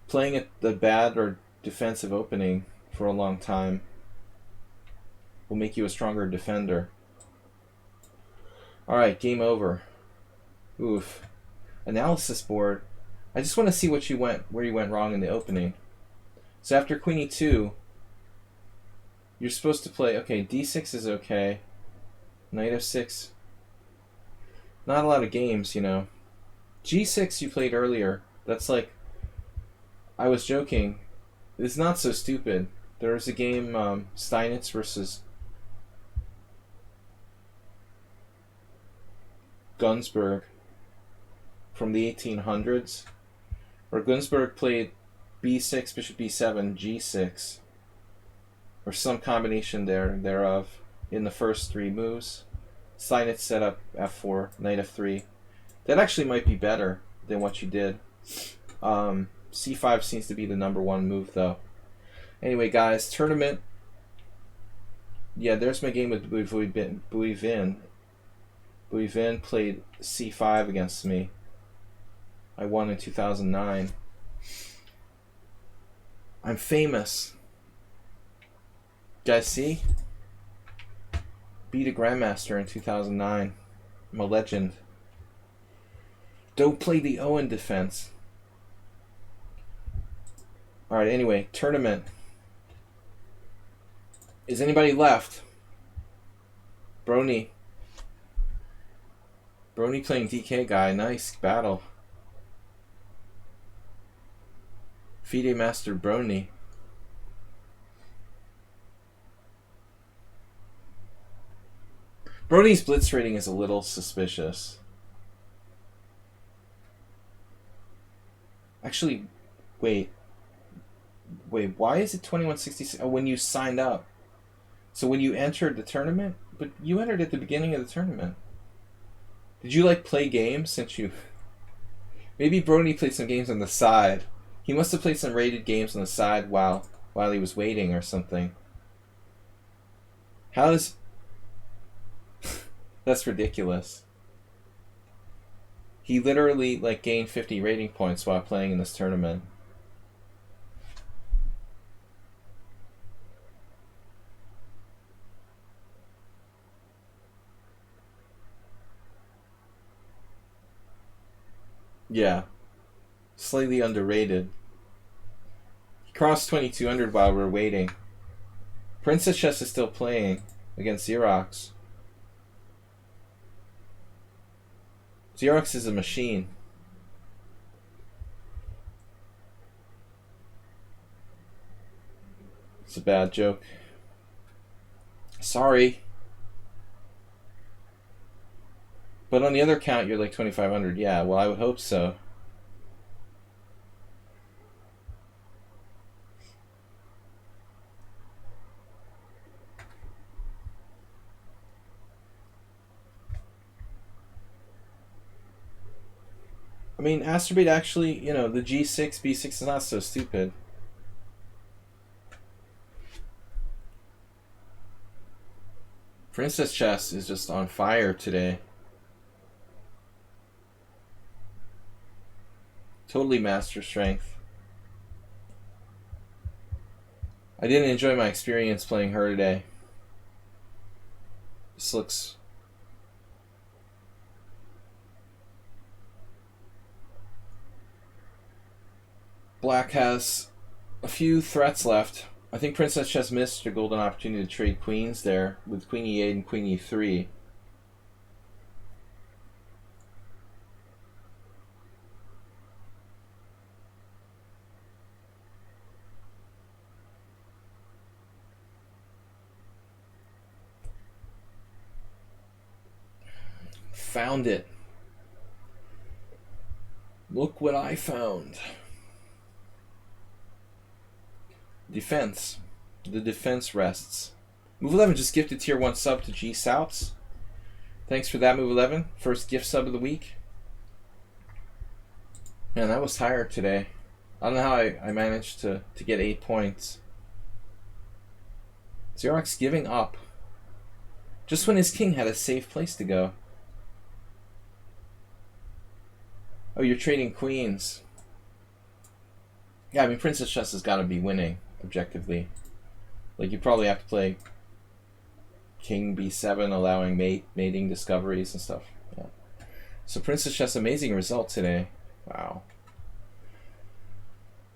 Playing at the bad or defensive opening for a long time will make you a stronger defender. Alright, game over. Oof. Analysis board. I just want to see where you went wrong in the opening. So after Queen E2, you're supposed to play, okay, D6 is okay. Knight F6. Not a lot of games, you know. G6 you played earlier. That's like, I was joking. It's not so stupid. There was a game, Steinitz versus Gunsberg from the 1800s, where Gunsberg played B6, bishop B7, G6, or some combination thereof in the first three moves. Steinitz set up F4, Knight F3. That actually might be better than what you did. C5 seems to be the #1 move, though. Anyway, guys, tournament. Yeah, there's my game with Buivin. Buivin played C5 against me. I won in 2009. I'm famous. Guys, see? Beat a Grandmaster in 2009. I'm a legend. Don't play the Owen defense. Alright, anyway, tournament. Is anybody left? Brony. Brony playing DK guy. Nice battle. FIDE Master Brony. Brony's blitz rating is a little suspicious. Actually, wait, why is it 2166? Oh, when you signed up. So when you entered the tournament? But you entered at the beginning of the tournament. Did you, like, play games since you... Maybe Brony played some games on the side. He must have played some rated games on the side while he was waiting or something. How is... That's ridiculous. He literally, like, gained 50 rating points while playing in this tournament. Yeah. Slightly underrated. He crossed 2200 while we were waiting. Princess Chess is still playing against Xerox. Xerox is a machine. It's a bad joke. Sorry. But on the other count, you're like 2500. Yeah, well, I would hope so. I mean, Astrobate actually, you know, the G6, B6 is not so stupid. Princess Chess is just on fire today. Totally master strength. I didn't enjoy my experience playing her today. This looks... Black has a few threats left. I think Princess Chess missed a golden opportunity to trade queens there with Queen E8 and Queen E3. Found it. Look what I found. Defense. The defense rests. Move 11 just gifted tier 1 sub to G Souths. Thanks for that, Move 11. First gift sub of the week. Man, I was tired today. I don't know how I managed to get 8 points. Xerox giving up. Just when his king had a safe place to go. Oh, you're trading queens. Yeah, I mean, Princess Chess has got to be winning, objectively. Like, you probably have to play King B7, allowing mating discoveries and stuff. Yeah. So Princess Chess, amazing result today. Wow.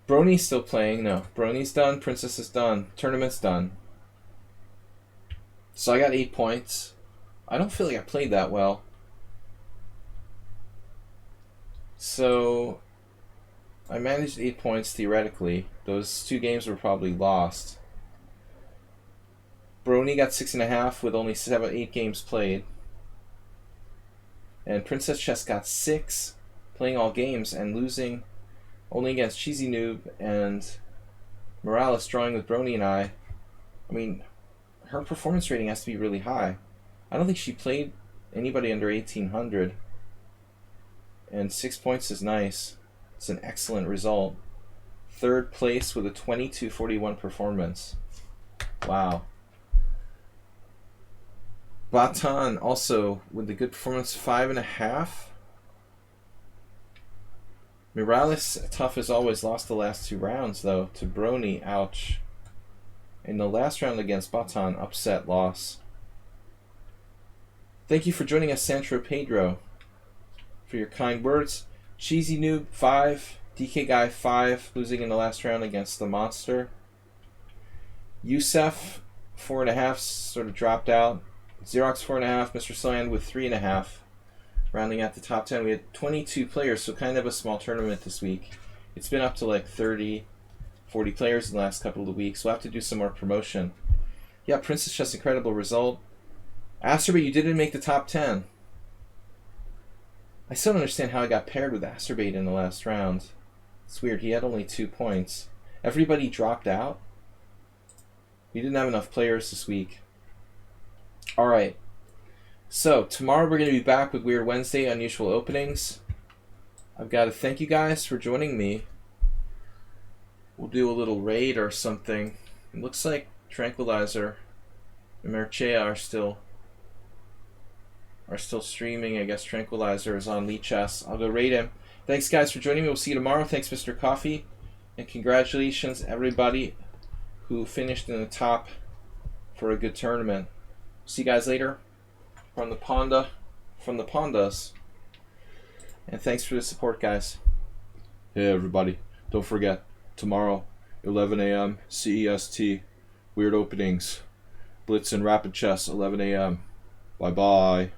Brony's still playing. No, Brony's done. Princess is done. Tournament's done. So I got 8 points. I don't feel like I played that well. So I managed 8 points theoretically. Those 2 games were probably lost. Brony got 6.5 with only 8 games played. And Princess Chess got 6, playing all games and losing only against Cheesy Noob and Morales, drawing with Brony and I. I mean, her performance rating has to be really high. I don't think she played anybody under 1800. And 6 points is nice. It's an excellent result. 3rd place with a 2241 performance. Wow. Batan also with a good performance, 5.5. Morales, tough as always, lost the last 2 rounds though to Brony. Ouch. In the last round against Batan, upset loss. Thank you for joining us, Sandro Pedro, for your kind words. Cheesy Noob, 5. DK Guy, 5, losing in the last round against the Monster. Youssef, 4.5, sort of dropped out. Xerox, 4.5. Mr. Sland with 3.5. Rounding out the top 10. We had 22 players, so kind of a small tournament this week. It's been up to like 30, 40 players in the last couple of weeks. We'll have to do some more promotion. Yeah, Princess Chess, incredible result. Asterbait, you didn't make the top 10. I still don't understand how I got paired with Asterbait in the last round. It's weird. He had only 2 points. Everybody dropped out. We didn't have enough players this week. Alright. So, tomorrow we're going to be back with Weird Wednesday, Unusual Openings. I've got to thank you guys for joining me. We'll do a little raid or something. It looks like Tranquilizer and Merchea are still streaming. I guess Tranquilizer is on lichess. I'll go raid him. Thanks guys for joining me. We'll see you tomorrow. Thanks Mr. Coffee. And congratulations everybody who finished in the top for a good tournament. See you guys later from the Pawndas. And thanks for the support, guys. Hey everybody, don't forget, tomorrow 11 a.m. CEST, Weird Openings, Blitz and Rapid Chess 11 a.m. Bye bye.